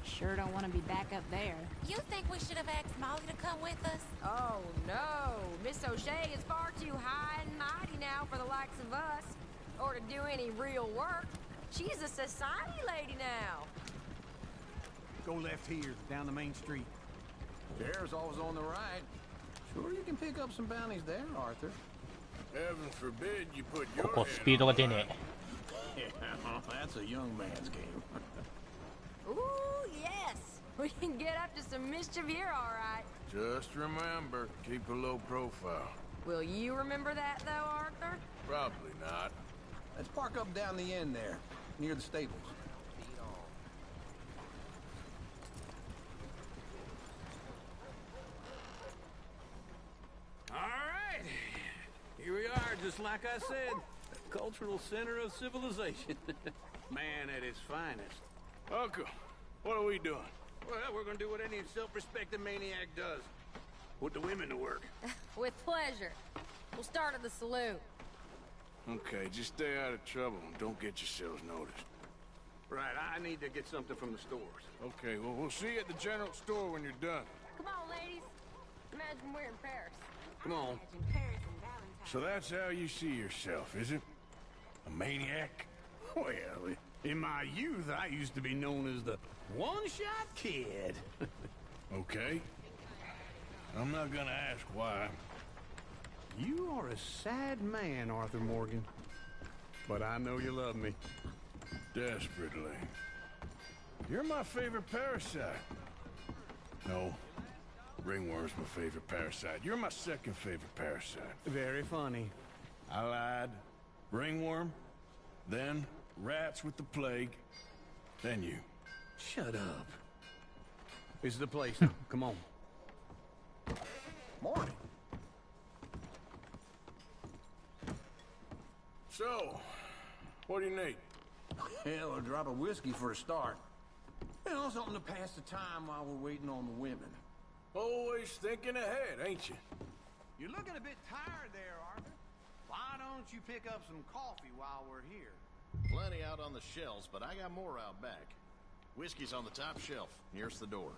Sure don't want to be back up there. You think we should have asked Molly to come with us? Oh, no. Miss O'Shea is far too high and mighty now for the likes of us. Or to do any real work. She's a society lady now. Go left here, down the main street. Bear's always on the right. Sure you can pick up some bounties there, Arthur. Heaven forbid you put こ your こ head スピードが出ね Yeah, that's a young man's game. Ooh, yes. We can get up to some mischief here, all right. Just remember, keep a low profile. Will you remember that, though, Arthur? Probably not. Let's park up down the end there, near the stables. All right. Here we are, just like I said. The cultural center of civilization. Man at his finest. Uncle, what are we doing? Well, we're gonna do what any self-respecting maniac does. Put the women to work. With pleasure. We'll start at the saloon. Okay, just stay out of trouble and don't get yourselves noticed. Right, I need to get something from the stores. Okay, well, we'll see you at the general store when you're done. Come on, ladies. Imagine we're in Paris. Come on. Imagine Paris and Valentine. So that's how you see yourself, is it? A maniac? Well, in my youth, I used to be known as the one-shot kid. Okay. I'm not gonna ask why. You are a sad man, Arthur Morgan. But I know you love me. Desperately. You're my favorite parasite. No. Ringworm's my favorite parasite. You're my second favorite parasite. Very funny. I lied. Ringworm, then rats with the plague, then you. Shut up. This is the place now. Come on. Morning. So, what do you need? Hell, a drop of whiskey for a start. You know, something to pass the time while we're waiting on the women. Always thinking ahead, ain't you? You're looking a bit tired there, Arthur. Why don't you pick up some coffee while we're here? Plenty out on the shelves, but I got more out back. Whiskey's on the top shelf, nearest the door.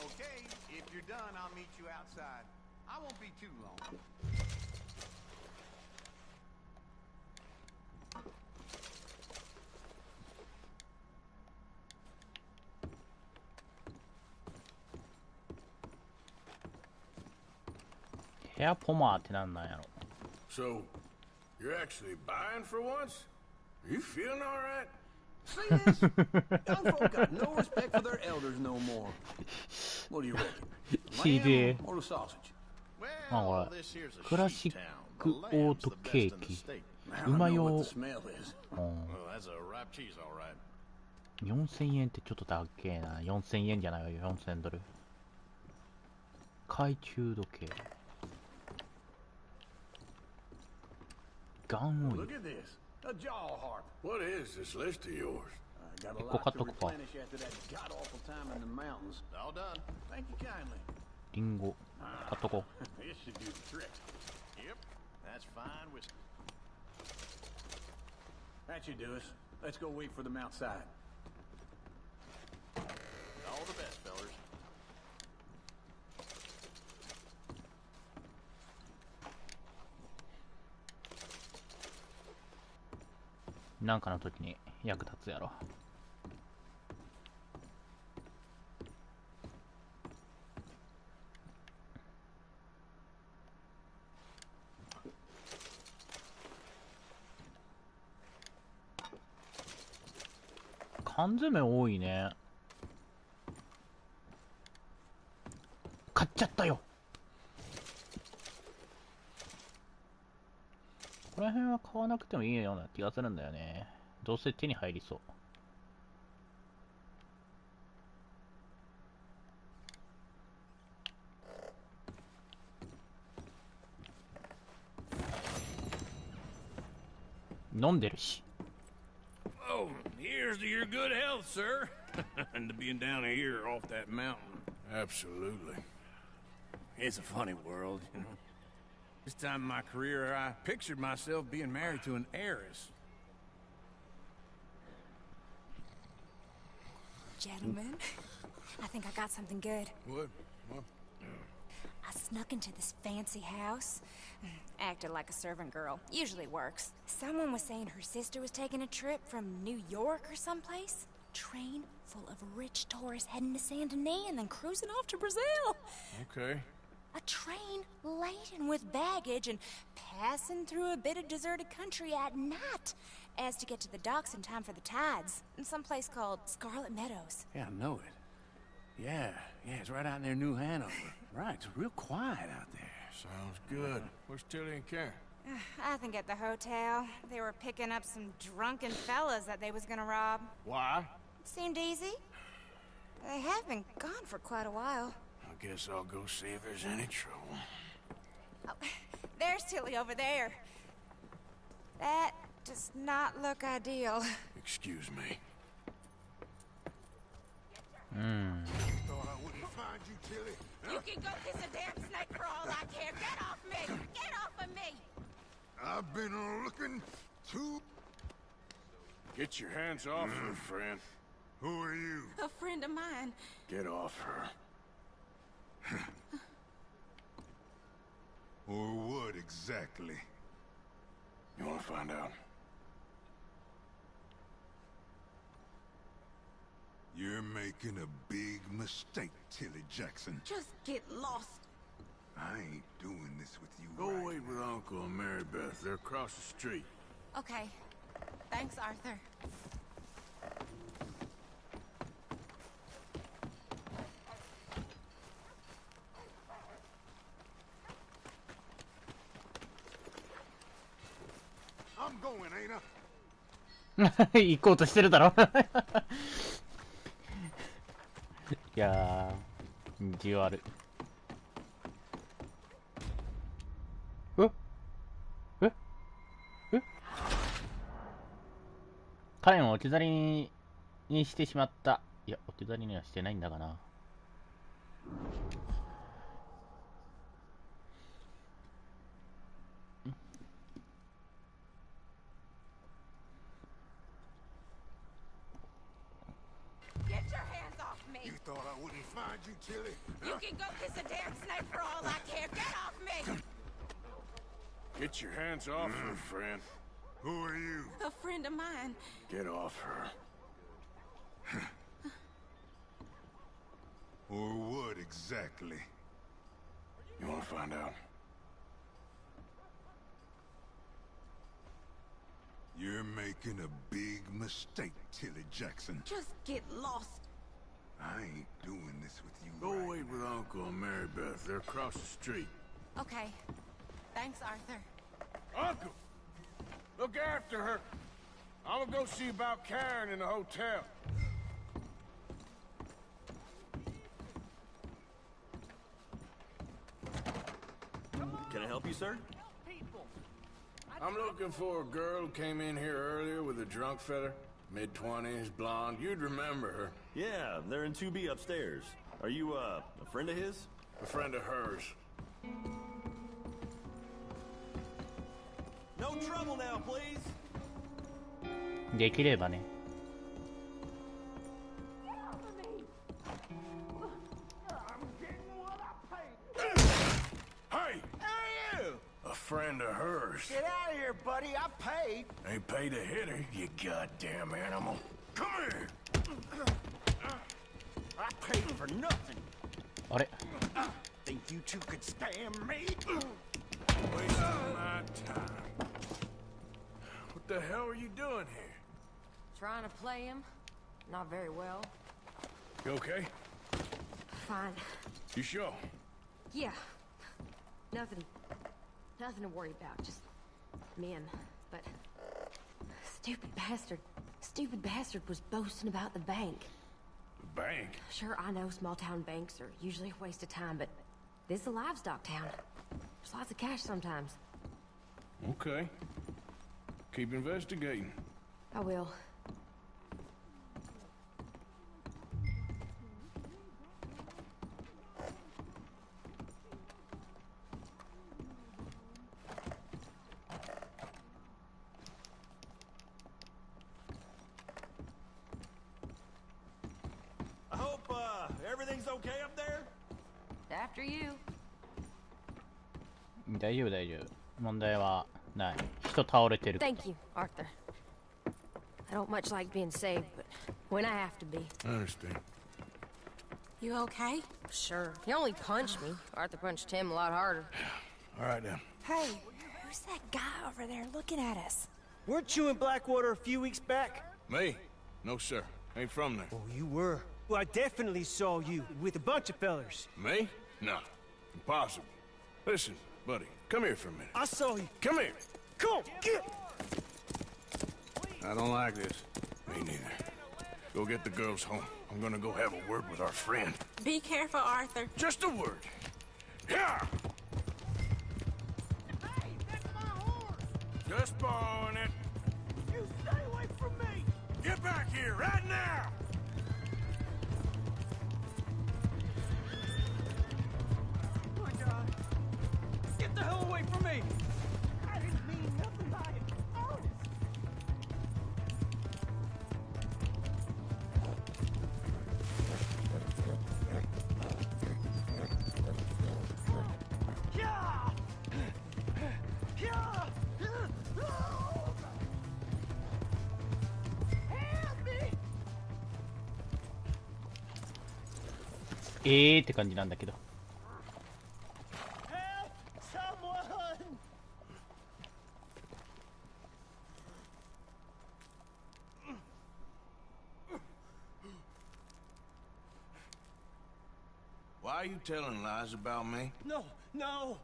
Okay, if you're done, I'll meet you outside. I won't be too long.ヘアポマーってなんなんやろ So, you're actually buying for once? Are you feeling all right? See this? Young folk got no respect for their elders no more. What do you reckon? CD Lamb or the sausage? あこれクラシックオートケーキ うまよ Well, that's a ripe cheese, all right. 4000円ってちょっと高えな4000円じゃないわ4000ドル懐中時計ガンオイル Look at this. A jaw harp. What is this list of yours? I got a lot to replenish after that god-awful time in the mountains. All done. Thank you kindly. リンゴ買っとこ This should do the trick. Yep, that's fine whiskey. That should do us. Let's go wait for them outside. All the best, fellers. なんかの時に役立つやろ缶詰多いね買っちゃったよ。この辺は買わなくてもいいような気がするんだよね。どうせ手に入りそう。飲んでるし。 Oh, here's to your good health, sir. And to being down here off that mountain. Absolutely. It's a funny world, you know. This time in my career, I pictured myself being married to an heiress. Gentlemen, I think I got something good. What? I snuck into this fancy house. Acted like a servant girl. Usually works. Someone was saying her sister was taking a trip from New York or someplace. Train full of rich tourists heading to Saint Denis and then cruising off to Brazil. Okay. A train laden with baggage and passing through a bit of deserted country at night, as to get to the docks in time for the tides, in some place called Scarlet Meadows. Yeah, I know it. Yeah, it's right out near New Hanover. Right, it's real quiet out there. Sounds good. Where's Tilly and Karen? I think at the hotel. They were picking up some drunken fellas that they was gonna rob. Why? It seemed easy. They have been gone for quite a while. I guess I'll go see if there's any trouble. Oh, there's Tilly over there. That does not look ideal. Excuse me. Thought I wouldn't find you, Tilly. You can go kiss a damn snake for all I care. Get off me! Get off of me! I've been looking to... Get your hands off her, friend. Who are you? A friend of mine. Get off her. Or what exactly? You want to find out? You're making a big mistake, Tilly Jackson. Just get lost. I ain't doing this with you. Go wait with Uncle and Mary Beth. They're across the street. Okay. Thanks, Arthur. I'm going, ain't I? 行こうとしてるだろ。いやー、需要ある。彼を置き去りにしてしまった。いや、置き去りにはしてないんだがな。Get your hands off me! You thought I wouldn't find you, Tilly? You can go kiss a damn snake for all I care. Get off me! Get your hands off her, friend. Who are you? A friend of mine. Get off her. Or what exactly? You want to find out? You're making a big mistake, Tilly Jackson. Just get lost. I ain't doing this with you. Go wait with Uncle and Mary Beth. They're across the street. Okay. Thanks, Arthur. Uncle! Look after her. I'm gonna go see about Karen in the hotel. Can I help you, sir? I'm looking for a girl who came in here earlier with a drunk fella. Mid-20s, blonde. You'd remember her. Yeah, they're in 2B upstairs. Are you, a friend of his? A friend of hers. No trouble now, please. できればね。Hey! A friend of hers. Get out of here, buddy. I paid. Ain't paid to hit her, you goddamn animal. Come here! I paid for nothing. あれ Think you two could stand me? Wasting my time. What the hell are you doing here? Trying to play him? Not very well. You okay? Fine. You sure? Yeah. Nothing to worry about. Just men. But stupid bastard was boasting about the bank. The bank? Sure, I know small town banks are usually a waste of time, but this is a livestock town. There's lots of cash sometimes. Okay. Keep investigating. I will. I hope, everything's okay up there? After you. 大丈夫大丈夫。問題はない。人倒れてる。Thank you, Arthur. I don't much like being saved, but when I have to be. I understand. You okay? Sure. He only punched me. Arthur punched him a lot harder. All right, then. Hey, who's that guy over there looking at us? Weren't you in Blackwater a few weeks back? Me? No, sir. Ain't from there. Oh, you were. Well, I definitely saw you with a bunch of fellers. Me? No. Impossible. Listen, buddy, come here for a minute. I saw you. Come here. Come on, get! I don't like this. Me neither. Go get the girls home. I'm gonna go have a word with our friend. Be careful, Arthur. Just a word. Yeah! Hey, that's my horse! Just borrowing it. You stay away from me! Get back here, right now! My God. Get the hell away from me! I didn't mean nothing by it. Honest. Yeah! Yeah! Help me! って感じなんだけど。Help someone! Why are you telling lies about me? No, no.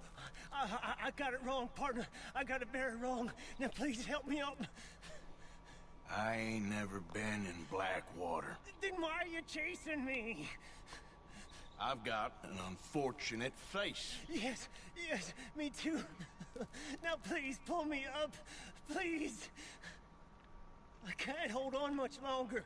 I got it wrong, partner. I got it very wrong. Now please help me out. I ain't never been in Blackwater. Then why are you chasing me? I've got an unfortunate face. Yes, yes, me too. Now please pull me up. Please. I can't hold on much longer.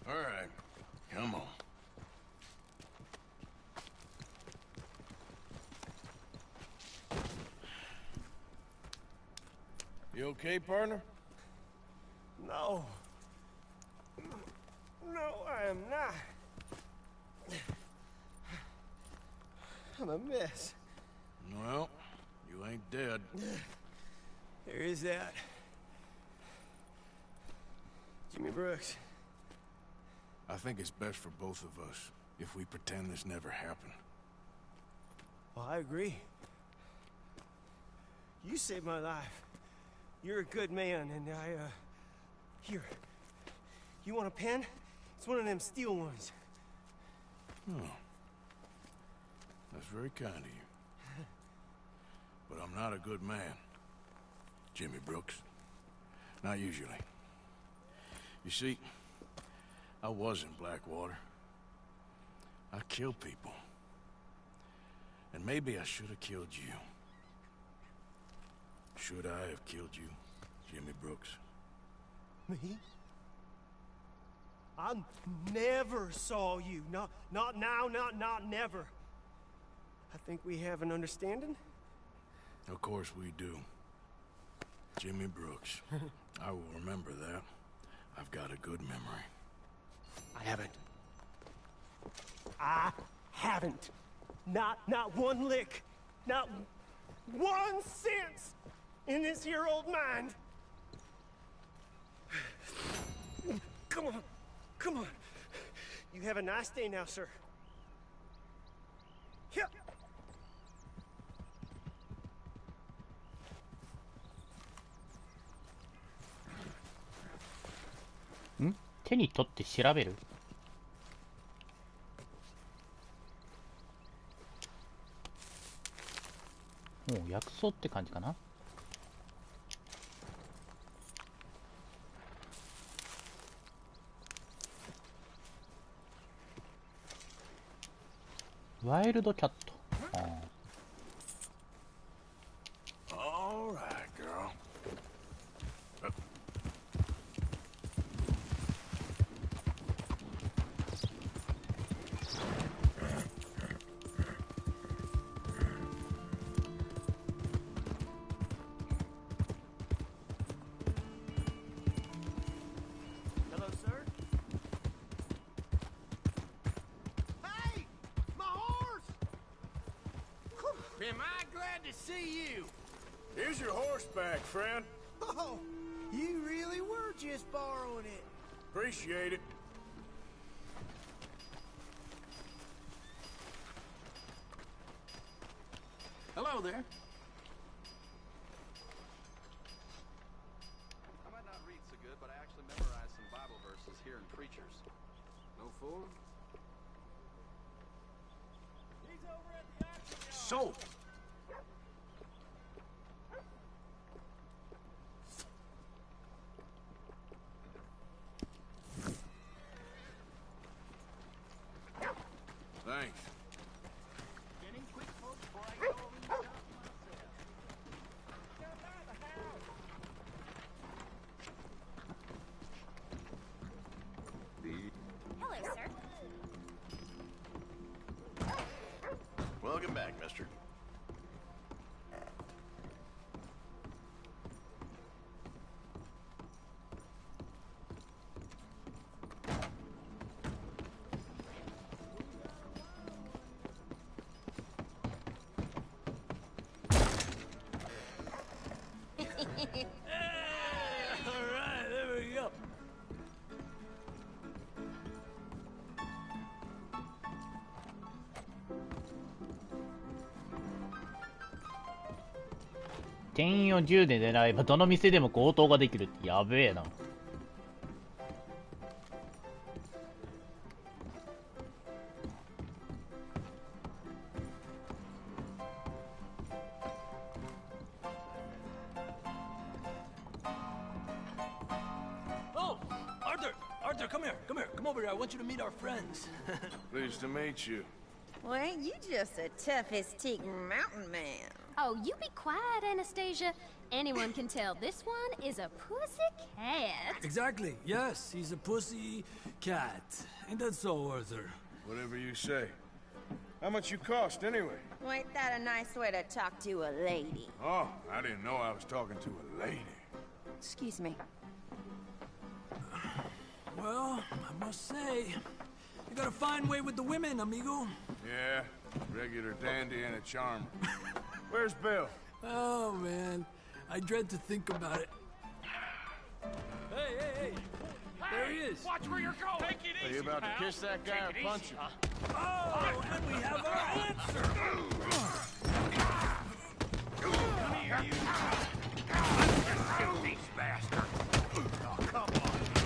All right, come on. You okay, partner? No. No, I am not. I'm a mess. Well, you ain't dead. There is that. Jimmy Brooks. I think it's best for both of us if we pretend this never happened. Well, I agree. You saved my life. You're a good man, and here. You want a pen? It's one of them steel ones. Oh. That's very kind of you. But I'm not a good man, Jimmy Brooks. Not usually. You see, I was in Blackwater. I killed people. And maybe I should have killed you. Should I have killed you, Jimmy Brooks? Me? I never saw you. Not now, not never. I think we have an understanding? Of course we do. Jimmy Brooks. I will remember that. I've got a good memory. I haven't. Not one lick. Not 1 cent in this here old mind. Come on. Come on. You have a nice day now, sir. Here. 手に取って調べる。もう薬草って感じかな。ワイルドキャット。All right, girl. Hello, sir. Hey! My horse! Am I glad to see you? Here's your horseback, friend. Oh, you really were just borrowing it. Appreciate it. Hello there. I might not read so good, but I actually memorized some Bible verses here in Preachers. No fool? He's over at the auction yard. So, Thanks. Getting quick, folks, before I go over and shop myself. Hello, sir. Welcome back, mister. All right, there we go.「店員を銃で狙えばどの店でも強盗ができる」ってやべえな。Oh, Arthur! Arthur, come here. Come here. Come over here. I want you to meet our friends. Pleased to meet you. Well, ain't you just the toughest teak mountain man? Oh, you be quiet, Anastasia. Anyone can tell this one is a pussy cat. Exactly. Yes, he's a pussy cat. Ain't that so, Arthur? Whatever you say. How much you cost, anyway? Well, ain't that a nice way to talk to a lady? Oh, I didn't know I was talking to a lady. Excuse me. Well, I must say, you got a fine way with the women, amigo. Yeah, regular dandy and a charmer. Where's Bill? Oh, man. I dread to think about it. Hey, hey, hey! There he is! Watch where you're going! Take it Are easy, you about pal. to kiss that guy or punch him? Oh, and we have our answer! Come here, you! Filthy bastard! Oh, come on.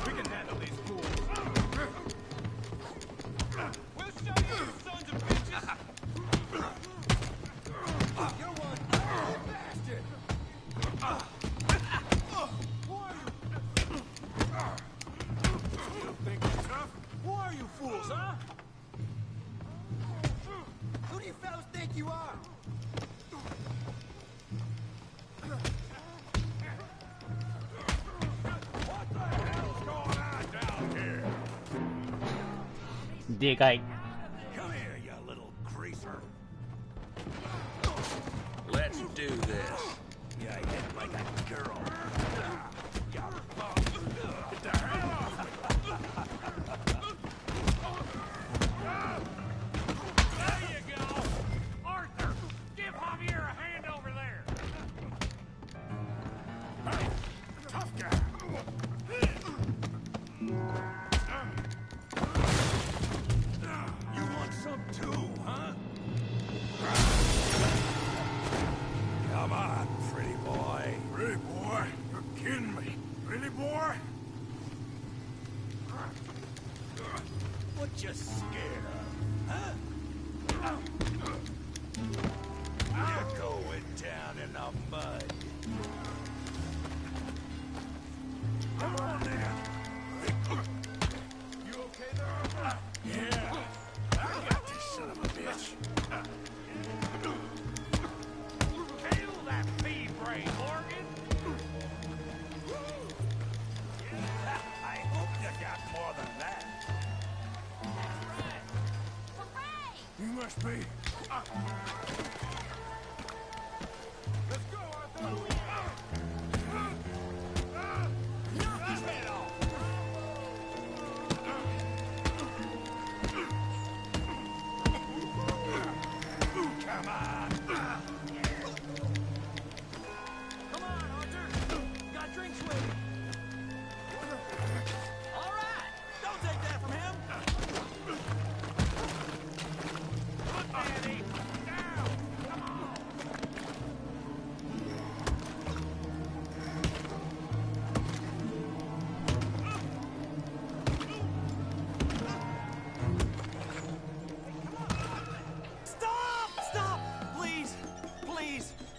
We can handle these fools. We'll show you, you sons of bitches! You're one ugly bastard! You think you're tough? Who are you fools, huh? Who do you fellas think you are? What the hell's going on down here? でかい。 come here, you little greaser. Let's do this. You hit like a girl. Get the hell off me! There you go! Arthur, give Javier a hand over there! Hey, tough guy. You want some too, huh? Come on, pretty boy. Pretty boy? You're kidding me. Really, boy?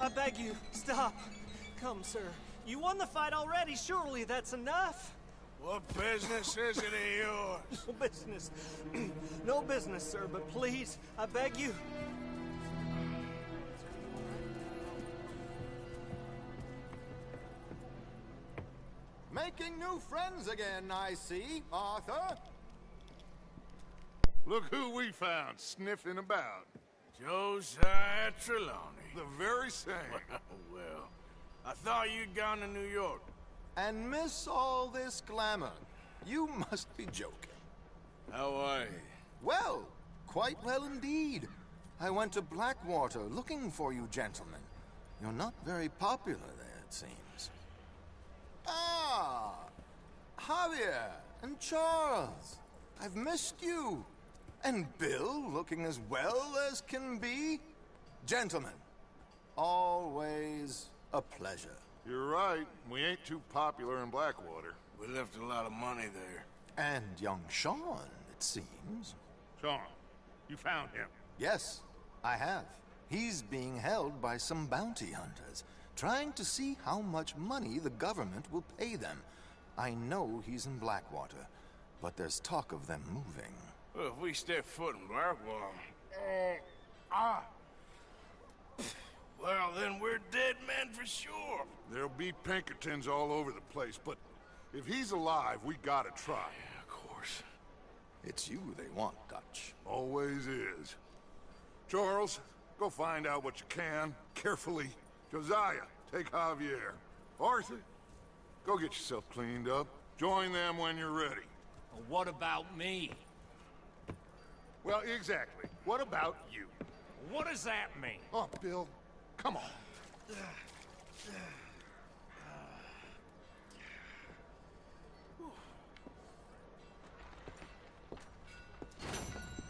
I beg you, stop. Come, sir. You won the fight already. Surely that's enough. What business is it of yours? No business. No business, sir, but please, I beg you. Making new friends again, I see, Arthur. Look who we found sniffing about. Josiah Trelawney. The very same. Well, I thought you'd gone to New York. And miss all this glamour. You must be joking. How are you? Well, quite well indeed. I went to Blackwater looking for you gentlemen. You're not very popular there, it seems. Ah! Javier and Charles. I've missed you. And Bill looking as well as can be. Gentlemen, always a pleasure. You're right. We ain't too popular in Blackwater. We left a lot of money there. And young Sean, it seems. Sean, you found him? Yes, I have. He's being held by some bounty hunters, trying to see how much money the government will pay them. I know he's in Blackwater, but there's talk of them moving. Well, if we step foot in Blackwater... Well, then we're dead men for sure. There'll be Pinkertons all over the place, but if he's alive, we gotta try. Yeah, of course. It's you they want, Dutch. Always is. Charles, go find out what you can, carefully. Josiah, take Javier. Arthur, go get yourself cleaned up. Join them when you're ready. Well, what about me? Well, exactly. What about you? What does that mean? Oh, Bill, come on.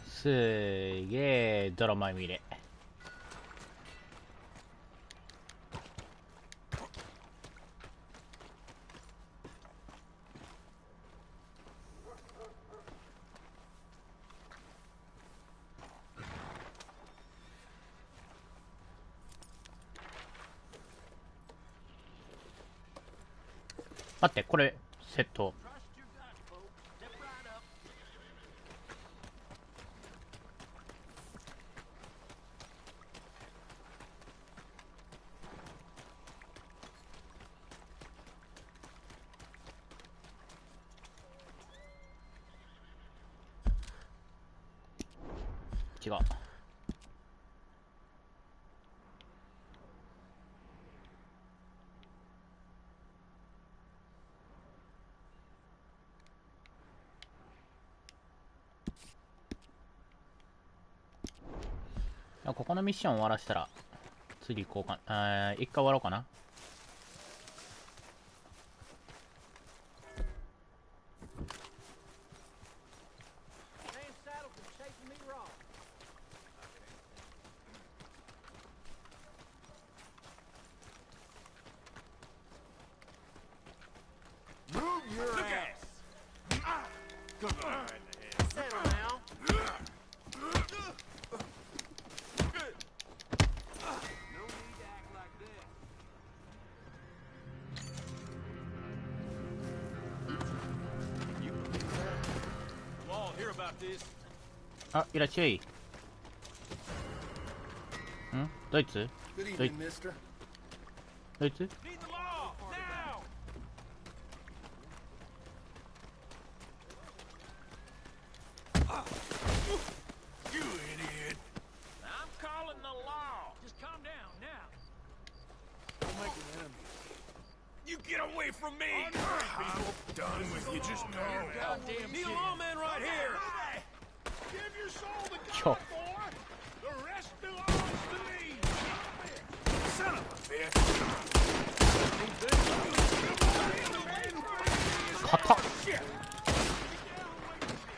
すげえ泥まみれ。待って、これセット。違う。ここのミッション終わらせたら次行こうか。一回終わろうかな。あ、いらっしゃい。ん？ドイツ？ドイツ？ドイツ？You idiot. I'm calling from me! I'm done with you. Just go. Goddamn the lawman right here! Give your soul to God, boy! The rest belongs to me! Son of a bitch! Kata. Shit!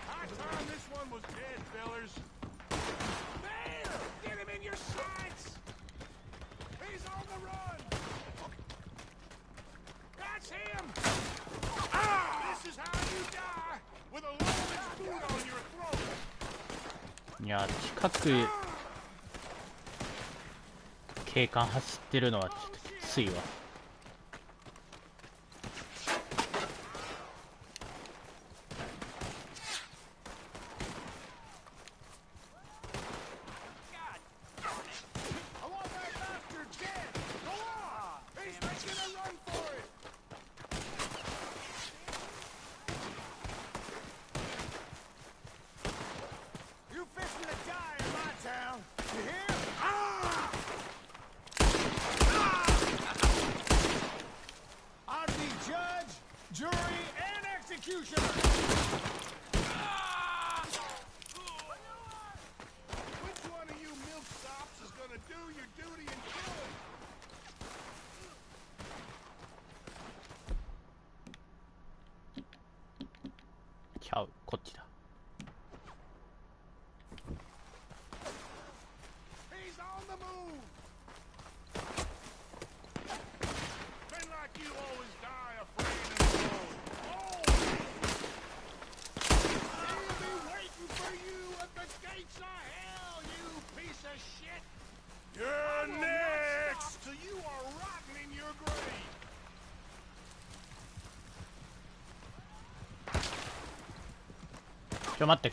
High time this one was dead, fellas. There! Get him in your sights! He's on the run! That's him! Ah! This is how you die! With a lawman's boot on your throat! いや、近く警官走ってるのはちょっときついわ。ちゃう、こっちだ。You're next! So you are rotten in your grave! 待って、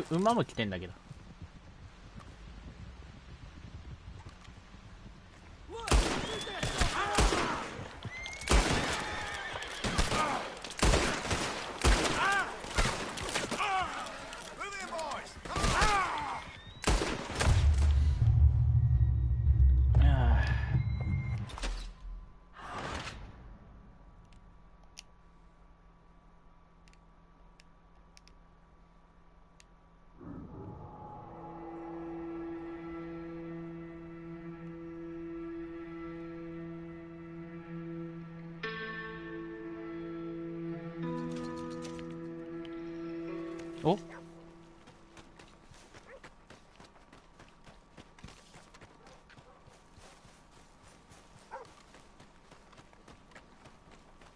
馬も来てんだけど。お、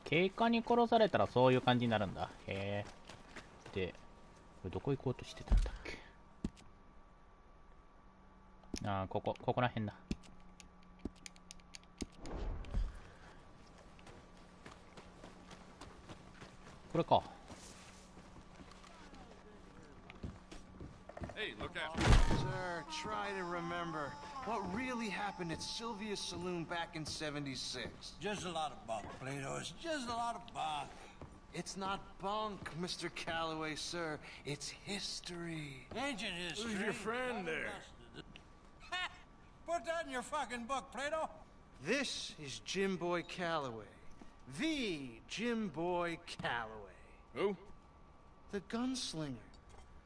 警官に殺されたらそういう感じになるんだ。へえ。で、どこ行こうとしてたんだっけ。ああ、ここら辺だ。これか。Hey, look out. Sir, try to remember what really happened at Sylvia's Saloon back in '76. Just a lot of bunk, Plato. It's just a lot of bunk. It's not bunk, Mr. Calloway, sir. It's history. Ancient history. Who's your friend there? Put that in your fucking book, Plato. This is Jim Boy Calloway. The Jim Boy Calloway. Who? The gunslinger.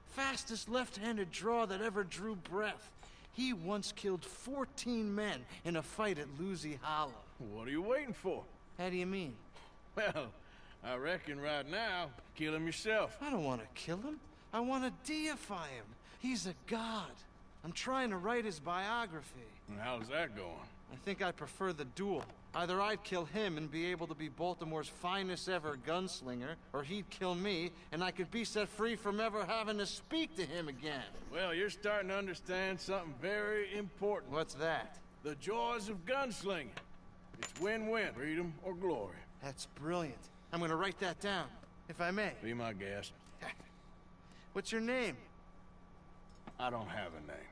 Fastest left-handed draw that ever drew breath. He once killed 14 men in a fight at Lucy Hollow. What are you waiting for? How do you mean? Well, I reckon right now, kill him yourself. I don't want to kill him. I want to deify him. He's a god. I'm trying to write his biography. And how's that going? I think I prefer the duel. Either I'd kill him and be able to be Baltimore's finest ever gunslinger, or he'd kill me, and I could be set free from ever having to speak to him again. Well, you're starting to understand something very important. What's that? The joys of gunslinging. It's win-win, freedom or glory. That's brilliant. I'm gonna write that down, if I may. Be my guest. What's your name? I don't have a name.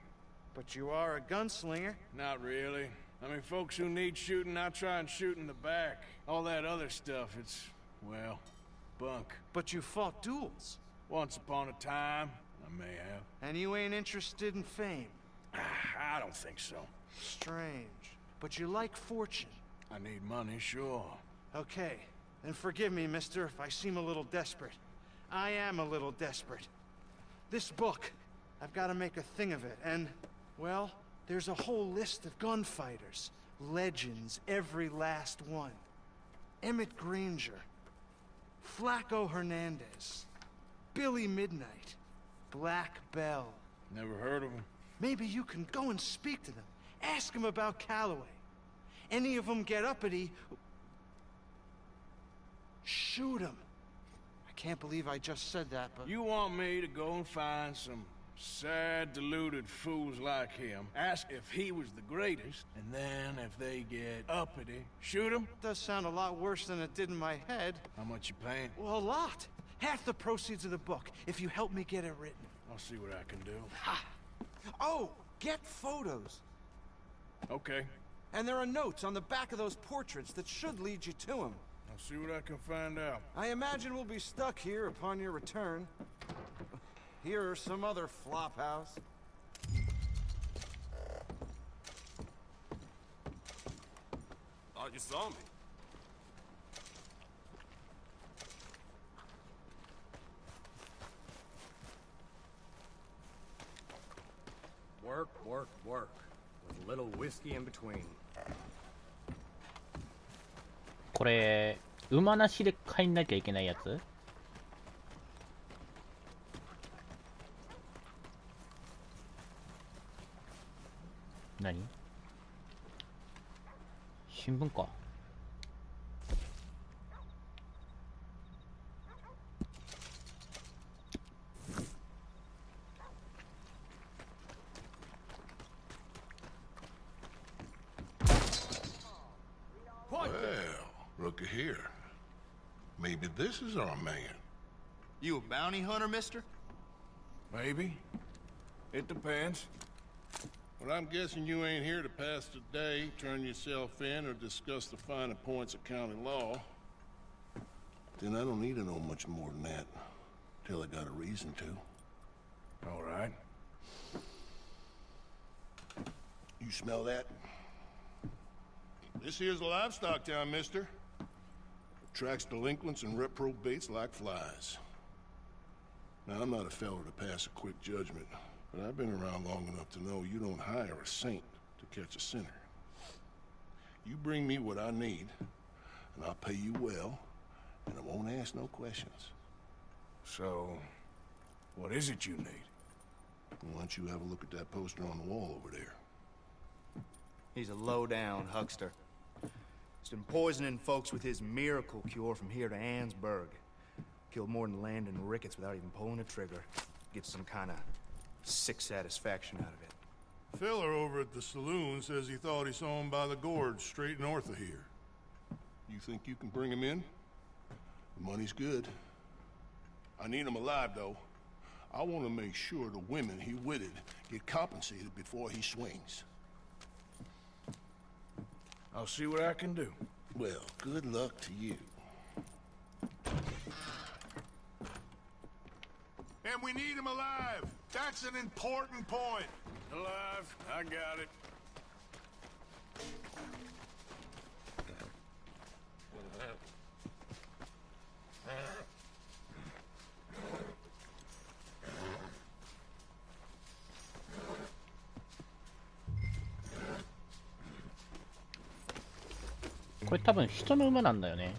But you are a gunslinger. Not really. I mean, folks who need shooting, I try and shoot in the back. All that other stuff, it's, well, bunk. But you fought duels. Once upon a time, I may have. And you ain't interested in fame. I don't think so. Strange. But you like fortune. I need money, sure. Okay. And forgive me, mister, if I seem a little desperate. I am a little desperate. This book, I've got to make a thing of it, and, well, there's a whole list of gunfighters. Legends, every last one. Emmett Granger, Flaco Hernandez, Billy Midnight, Black Bell. Never heard of him. Maybe you can go and speak to them. Ask them about Calloway. Any of them get uppity, shoot them. I can't believe I just said that, but... You want me to go and find some sad, deluded fools like him, ask if he was the greatest, and then if they get uppity, shoot him? Does sound a lot worse than it did in my head. How much you paying? Well, a lot. Half the proceeds of the book, if you help me get it written. I'll see what I can do. Ha! Oh, get photos. Okay. And there are notes on the back of those portraits that should lead you to him. I'll see what I can find out. I imagine we'll be stuck here upon your return. Here are some other flophouse. Thought you saw me. Work, work, work. With a little whiskey in between. これ馬なしで帰んなきゃいけないやつ？何？新聞か。Looky here. Maybe this is our man. You a bounty hunter, mister? Maybe. It depends. Well, I'm guessing you ain't here to pass the day, turn yourself in, or discuss the finer points of county law. Then I don't need to know much more than that, till I got a reason to. All right. You smell that? This here's a livestock town, mister. Attracts delinquents and reprobates like flies. Now, I'm not a fellow to pass a quick judgment, but I've been around long enough to know you don't hire a saint to catch a sinner. You bring me what I need, and I'll pay you well, and I won't ask no questions. So, what is it you need? Why don't you have a look at that poster on the wall over there? He's a low-down huckster. He's been poisoning folks with his miracle cure from here to Annesburg. Killed more than Landon Ricketts without even pulling a trigger. Gets some kind of sick satisfaction out of it. Filler over at the saloon says he thought he saw him by the gorge straight north of here. You think you can bring him in? The money's good. I need him alive, though. I want to make sure the women he witted get compensated before he swings. I'll see what I can do. Well, good luck to you. And we need him alive. That's an important point. Alive, I got it.これ多分人の馬なんだよね。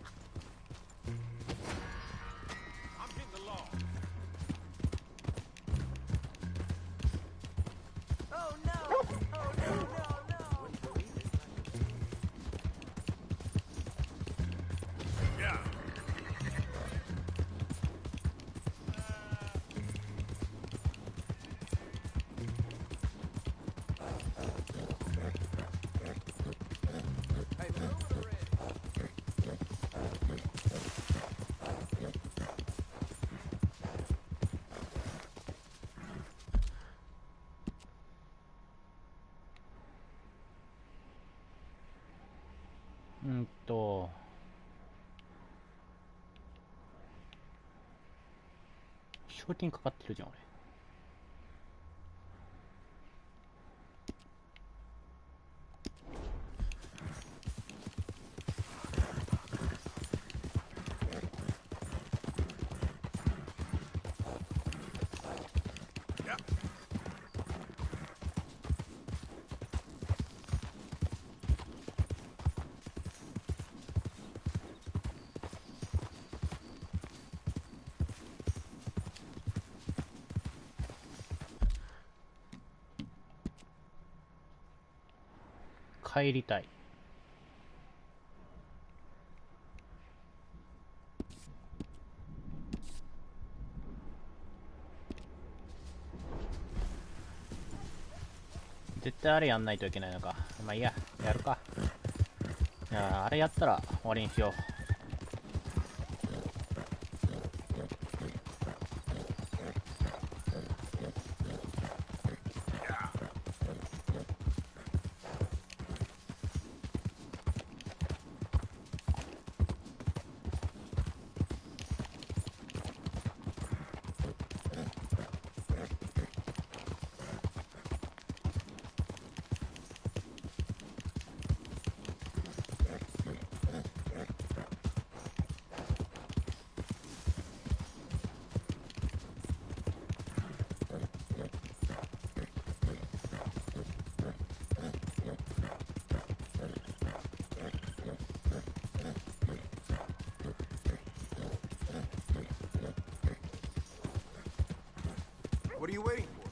賞金かかってるじゃん俺。帰りたい。絶対あれやんないといけないのか。まあいいや、やるか。いや、あれやったら終わりにしよう。What are you waiting for?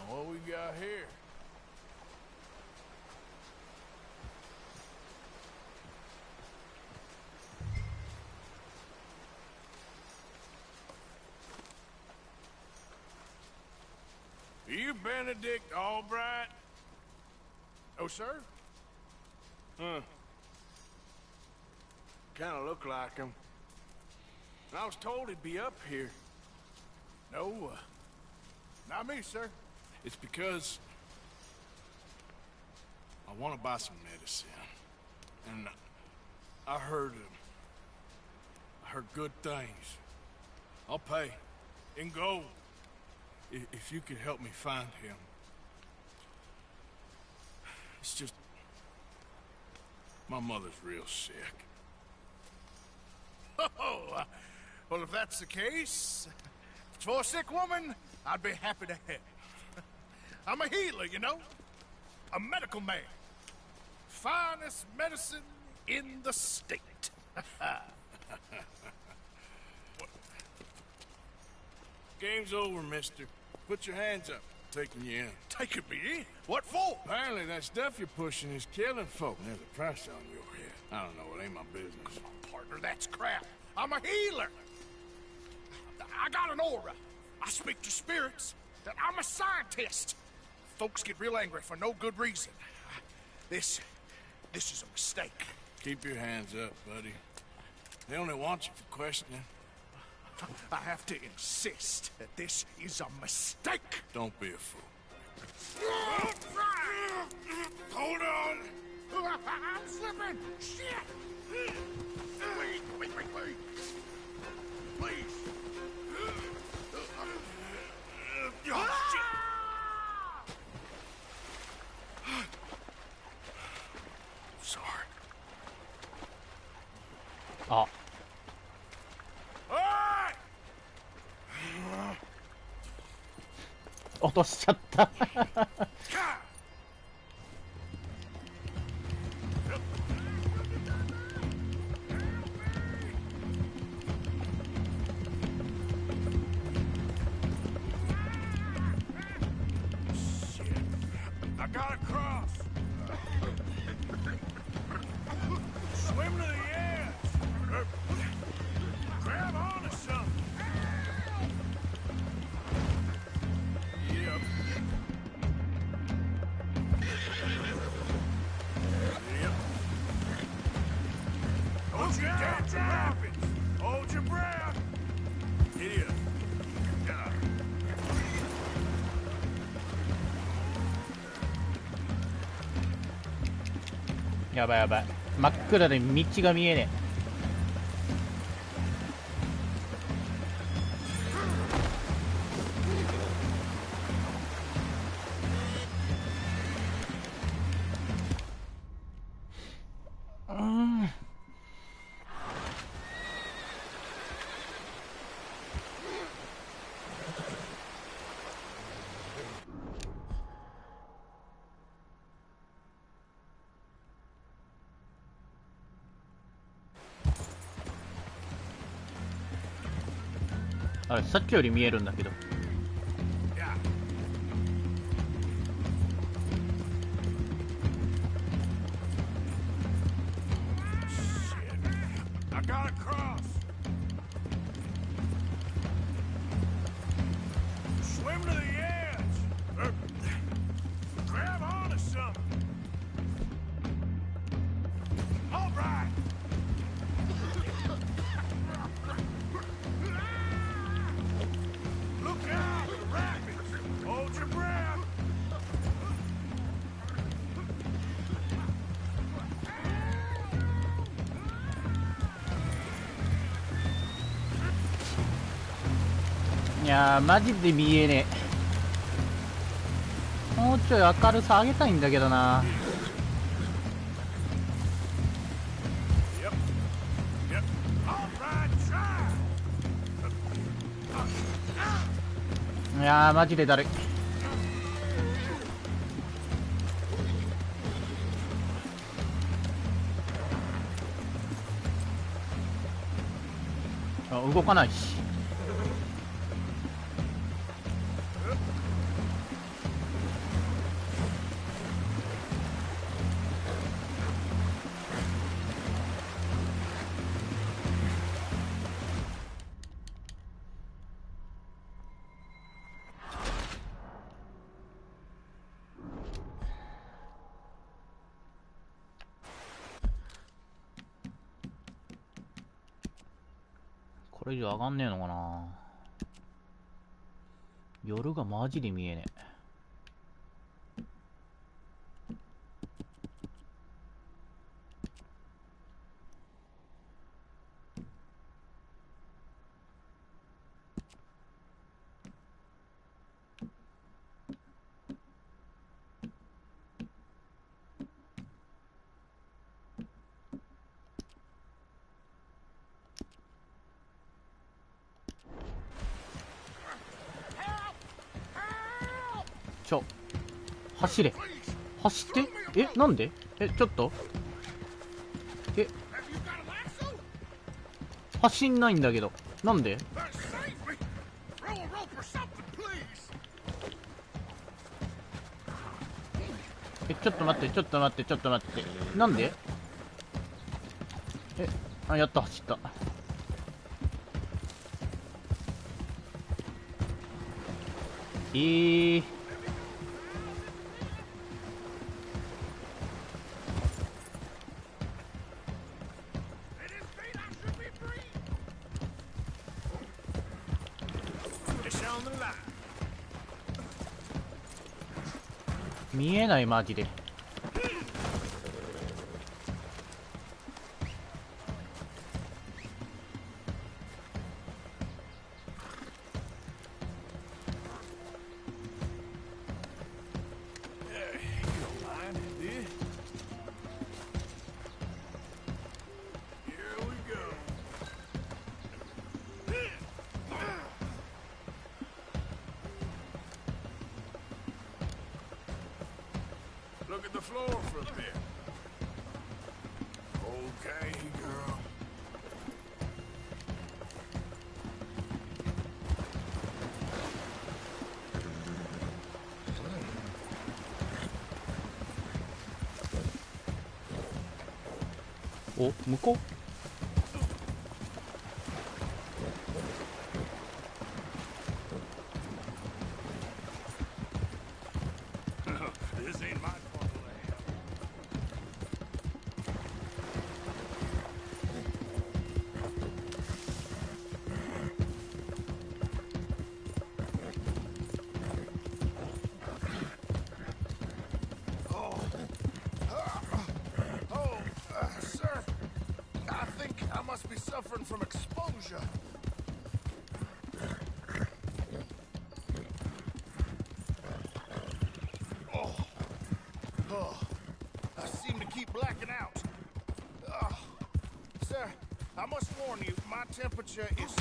What we got here? Are you Benedict Albright? Oh, sir? Huh. Kinda look like him. I was told he'd be up here. No, not me, sir. It's because I want to buy some medicine, and I heard good things. I'll pay in gold if you could help me find him. It's just my mother's real sick. Oh, well, if that's the case, for a sick woman, I'd be happy to help. I'm a healer, you know? A medical man. Finest medicine in the state. Game's over, mister. Put your hands up. I'm taking you in. Taking me in? What for? Apparently that stuff you're pushing is killing folk. There's a price on your head. I don't know, it ain't my business. Oh, partner, that's crap. I'm a healer. I got an aura. I speak to spirits. I'm a scientist. Folks get real angry for no good reason. This is a mistake. Keep your hands up, buddy. They only want you for questioning. I have to insist that this is a mistake. Don't be a fool. Hold on. I'm slipping. Shit. Wait. Please. Oh, shit. Sorry. あ、落としちゃった。I gotta cross. Swim to the edge. やばいやばい、真っ暗で道が見えねえ。あれ、さっきより見えるんだけど。I gotta cross. Swim to the edge. Grab onto something. All right. Look out, the rapids. Hold your breath.いやー、マジで見えねえ。もうちょい明るさ上げたいんだけどな。いやー、マジでだるい。あ、動かないし。これ以上上がんねえのかな。夜がマジで見えねえ。走れ。走って。なんで？ちょっと。走んないんだけど。なんで？ちょっと待って、ちょっと待って、ちょっと待って。なんで？あ、やった、走った。見えない、マジで。Look at the floor for a bit. Okay, girl. Oh, 向こう? This ain't my burn from exposure. Oh, I seem to keep blacking out. Sir, I must warn you, my temperature is...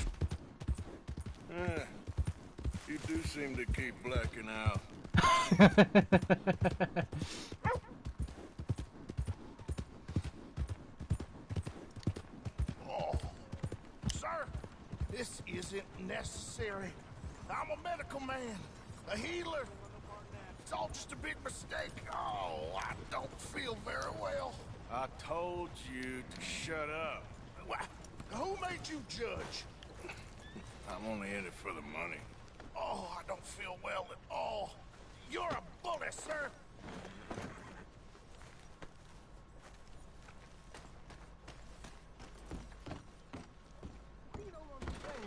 You do seem to keep blacking out. Oh, sir, this isn't necessary. I'm a medical man, a healer. It's all just a big mistake. Oh, I don't feel very well. I told you to shut up. Who made you judge? I'm only in it for the money. Oh, I don't feel well at all. You're a bully, sir.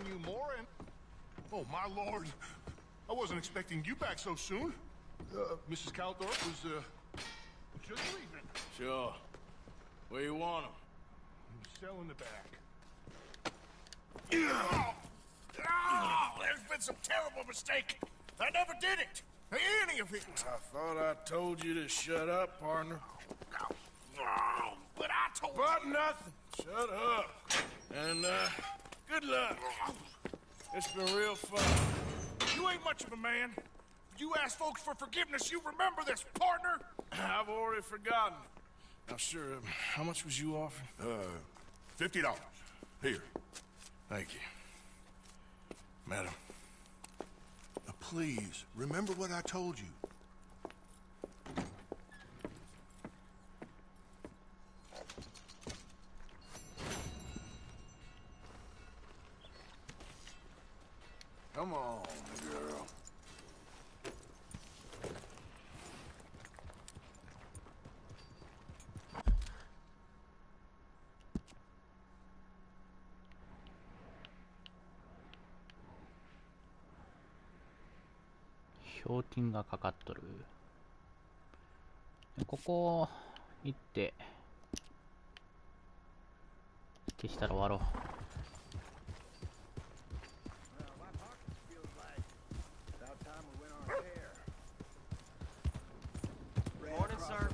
You Morin? Oh, my lord. I wasn't expecting you back so soon. Mrs. Caldorp was, just leaving. Sure. Where you want him? Cell in the back. There's been some terrible mistake. I never did it. Any of it. I thought I told you to shut up, partner. But I told you. But nothing. Shut up. And, good luck. It's been real fun. You ain't much of a man. You ask folks for forgiveness, you remember this, partner? I've already forgotten. Now, sure, how much was you offering? $50. Here. Thank you. Madam. Please, remember what I told you. Come on, girl.賞金がかかっとる。ここ行って消したら終わろう。Morning, sir.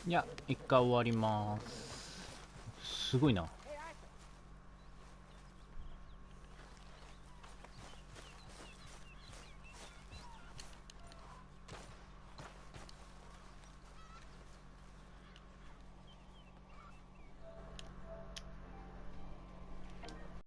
いや、一回終わります。すごいな。